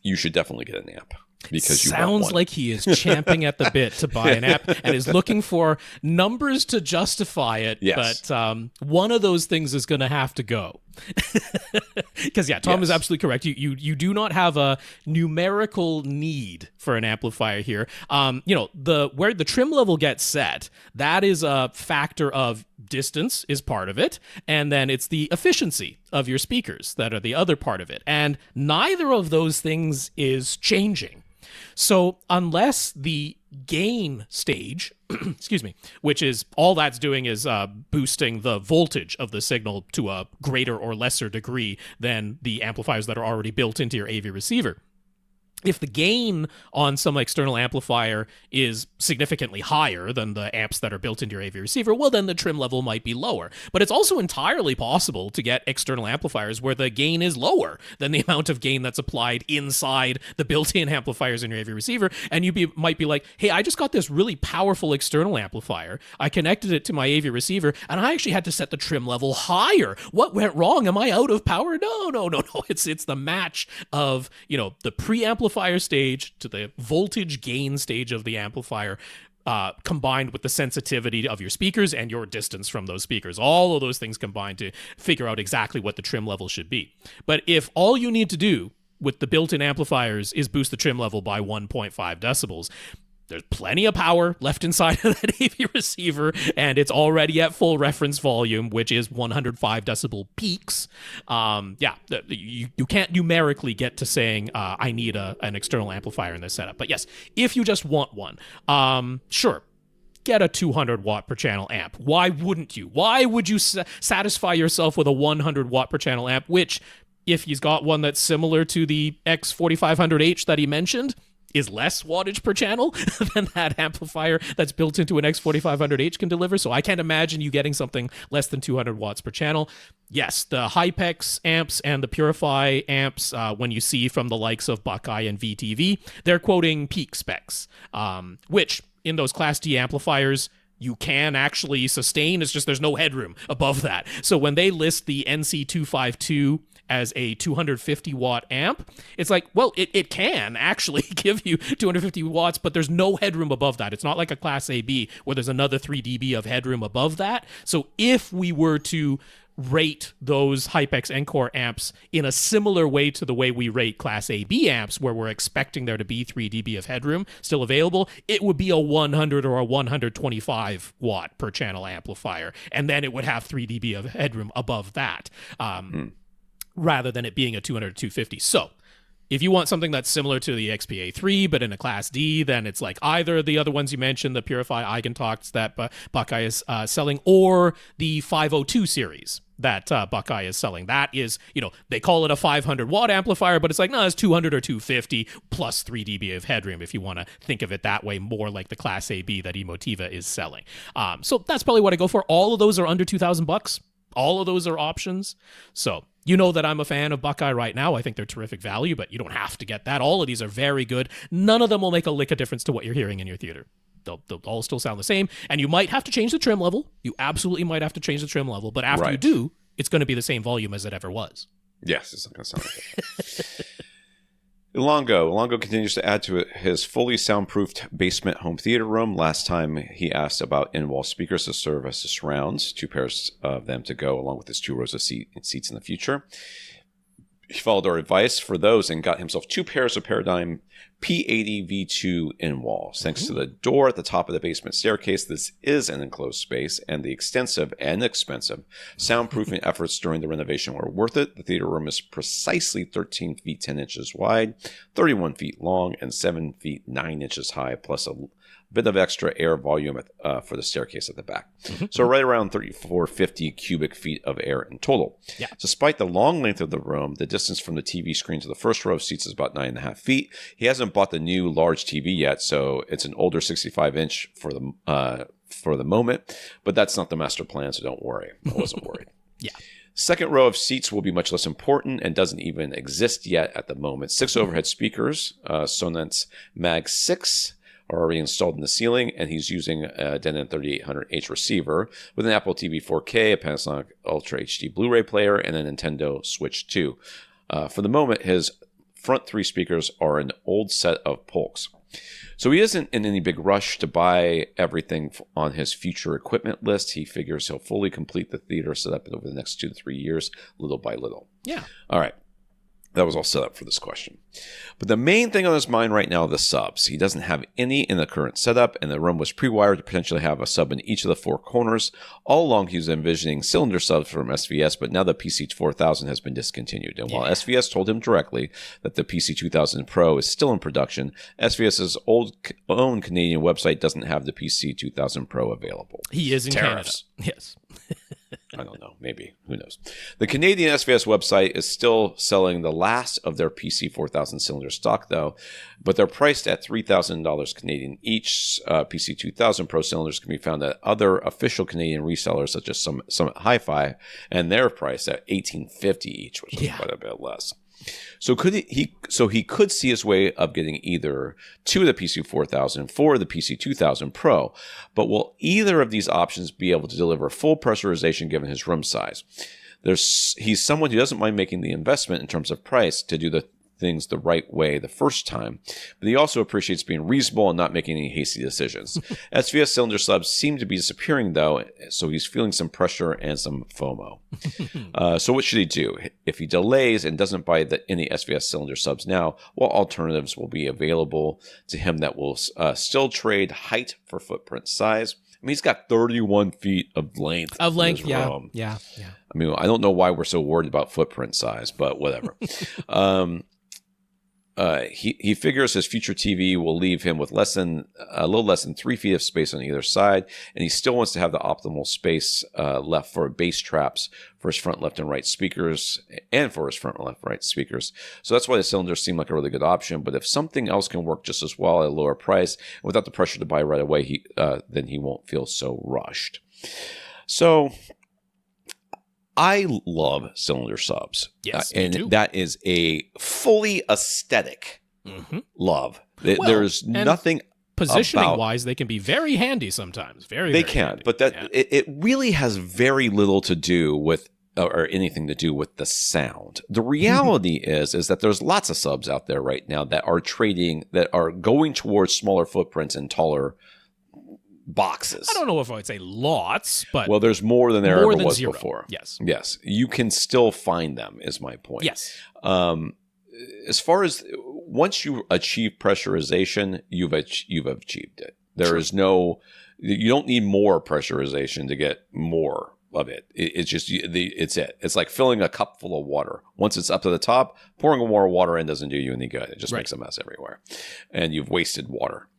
you should definitely get an amp. Because you sounds like he is champing at the bit to buy an app and is looking for numbers to justify it. Yes. But one of those things is going to have to go. Because Tom is absolutely correct. You do not have a numerical need for an amplifier here. Where the trim level gets set, that is a factor of distance is part of it, and then it's the efficiency of your speakers that are the other part of it. And neither of those things is changing. So unless the gain stage, excuse me, which is all that's doing is boosting the voltage of the signal to a greater or lesser degree than the amplifiers that are already built into your AV receiver. If the gain on some external amplifier is significantly higher than the amps that are built into your AV receiver, well, then the trim level might be lower. But it's also entirely possible to get external amplifiers where the gain is lower than the amount of gain that's applied inside the built-in amplifiers in your AV receiver. And you might be like, hey, I just got this really powerful external amplifier. I connected it to my AV receiver, and I actually had to set the trim level higher. What went wrong? Am I out of power? No. It's the match of, the preamplifier stage to the voltage gain stage of the amplifier, combined with the sensitivity of your speakers and your distance from those speakers. All of those things combined to figure out exactly what the trim level should be. But if all you need to do with the built-in amplifiers is boost the trim level by 1.5 decibels, there's plenty of power left inside of that AV receiver, and it's already at full reference volume, which is 105 decibel peaks. You can't numerically get to saying, I need an external amplifier in this setup. But yes, if you just want one, sure, get a 200 watt per channel amp. Why wouldn't you? Why would you satisfy yourself with a 100 watt per channel amp, which, if he's got one that's similar to the X4500H that he mentioned, is less wattage per channel than that amplifier that's built into an X4500H can deliver. So I can't imagine you getting something less than 200 watts per channel. Yes, the Hypex amps and the Purify amps, when you see from the likes of Buckeye and VTV, they're quoting peak specs, which in those Class D amplifiers, you can actually sustain. It's just there's no headroom above that. So when they list the NC252 as a 250 watt amp, it's like, well, it can actually give you 250 watts, but there's no headroom above that. It's not like a Class AB where there's another 3 dB of headroom above that. So if we were to rate those Hypex Encore amps in a similar way to the way we rate Class AB amps, where we're expecting there to be 3 dB of headroom still available, it would be a 100 or a 125 watt per channel amplifier, and then it would have 3 dB of headroom above that, rather than it being a 200 or 250. So if you want something that's similar to the XPA3 but in a Class D, then it's like either the other ones you mentioned, the Purify Eigentox that Buckeye is selling, or the 502 series that Buckeye is selling. That is, they call it a 500 watt amplifier, but it's like, no, it's 200 or 250 plus 3 dB of headroom, if you want to think of it that way, more like the Class AB that Emotiva is selling. So that's probably what I go for. All of those are under $2,000. All of those are options. So you know that I'm a fan of Buckeye right now. I think they're terrific value, but you don't have to get that. All of these are very good. None of them will make a lick of difference to what you're hearing in your theater. They'll all still sound the same. And you might have to change the trim level. You absolutely might have to change the trim level. But after you do, it's going to be the same volume as it ever was. Yes, it's not going to sound like it. Ilango continues to add to his fully soundproofed basement home theater room. Last time he asked about in-wall speakers to serve as surrounds, 2 pairs of them to go along with his 2 rows of seats in the future. He followed our advice for those and got himself 2 pairs of Paradigm P80 V2 in-walls. Thanks to the door at the top of the basement staircase, this is an enclosed space, and the extensive and expensive soundproofing efforts during the renovation were worth it. The theater room is precisely 13 feet 10 inches wide, 31 feet long, and 7 feet 9 inches high, plus a bit of extra air volume for the staircase at the back. So right around 3,450 cubic feet of air in total. Yeah. Despite the long length of the room, the distance from the TV screen to the first row of seats is about 9.5 feet. He hasn't bought the new large TV yet, so it's an older 65-inch for the moment, but that's not the master plan, so don't worry. I wasn't worried. Yeah. Second row of seats will be much less important and doesn't even exist yet at the moment. 6 overhead speakers, Sonance Mag 6, are already installed in the ceiling, and he's using a Denon 3800H receiver with an Apple TV 4K, a Panasonic Ultra HD Blu-ray player, and a Nintendo Switch 2. For the moment, his front 3 speakers are an old set of Polks. So he isn't in any big rush to buy everything on his future equipment list. He figures he'll fully complete the theater setup over the next 2 to 3 years, little by little. Yeah. All right. That was all set up for this question. But the main thing on his mind right now are the subs. He doesn't have any in the current setup, and the room was pre-wired to potentially have a sub in each of the 4 corners. All along, he was envisioning cylinder subs from SVS, but now the PC4000 has been discontinued. And while SVS told him directly that the PC2000 Pro is still in production, SVS's own Canadian website doesn't have the PC2000 Pro available. He is in Tariffs. Canada. Yes. I don't know. Maybe. Who knows? The Canadian SVS website is still selling the last of their PC4000 cylinder stock, though, but they're priced at $3,000 Canadian each. PC2000 Pro cylinders can be found at other official Canadian resellers, such as Summit Hi-Fi, and they're priced at $1,850 each, which is quite a bit less. So he could see his way of getting either 2 of the PC4000 for the PC2000 Pro, but will either of these options be able to deliver full pressurization given his room size? He's someone who doesn't mind making the investment in terms of price to do the things the right way the first time, but he also appreciates being reasonable and not making any hasty decisions. SVS cylinder subs seem to be disappearing, though, so he's feeling some pressure and some FOMO. So what should he do? If he delays and doesn't buy any SVS cylinder subs now, what alternatives will be available to him that will still trade height for footprint size? I mean, he's got 31 feet of length. Yeah. I mean, I don't know why we're so worried about footprint size, but whatever. He figures his future TV will leave him with a little less than 3 feet of space on either side, and he still wants to have the optimal space left for bass traps for his front left and right speakers, and for his front left right speakers. So that's why the cylinders seem like a really good option. But if something else can work just as well at a lower price, and without the pressure to buy right away, then he won't feel so rushed. So I love cylinder subs. Yes, and me too. that is a fully aesthetic love. There's nothing positioning wise, they can be very handy sometimes. They can, handy. but it really has very little to do with or anything to do with the sound. The reality is that there's lots of subs out there right now that are going towards smaller footprints and taller boxes. I don't know if I would say lots, but Well, there's more than there more ever than was zero. before. Yes. You can still find them, is my point. Yes. As far as once you achieve pressurization, you've achieved it. There is no, you don't need more pressurization to get more of it. It's just it's it. It's like filling a cup full of water. Once it's up to the top, pouring more water in doesn't do you any good. It just makes a mess everywhere, and you've wasted water.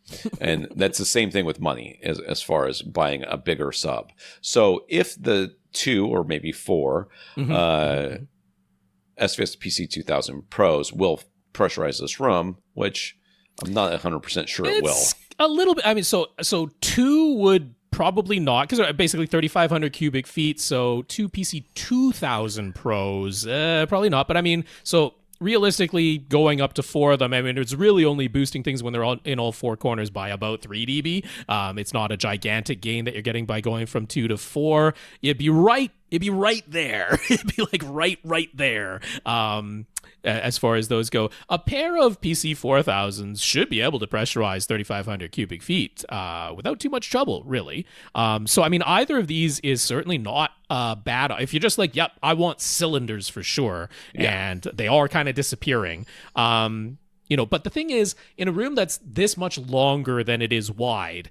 And that's the same thing with money as far as buying a bigger sub. So if the 2 or maybe 4 SVS PC 2000 Pros will pressurize this room, which I'm not 100% sure it will. A little bit. I mean, so 2 would probably not, because they're basically 3,500 cubic feet. So 2 PC 2000 Pros, probably not. But I mean, so realistically, going up to 4 of them, I mean, it's really only boosting things when they're all in all 4 corners by about 3 dB. It's not a gigantic gain that you're getting by going from 2 to 4. It'd be right there. It'd be like right there. As far as those go, a pair of PC 4000s should be able to pressurize 3,500 cubic feet without too much trouble, really. So, I mean, either of these is certainly not bad. If you're just like, yep, I want cylinders for sure, and they are kind of disappearing. But the thing is, in a room that's this much longer than it is wide,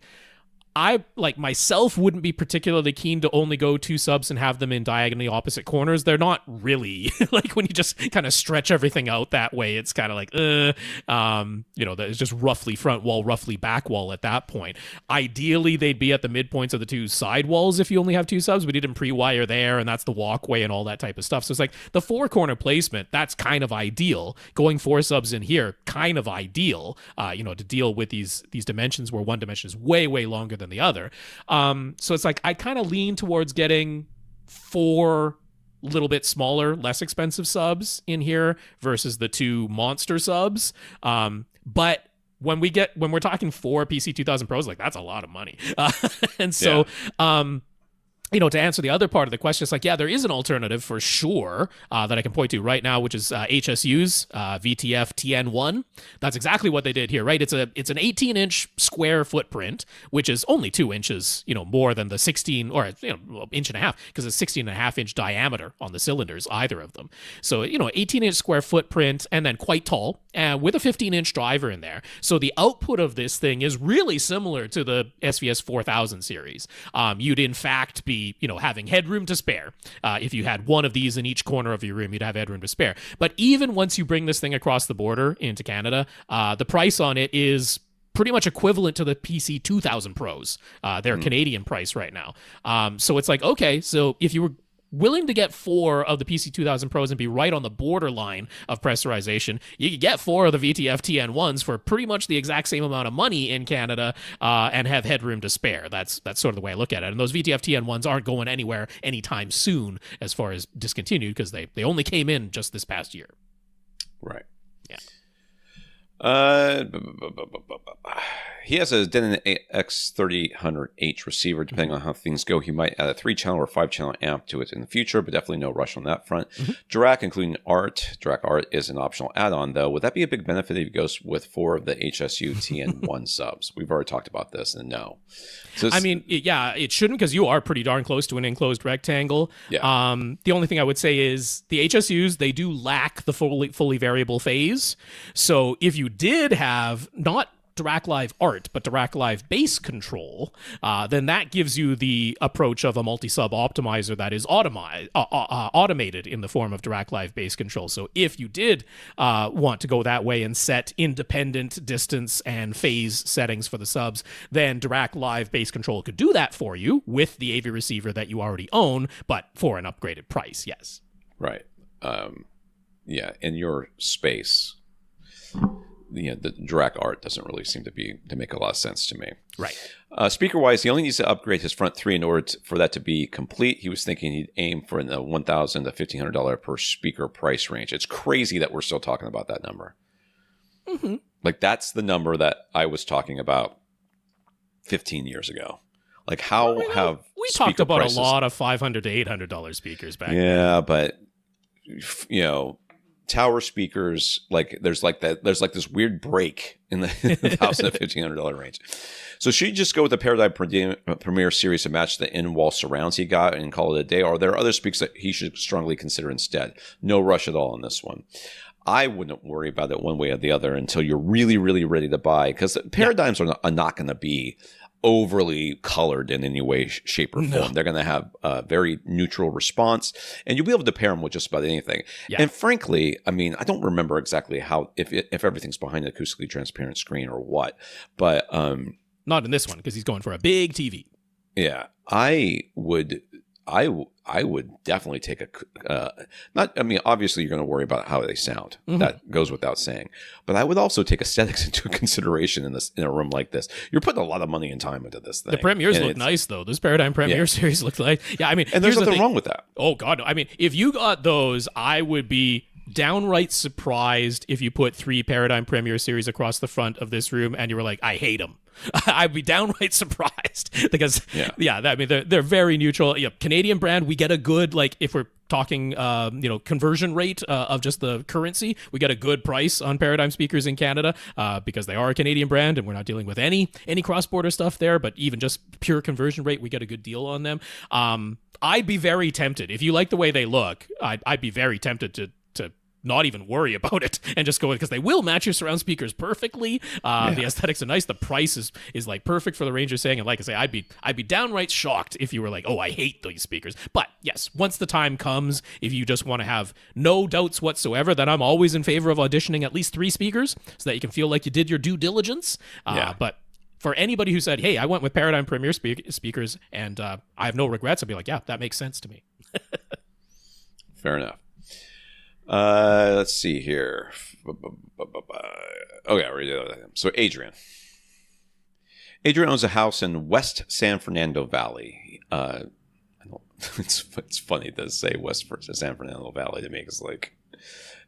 I, like myself, wouldn't be particularly keen to only go 2 subs and have them in diagonally opposite corners. They're not really like when you just kind of stretch everything out that way. It's kind of like, it's just roughly front wall, roughly back wall at that point. Ideally, they'd be at the midpoints of the 2 side walls if you only have 2 subs, but you didn't pre-wire there, and that's the walkway and all that type of stuff. So it's like the 4 corner placement, that's kind of ideal. Going 4 subs in here, kind of ideal, to deal with these dimensions where one dimension is way, way longer than the other. So it's like I kind of lean towards getting 4 little bit smaller, less expensive subs in here versus the 2 monster subs. But when we're talking 4 PC 2000 Pros, like that's a lot of money. And so, to answer the other part of the question, it's like, there is an alternative for sure that I can point to right now, which is HSU's VTF TN1. That's exactly what they did here, right? It's an 18-inch square footprint, which is only 2 inches, more than the 16 or inch and a half, because it's 16.5-inch diameter on the cylinders, either of them. So 18-inch square footprint, and then quite tall, with a 15-inch driver in there. So the output of this thing is really similar to the SVS 4000 series. You'd in fact be having headroom to spare. If you had one of these in each corner of your room, you'd have headroom to spare. But even once you bring this thing across the border into Canada, the price on it is pretty much equivalent to the PC 2000 Pros, their Canadian price right now. So it's like, okay, so if you were willing to get 4 of the PC 2000 Pros and be right on the borderline of pressurization, you could get 4 of the VTF TN1s for pretty much the exact same amount of money in Canada and have headroom to spare. That's sort of the way I look at it. And those VTF TN1s aren't going anywhere anytime soon as far as discontinued, because they only came in just this past year. Right. Yeah. He has a Denon X3000H receiver. Depending on how things go, he might add a 3-channel or 5-channel amp to it in the future, but definitely no rush on that front. Dirac, including Dirac Art is an optional add-on, though. Would that be a big benefit if he goes with 4 of the HSU TN1 subs? We've already talked about this, and no. So it shouldn't, because you are pretty darn close to an enclosed rectangle. Yeah. The only thing I would say is the HSUs, they do lack the fully variable phase. So if you did have not Dirac Live Art, but Dirac Live Bass Control, then that gives you the approach of a multi-sub optimizer that is automated in the form of Dirac Live Bass Control. So if you did want to go that way and set independent distance and phase settings for the subs, then Dirac Live Bass Control could do that for you with the AV receiver that you already own, but for an upgraded price, yes. Right. In your space, the Dirac Art doesn't really seem to make a lot of sense to me. Right. Speaker-wise, he only needs to upgrade his front 3 in order for that to be complete. He was thinking he'd aim for the $1,000 to $1,500 per speaker price range. It's crazy that we're still talking about that number. Mm-hmm. Like, that's the number that I was talking about 15 years ago. Like, how have we talked about prices, a lot of $500 to $800 speakers back then. Yeah, but tower speakers, like there's this weird break in the $1,000 to $1,500 range. So should you just go with the Paradigm Premier series to match the in-wall surrounds he got and call it a day? Or are there other speakers that he should strongly consider instead? No rush at all on this one. I wouldn't worry about it one way or the other until you're really, really ready to buy, because Paradigms are not going to be overly colored in any way, shape, or form. No. They're going to have a very neutral response, and you'll be able to pair them with just about anything. Yeah. And frankly, I mean, I don't remember exactly how, if everything's behind an acoustically transparent screen or what, but not in this one, because he's going for a big TV. Yeah, I would definitely take obviously you're going to worry about how they sound. Mm-hmm. That goes without saying. But I would also take aesthetics into consideration in a room like this. You're putting a lot of money and time into this thing. The Premiers look nice, though. This Paradigm Premier series looks like, yeah, I mean, and there's nothing wrong with that. Oh, God. I mean, if you got those, I would be downright surprised if you put 3 Paradigm Premier series across the front of this room and you were like, I hate them. I'd be downright surprised because, I mean, they're very neutral. Canadian brand, we get a good, like, if we're talking, conversion rate of just the currency, we get a good price on Paradigm speakers in Canada because they are a Canadian brand and we're not dealing with any cross-border stuff there, but even just pure conversion rate, we get a good deal on them. I'd be very tempted. If you like the way they look, I'd be very tempted to not even worry about it and just go with, because they will match your surround speakers perfectly. The aesthetics are nice. The price is like perfect for the range you're saying. And like I say, I'd be downright shocked if you were like, oh, I hate these speakers. But yes, once the time comes, if you just want to have no doubts whatsoever, then I'm always in favor of auditioning at least 3 speakers so that you can feel like you did your due diligence. But for anybody who said, hey, I went with Paradigm Premier speakers and I have no regrets, I'd be like, yeah, that makes sense to me. Fair enough. Let's see here. Okay, so Adrian owns a house in West San Fernando Valley. It's funny to say West San Fernando Valley to me, because like,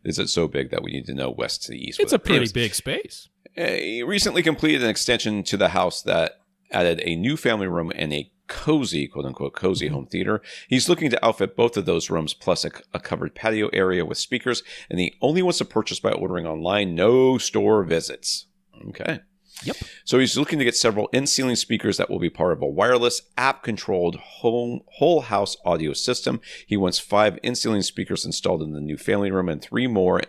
is it so big that we need to know west to east? It's a pretty big space. He recently completed an extension to the house that added a new family room and a cozy, quote unquote, cozy home theater. He's looking to outfit both of those rooms plus a covered patio area with speakers, and he only wants to purchase by ordering online, no store visits. Okay. Yep. So he's looking to get several in-ceiling speakers that will be part of a wireless, app-controlled whole house audio system. He wants 5 in-ceiling speakers installed in the new family room and 3 more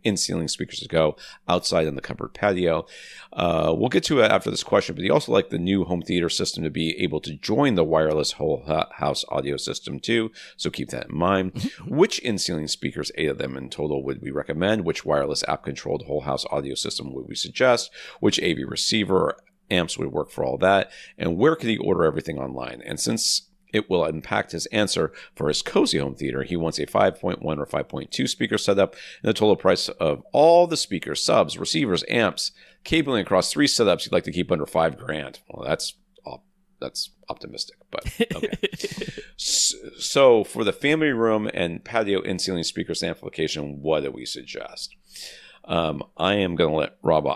in-ceiling speakers to go outside in the covered patio. We'll get to it after this question, but he also liked the new home theater system to be able to join the wireless whole house audio system too, so keep that in mind. Which in-ceiling speakers, 8 of them in total, would we recommend? Which wireless app-controlled whole house audio system would we suggest? Which AV receiver or amps would work for all that? And where could he order everything online? And since it will impact his answer for his cozy home theater, he wants a 5.1 or 5.2 speaker setup, and the total price of all the speakers, subs, receivers, amps, cabling across 3 setups he'd like to keep under $5,000. Well, that's optimistic, but okay. So for the family room and patio in-ceiling speakers amplification, what do we suggest? I am going to let Rob,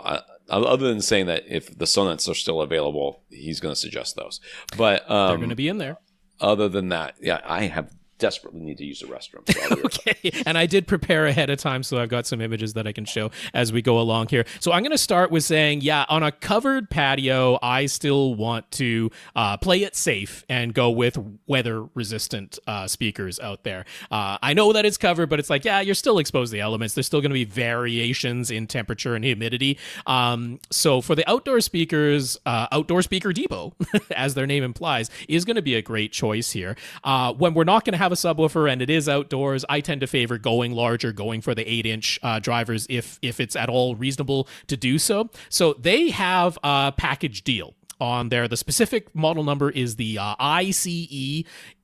other than saying that if the Sonets are still available, he's going to suggest those. But they're going to be in there. Other than that, I desperately need to use the restroom. Okay, and I did prepare ahead of time, so I've got some images that I can show as we go along here. So I'm going to start with saying, on a covered patio, I still want to play it safe and go with weather-resistant speakers out there. I know that it's covered, but it's like, you're still exposed to the elements. There's still going to be variations in temperature and humidity. So for the outdoor speakers, Outdoor Speaker Depot, as their name implies, is going to be a great choice here. When we're not going to have a subwoofer and it is outdoors, I tend to favor going larger, going for the 8-inch drivers if it's at all reasonable to do so. So they have a package deal on there. The specific model number is the ICE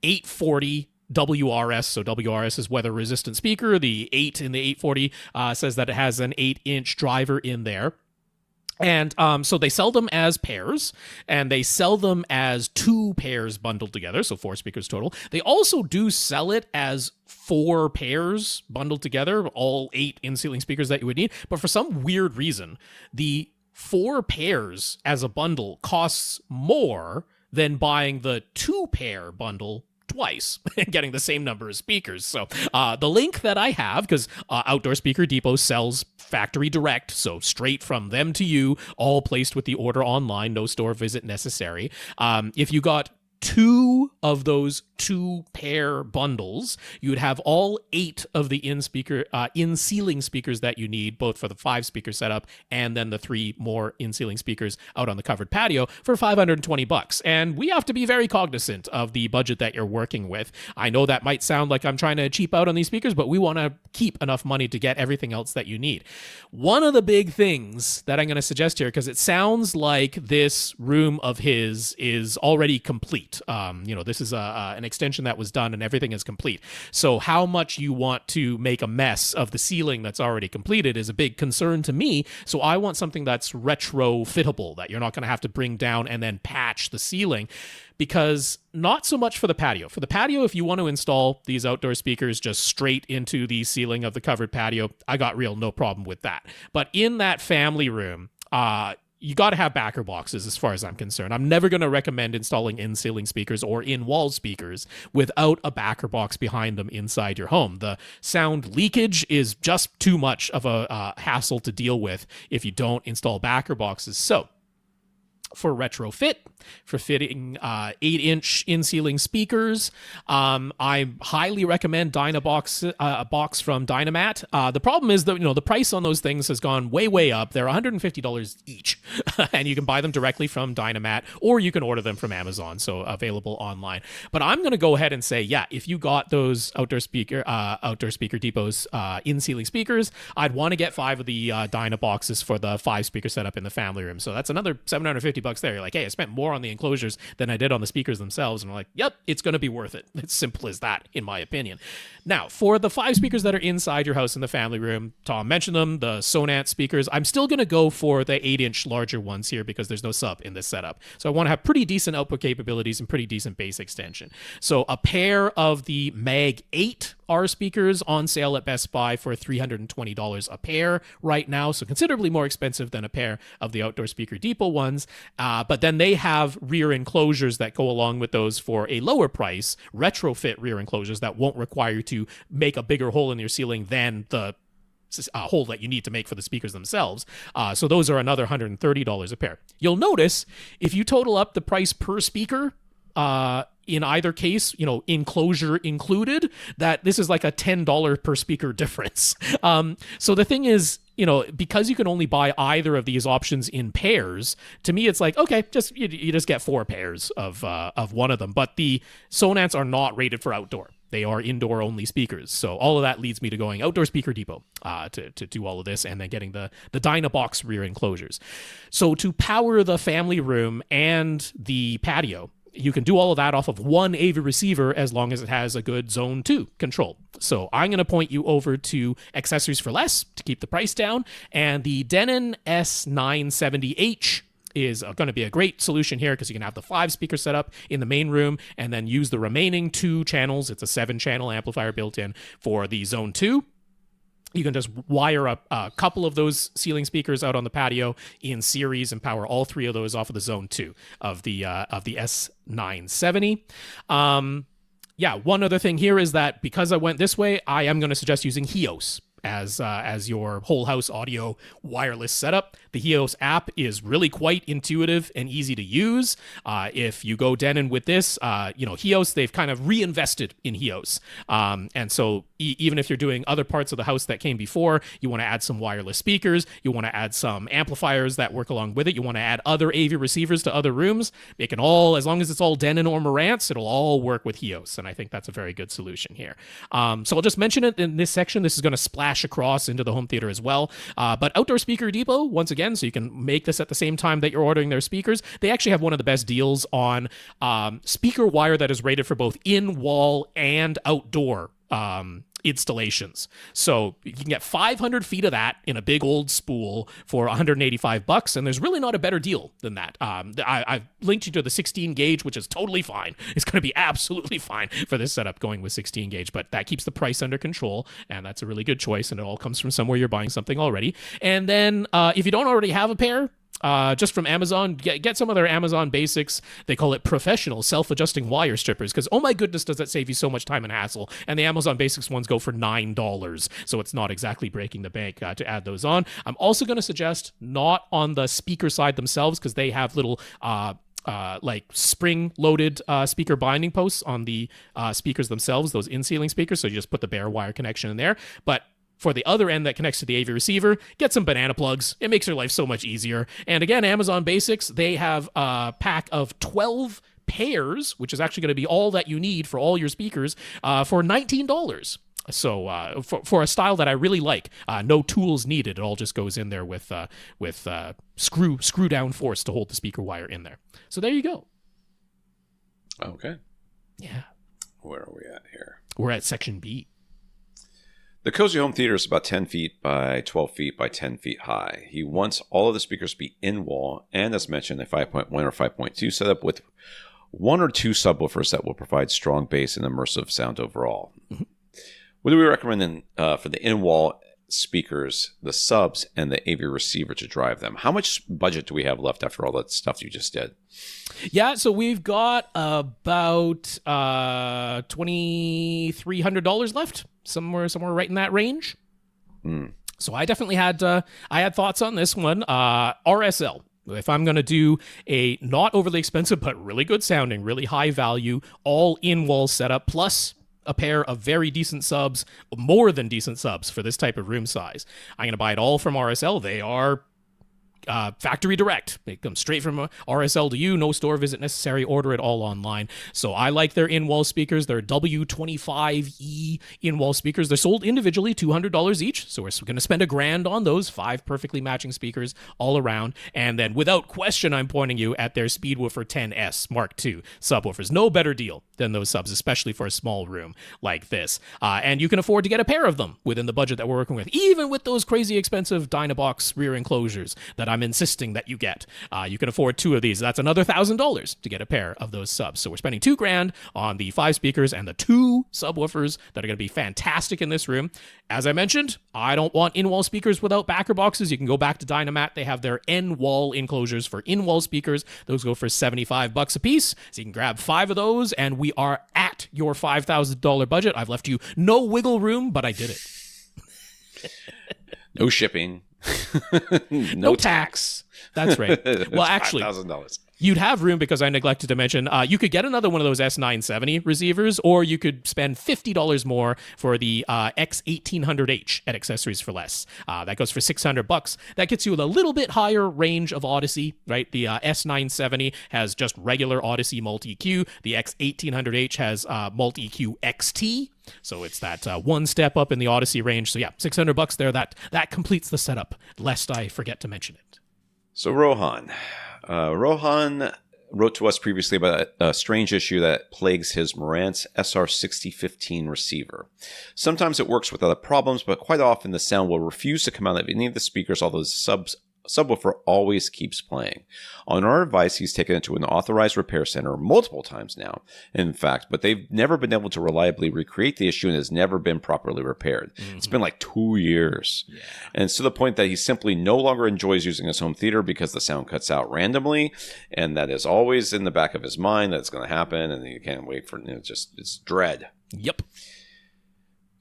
840 WRS. So WRS is weather resistant speaker. The 8 in the 840 says that it has an 8-inch driver in there. And so they sell them as pairs, and they sell them as 2 pairs bundled together, so 4 speakers total. They also do sell it as 4 pairs bundled together, all 8 in-ceiling speakers that you would need. But for some weird reason, the 4 pairs as a bundle costs more than buying the 2-pair bundle twice, getting the same number of speakers. So the link that I have, because Outdoor Speaker Depot sells factory direct, so straight from them to you, all placed with the order online, no store visit necessary. If you got 2 of those 2-pair bundles, you would have all 8 of the in-ceiling speakers that you need, both for the 5-speaker setup and then the 3 more in-ceiling speakers out on the covered patio for $520. And we have to be very cognizant of the budget that you're working with. I know that might sound like I'm trying to cheap out on these speakers, but we want to keep enough money to get everything else that you need. One of the big things that I'm going to suggest here, because it sounds like this room of his is already complete. This is an extension that was done and everything is complete. So how much you want to make a mess of the ceiling that's already completed is a big concern to me. So I want something that's retrofittable, that you're not going to have to bring down and then patch the ceiling. Because not so much for the patio. For the patio, if you want to install these outdoor speakers just straight into the ceiling of the covered patio, I got no problem with that. But in that family room, you got to have backer boxes as far as I'm concerned. I'm never going to recommend installing in-ceiling speakers or in-wall speakers without a backer box behind them inside your home. The sound leakage is just too much of a hassle to deal with if you don't install backer boxes. So for retrofit, for fitting 8-inch in-ceiling speakers, I highly recommend Dynabox, a box from Dynamat. The problem is that the price on those things has gone way up. They're $150 each, and you can buy them directly from Dynamat, or you can order them from Amazon, so available online. But I'm going to go ahead and say, if you got those Outdoor Speaker Depot's in-ceiling speakers, I'd want to get 5 of the Dynaboxes for the 5-speaker setup in the family room. So that's another $750 there. You're like, hey, I spent more on the enclosures than I did on the speakers themselves. And I'm like, yep, it's going to be worth it. It's simple as that, in my opinion. Now, for the 5 speakers that are inside your house in the family room, Tom mentioned them, the Sonant speakers. I'm still going to go for the 8-inch larger ones here because there's no sub in this setup. So I want to have pretty decent output capabilities and pretty decent bass extension. So a pair of the Mag 8 R speakers on sale at Best Buy for $320 a pair right now, so considerably more expensive than a pair of the Outdoor Speaker Depot ones. But then they have rear enclosures that go along with those for a lower price, retrofit rear enclosures that won't require you to make a bigger hole in your ceiling than the hole that you need to make for the speakers themselves. So those are another $130 a pair. You'll notice if you total up the price per speaker, in either case, enclosure included, that this is like a $10 per speaker difference. So the thing is, because you can only buy either of these options in pairs, to me, it's like, okay, you just get 4 pairs of one of them. But the Sonants are not rated for outdoor. They are indoor only speakers. So all of that leads me to going Outdoor Speaker Depot to do all of this, and then getting the Dynabox rear enclosures. So to power the family room and the patio, you can do all of that off of one AV receiver as long as it has a good Zone 2 control. So I'm going to point you over to Accessories for Less to keep the price down, and the Denon S970H is going to be a great solution here because you can have the 5-speaker setup in the main room and then use the remaining 2 channels. It's a 7-channel amplifier built in for the Zone 2. You can just wire up a couple of those ceiling speakers out on the patio in series and power all 3 of those off of the Zone 2 of the S970. One other thing here is that because I went this way, I am going to suggest using Hios as your whole house audio wireless setup. The Hios app is really quite intuitive and easy to use. If you go Denon with this, Hios, they've kind of reinvested in Hios. And so even if you're doing other parts of the house that came before, you want to add some wireless speakers, you want to add some amplifiers that work along with it, you want to add other AV receivers to other rooms, it can all, as long as it's all Denon or Marantz, it'll all work with Hios. And I think that's a very good solution here. So I'll just mention it in this section. This is going to splash across into the home theater as well. But Outdoor Speaker Depot, once again, so you can make this at the same time that you're ordering their speakers, they actually have one of the best deals on speaker wire that is rated for both in-wall and outdoor installations. So you can get 500 feet of that in a big old spool for $185, and there's really not a better deal than that. I've linked you to the 16 gauge, which is totally fine. It's going to be absolutely fine for this setup going with 16 gauge, but that keeps the price under control, and that's a really good choice, and it all comes from somewhere you're buying something already. And then if you don't already have a pair, just from Amazon. Get some of their Amazon basics. They call it professional self-adjusting wire strippers because, oh my goodness, does that save you so much time and hassle. And the Amazon basics ones go for $9, so it's not exactly breaking the bank to add those on. I'm also going to suggest not on the speaker side themselves because they have little like spring-loaded speaker binding posts on the speakers themselves, those in-ceiling speakers, so you just put the bare wire connection in there. But for the other end that connects to the AV receiver, get some banana plugs. It makes your life so much easier. And again, Amazon Basics, they have a pack of 12 pairs, which is actually going to be all that you need for all your speakers, for $19. So for a style that I really like, no tools needed. It all just goes in there with screw down force to hold the speaker wire in there. So there you go. Okay. Yeah. Where are we at here? We're at section B. The Cozy Home Theater is about 10 feet by 12 feet by 10 feet high. He wants all of the speakers to be in-wall and, as mentioned, a 5.1 or 5.2 setup with one or two subwoofers that will provide strong bass and immersive sound overall. Mm-hmm. What do we recommend for the in-wall speakers, the subs, and the AV receiver to drive them? How much budget do we have left after all that stuff you just did? Yeah, so we've got about $2,300 left, somewhere right in that range. So I definitely had thoughts on this one. RSL. If I'm going to do a not overly expensive but really good sounding, really high value, all in-wall setup plus a pair of very decent subs, more than decent subs for this type of room size, I'm going to buy it all from RSL. They are factory direct. They come straight from RSL to you. No store visit necessary. Order it all online. So I like their in-wall speakers. They're W25E in-wall speakers. They're sold individually, $200 each. So we're going to spend $1,000 on those 5 perfectly matching speakers all around. And then without question, I'm pointing you at their Speedwoofer 10S Mark II subwoofers. No better deal than those subs, especially for a small room like this. And you can afford to get a pair of them within the budget that we're working with, even with those crazy expensive Dynabox rear enclosures that I'm insisting that you get. You can afford 2 of these. That's another $1,000 to get a pair of those subs. So we're spending $2,000 on the 5 speakers and the 2 subwoofers that are going to be fantastic in this room. As I mentioned, I don't want in-wall speakers without backer boxes. You can go back to Dynamat. They have their N-wall enclosures for in-wall speakers. Those go for $75 a piece. So you can grab 5 of those, and we are at your $5,000 budget. I've left you no wiggle room, but I did it. No shipping. no tax. That's right. Well, actually, $5,000. You'd have room because I neglected to mention you could get another one of those S970 receivers, or you could spend $50 more for the X1800H at Accessories for Less. That goes for $600. That gets you a little bit higher range of Odyssey, right? The S970 has just regular Odyssey multi-EQ. The X1800H has multi-EQ XT. So it's that one step up in the Odyssey range. So yeah, $600 there. That completes the setup, lest I forget to mention it. So Rohan wrote to us previously about a strange issue that plagues his Marantz SR6015 receiver. Sometimes it works without problems, but quite often the sound will refuse to come out of any of the speakers, although the subwoofer always keeps playing. On our advice, he's taken it to an authorized repair center multiple times now, in fact, but they've never been able to reliably recreate the issue and has never been properly repaired. Mm-hmm. It's been like 2 years. Yeah. And it's to the point that he simply no longer enjoys using his home theater because the sound cuts out randomly, and that is always in the back of his mind that it's going to happen, and you can't wait for it. It's dread. Yep.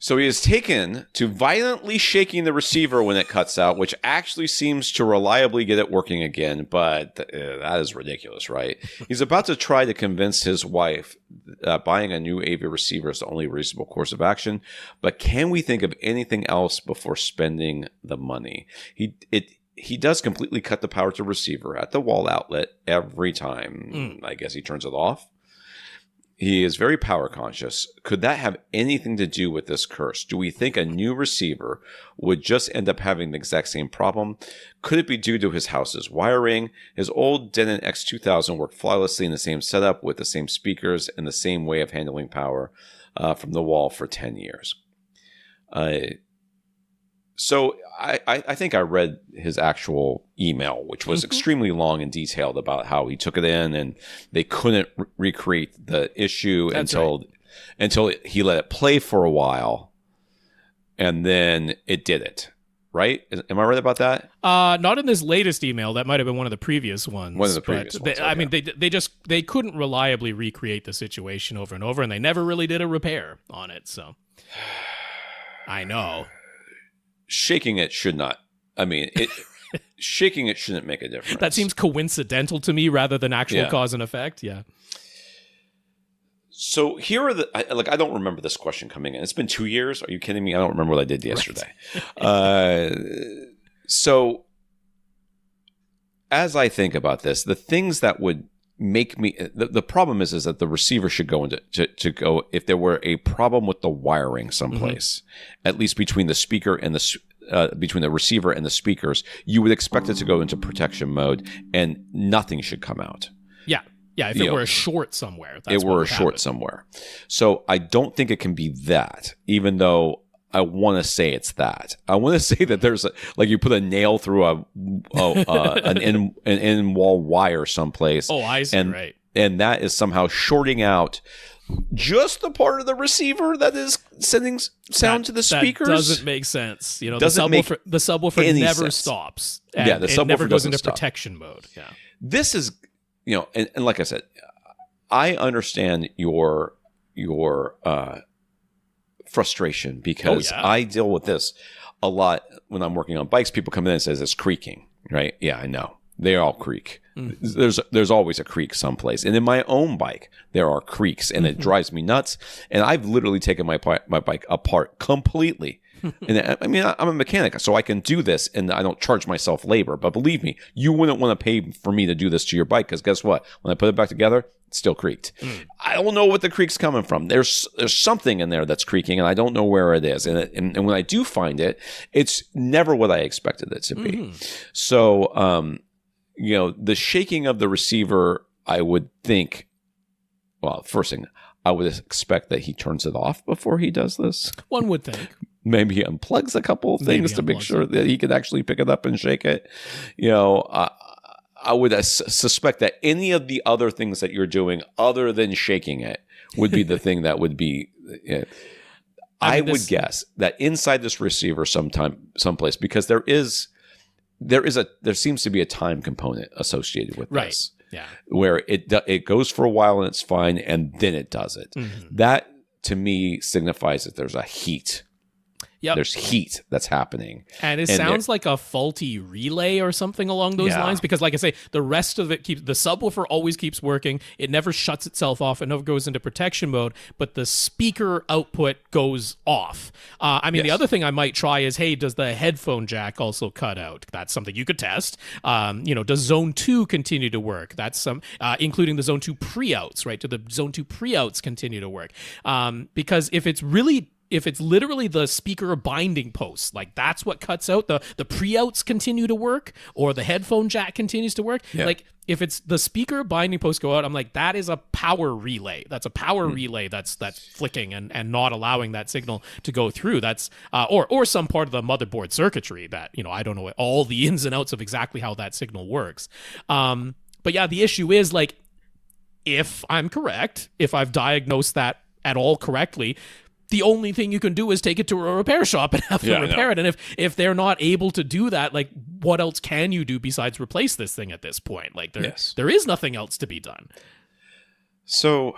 So he is taken to violently shaking the receiver when it cuts out, which actually seems to reliably get it working again, but that is ridiculous, right? He's about to try to convince his wife that buying a new AV receiver is the only reasonable course of action, but can we think of anything else before spending the money? He does completely cut the power to receiver at the wall outlet every time. I guess he turns it off. He is very power conscious. Could that have anything to do with this curse? Do we think a new receiver would just end up having the exact same problem? Could it be due to his house's wiring? His old Denon X2000 worked flawlessly in the same setup with the same speakers and the same way of handling power from the wall for 10 years. So I think I read his actual email, which was extremely long and detailed about how he took it in and they couldn't recreate the issue until he let it play for a while, and then it did it, right? Am I right about that? Not in this latest email. That might have been one of the previous ones. One of the previous ones. I mean, they couldn't reliably recreate the situation over and over, and they never really did a repair on it. So I know shaking it should not. I mean, shaking it shouldn't make a difference. That seems coincidental to me rather than actual cause and effect. Yeah. So here are I don't remember this question coming in. It's been 2 years. Are you kidding me? I don't remember what I did yesterday. Right. So as I think about this, the things that would make me the problem is that the receiver should go into to go if there were a problem with the wiring someplace, at least between the speaker and between the receiver and the speakers, you would expect it to go into protection mode and nothing should come out. Yeah. Yeah, if it were a short somewhere. That's what would happen. Somewhere. So I don't think it can be that, even though I want to say it's that. I want to say that there's like you put a nail through an in-wall wire someplace. Oh, I see, right. And that is somehow shorting out just the part of the receiver that is sending sound to the speakers. That doesn't make sense. You know, the subwoofer never stops. And the subwoofer it never goes into stop. protection mode. Yeah. This is, and like I said, I understand your frustration because I deal with this a lot when I'm working on bikes. People come in and says it's creaking, right? Yeah, I know. They all creak. There's always a creak someplace. And in my own bike, there are creaks, and it drives me nuts. And I've literally taken my bike apart completely. And I mean, I'm a mechanic, so I can do this, and I don't charge myself labor. But believe me, you wouldn't want to pay for me to do this to your bike, because guess what? When I put it back together, it still creaked. I don't know what the creak's coming from. There's something in there that's creaking, and I don't know where it is. And when I do find it, it's never what I expected it to be. So, the shaking of the receiver, I would think, well, first thing, I would expect that he turns it off before he does this. One would think. Maybe he unplugs a couple of things to make sure that he can actually pick it up and shake it. I would suspect that any of the other things that you're doing other than shaking it would be the thing that would be. I would guess that inside this receiver someplace, because there seems to be a time component associated with this. Yeah. Where it goes for a while and it's fine, and then it does it. That to me signifies that there's a heat. Yep. There's heat that's happening. And it sounds like a faulty relay or something along those lines, because like I say, the rest of it the subwoofer always keeps working. It never shuts itself off. It never goes into protection mode, but the speaker output goes off. The other thing I might try is, hey, does the headphone jack also cut out? That's something you could test. Does zone 2 continue to work? That's including the zone 2 pre-outs, right? Do the zone 2 pre-outs continue to work? Because if it's literally the speaker binding posts, like that's what cuts out, the pre-outs continue to work, or the headphone jack continues to work. Yeah. Like if it's the speaker binding posts go out, I'm like, that is a power relay. That's a power relay that's flicking and not allowing that signal to go through. That's or some part of the motherboard circuitry that, I don't know all the ins and outs of exactly how that signal works. But yeah, the issue is, like, if I'm correct, if I've diagnosed that at all correctly, the only thing you can do is take it to a repair shop and have them repair it. And if they're not able to do that, like, what else can you do besides replace this thing at this point? Like, there is nothing else to be done. So,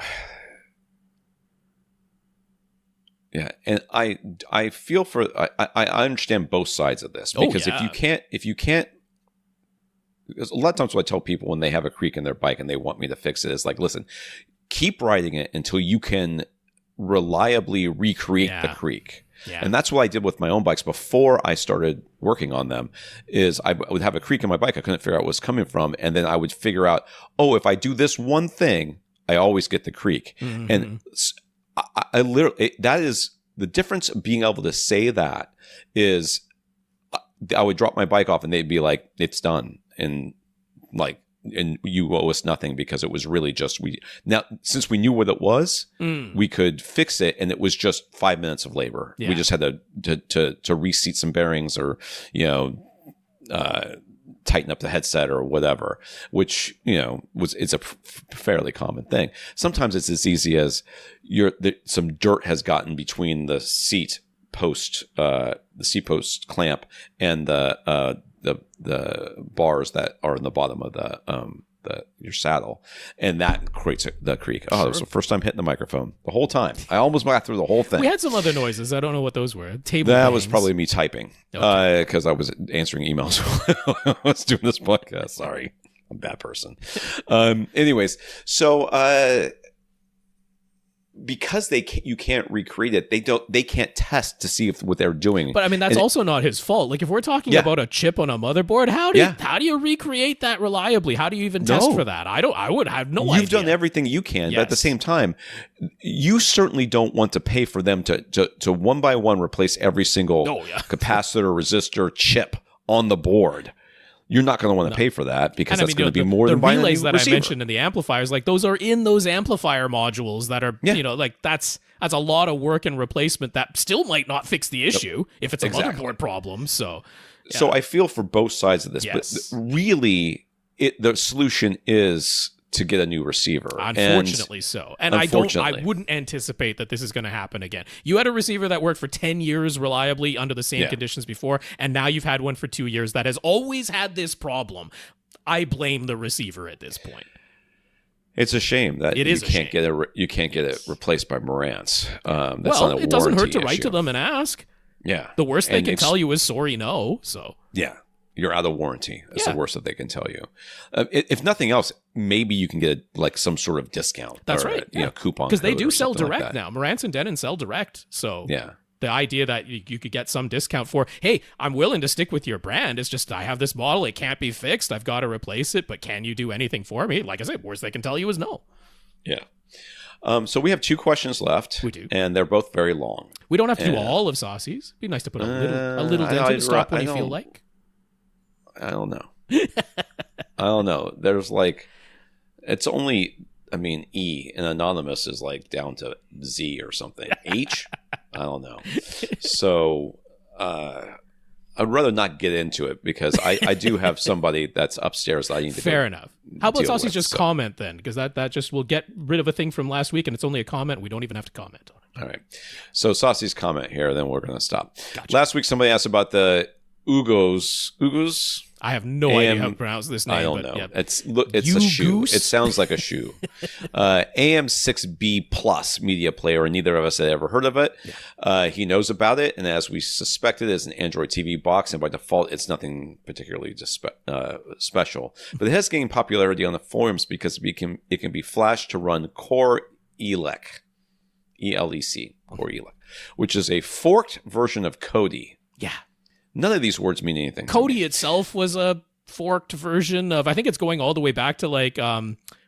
yeah, and I feel for I understand both sides of this, because if you can't, because a lot of times what I tell people when they have a creak in their bike and they want me to fix it is like, listen, keep riding it until you can reliably recreate the creak. And that's what I did with my own bikes before I started working on them. Is I would have a creak in my bike, I couldn't figure out where it was coming from, and then I would figure out, if I do this one thing, I always get the creak. And I literally, that is the difference of being able to say that is, I would drop my bike off and they'd be like, it's done, and you owe us nothing, because it was really just since we knew what it was, we could fix it, and it was just 5 minutes of labor. We just had to reseat some bearings, or tighten up the headset or whatever, which it's a fairly common thing. Sometimes it's as easy as some dirt has gotten between the seat post C-post clamp and the bars that are in the bottom of your saddle, and that creates the creak. Oh, That was the first time hitting the microphone the whole time. I almost got through the whole thing. We had some other noises. I don't know what those were. Table that bangs. was probably me typing because I was answering emails while I was doing this podcast. Sorry, I'm a bad person. Anyways, so because you can't recreate it, they can't test to see if what they're doing. But I mean, that's also not his fault. Like if we're talking about a chip on a motherboard, how do you recreate that reliably? How do you even test for that? I would have no idea. You've done everything you can, but at the same time, you certainly don't want to pay for them to one by one replace every single capacitor, resistor, chip on the board. You're not going to want to pay for that because that's going to be more than buying a new receiver. The relays that I mentioned in the amplifiers, like those are in those amplifier modules that are, like that's a lot of work and replacement that still might not fix the issue if it's a motherboard problem. So I feel for both sides of this, but really the solution is to get a new receiver. Unfortunately so. And I wouldn't anticipate that this is going to happen again. You had a receiver that worked for 10 years reliably under the same conditions before, and now you've had one for 2 years that has always had this problem. I blame the receiver at this point. It's a shame that you can't get it replaced by Marantz. It doesn't hurt to write to them and ask. Yeah. The worst they can tell you is sorry, no. So yeah. You're out of warranty. That's the worst that they can tell you. If nothing else, maybe you can get like some sort of discount. That's right. Coupon. Because they do sell direct now. Marantz and Denon sell direct. So the idea that you could get some discount for, hey, I'm willing to stick with your brand. It's just I have this model. It can't be fixed. I've got to replace it. But can you do anything for me? Like I said, worst they can tell you is no. Yeah. So we have 2 questions left. We do. And they're both very long. We don't have to do all of Sasi's. It'd be nice to put a little dent to stop when you feel like. I don't know. There's it's only, E and anonymous is down to Z or something. H? I don't know. So I'd rather not get into it because I do have somebody that's upstairs that I need to Fair enough. How about Sasi just comment then? Because that just will get rid of a thing from last week and it's only a comment. We don't even have to comment on it. All right. So Sasi's comment here, then we're going to stop. Gotcha. Last week somebody asked about the Ugoos? I have no idea how to pronounce this name. I don't know. Yeah. It's a shoe. It sounds like a shoe. AM6B Plus media player, and neither of us had ever heard of it. Yeah. He knows about it, and as we suspected, it's an Android TV box, and by default, it's nothing particularly special. But it has gained popularity on the forums because it can be flashed to run Core Elec, ELEC, Core Elec, which is a forked version of Kodi. Yeah. None of these words mean anything. Kodi itself was a forked version of, I think it's going all the way back to what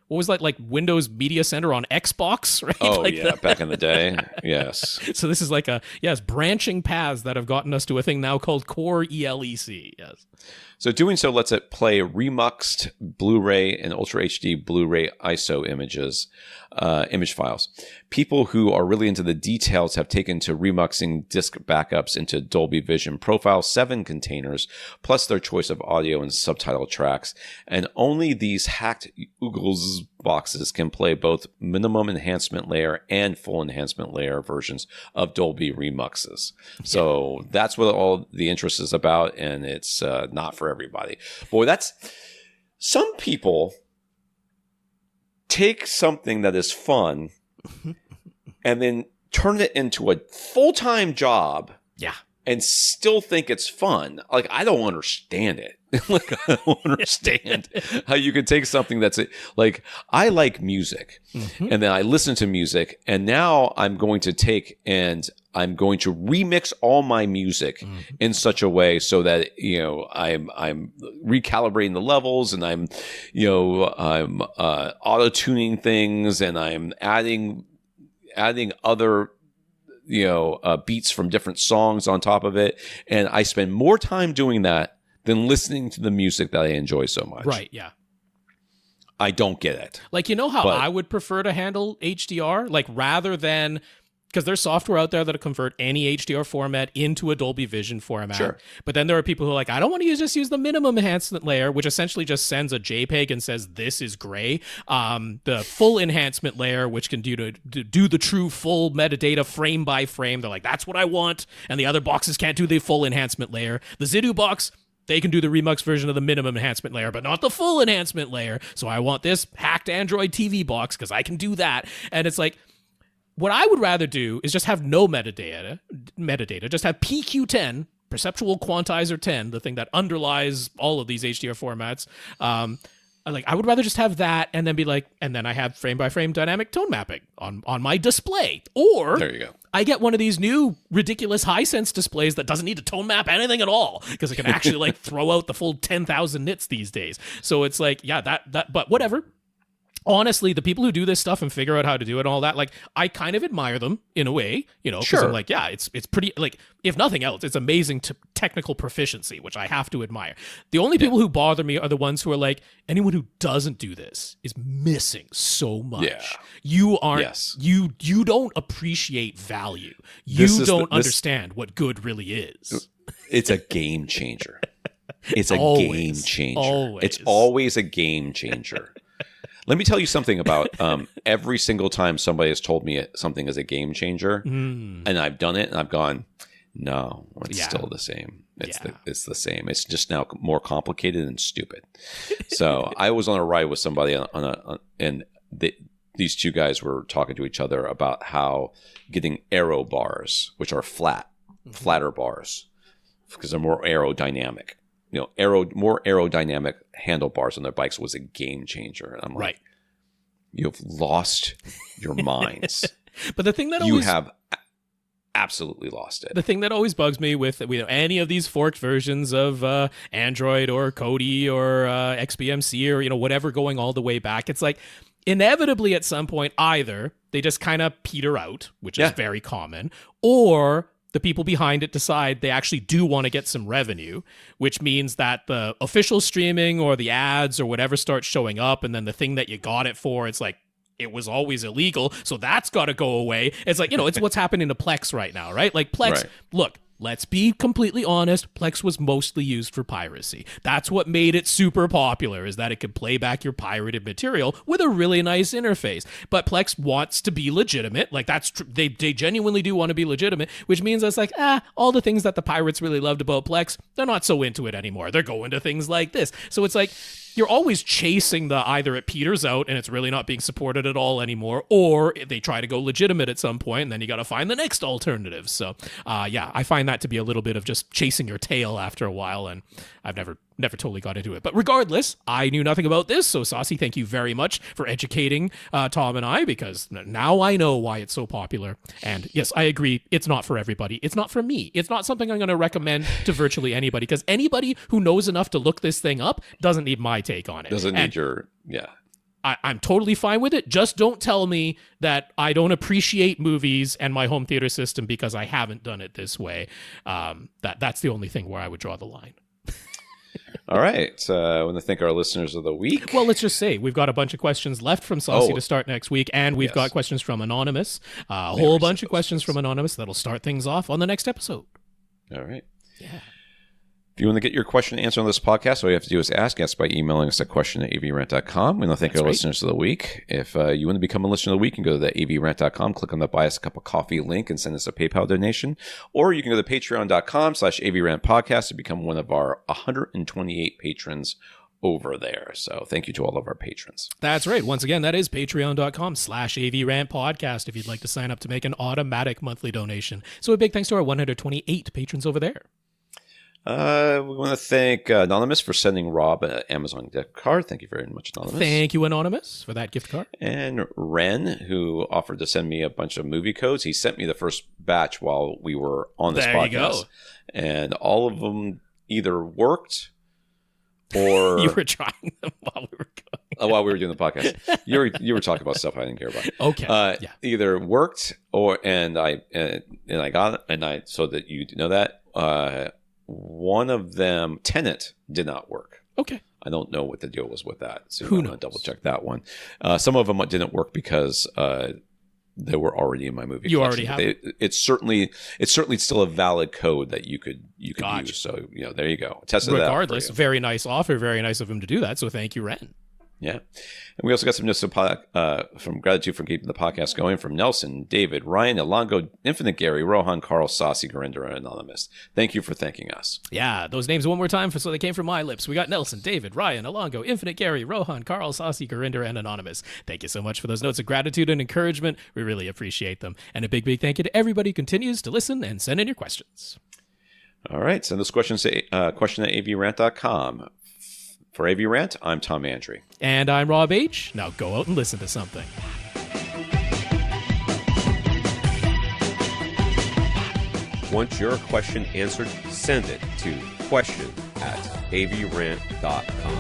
was that, like Windows Media Center on Xbox, right? Oh, back in the day. Yes. So this is branching paths that have gotten us to a thing now called Core ELEC. Yes. So doing so lets it play remuxed Blu-ray and Ultra HD Blu-ray ISO image files. People who are really into the details have taken to remuxing disk backups into Dolby Vision Profile 7 containers, plus their choice of audio and subtitle tracks. And only these hacked Ugoos boxes can play both minimum enhancement layer and full enhancement layer versions of Dolby remuxes. So that's what all the interest is about, and it's not for everybody. Boy, some people take something that is fun and then turn it into a full-time job. Yeah. And still think it's fun. I don't understand it. I don't understand how you could take something that's I like music, and then I listen to music, and now I'm going to take and I'm going to remix all my music in such a way so that I'm recalibrating the levels, and I'm auto tuning things, and I'm adding other beats from different songs on top of it. And I spend more time doing that than listening to the music that I enjoy so much. Right, yeah. I don't get it. How I would prefer to handle HDR? Rather than because there's software out there that'll convert any HDR format into a Dolby Vision format. Sure. But then there are people who are like, I don't want to just use the minimum enhancement layer, which essentially just sends a JPEG and says this is gray. The full enhancement layer, which can do the true full metadata frame by frame. They're like, that's what I want. And the other boxes can't do the full enhancement layer. The Zidu box, they can do the Remux version of the minimum enhancement layer, but not the full enhancement layer. So I want this hacked Android TV box because I can do that. And it's like, what I would rather do is just have no metadata, just have PQ10, Perceptual Quantizer 10, the thing that underlies all of these HDR formats. I would rather just have that and then be like, and then I have frame by frame dynamic tone mapping on my display. Or there you go. I get one of these new ridiculous Hisense displays that doesn't need to tone map anything at all because it can actually like throw out the full 10,000 nits these days. So it's like, yeah, but whatever. Honestly, the people who do this stuff and figure out how to do it and all that, like, I kind of admire them in a way, because Sure. I'm like, yeah, it's pretty, like, if nothing else, it's amazing technical proficiency, which I have to admire. The only people who bother me are the ones who are like, anyone who doesn't do this is missing so much. Yeah. You aren't, Yes. you don't appreciate value. You don't understand what good really is. It's a game changer. It's a game changer. Always. It's always a game changer. Let me tell you something about every single time somebody has told me something is a game changer, and I've done it, and I've gone, no, it's still the same. It's the same. It's just now more complicated and stupid. So I was on a ride with somebody and these two guys were talking to each other about how getting aero bars, which are flatter bars, because they're more aerodynamic. More aerodynamic handlebars on their bikes was a game changer. And I'm like, you have lost your minds. But the thing that you have absolutely lost it. The thing that always bugs me with any of these forked versions of Android or Kodi or XBMC or whatever going all the way back, it's like inevitably at some point either they just kind of peter out, which is very common, or the people behind it decide they actually do want to get some revenue, which means that the official streaming or the ads or whatever starts showing up, and then the thing that you got it for, it's like, it was always illegal, so that's got to go away. It's like, it's what's happening to Plex right now, right? Like Plex, look, let's be completely honest, Plex was mostly used for piracy. That's what made it super popular, is that it could play back your pirated material with a really nice interface. But Plex wants to be legitimate. Like, that's they genuinely do want to be legitimate, which means it's like, all the things that the pirates really loved about Plex, they're not so into it anymore. They're going to things like this. So it's like, you're always chasing the either it peters out and it's really not being supported at all anymore, or they try to go legitimate at some point, and then you got to find the next alternative. So, I find that to be a little bit of just chasing your tail after a while, and I've never totally got into it. But regardless, I knew nothing about this, so Sasi, thank you very much for educating Tom and I, because now I know why it's so popular. And yes, I agree, it's not for everybody. It's not for me. It's not something I'm going to recommend to virtually anybody, because anybody who knows enough to look this thing up doesn't need my take on it. Doesn't need your, I'm totally fine with it. Just don't tell me that I don't appreciate movies and my home theater system because I haven't done it this way. That's the only thing where I would draw the line. All right. I want to thank our listeners of the week. Well, let's just say we've got a bunch of questions left from Sasi to start next week, and we've got questions from Anonymous. A whole bunch of questions from Anonymous that'll start things off on the next episode. All right. Yeah. If you want to get your question answered on this podcast, all you have to do is ask us by emailing us at question@avrant.com. We want to thank our listeners of the week. If you want to become a listener of the week, you can go to the avrant.com, click on the Buy Us a Cup of Coffee link, and send us a PayPal donation. Or you can go to patreon.com/avrantpodcast to become one of our 128 patrons over there. So thank you to all of our patrons. That's right. Once again, that is patreon.com/avrantpodcast if you'd like to sign up to make an automatic monthly donation. So a big thanks to our 128 patrons over there. We want to thank Anonymous for sending Rob an Amazon gift card. Thank you very much, Anonymous. Thank you, Anonymous, for that gift card. And Ren, who offered to send me a bunch of movie codes. He sent me the first batch while we were on this podcast. There you go. And all of them either worked or... You were trying them while we were going. While we were doing the podcast. You were talking about stuff I didn't care about. Okay. Either worked or... And I got it. And so that you know that... one of them, Tenet, did not work. Okay. I don't know what the deal was with that. So Who I'm going to double check that one. Some of them didn't work because they were already in my movie. You collection. already have It's certainly still a valid code that you could Gotcha. use. So there you go. Tested Regardless, that for you. very nice offer. Very nice of him to do that. So thank you, Rant. Yeah. And we also got some notes from gratitude for keeping the podcast going from Nelson, David, Ryan, Ilango, Infinite Gary, Rohan, Karl, Sasi, Gurinder, and Anonymous. Thank you for thanking us. Yeah, those names one more time so they came from my lips. We got Nelson, David, Ryan, Ilango, Infinite Gary, Rohan, Karl, Sasi, Gurinder, and Anonymous. Thank you so much for those notes of gratitude and encouragement. We really appreciate them. And a big, big thank you to everybody who continues to listen and send in your questions. All right. Send those questions to question at avrant.com. For AVRant, I'm Tom Andrew. And I'm Rob H. Now go out and listen to something. Want your question answered? Send it to question@avrant.com.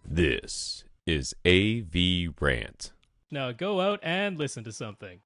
This is AVRant. Now go out and listen to something.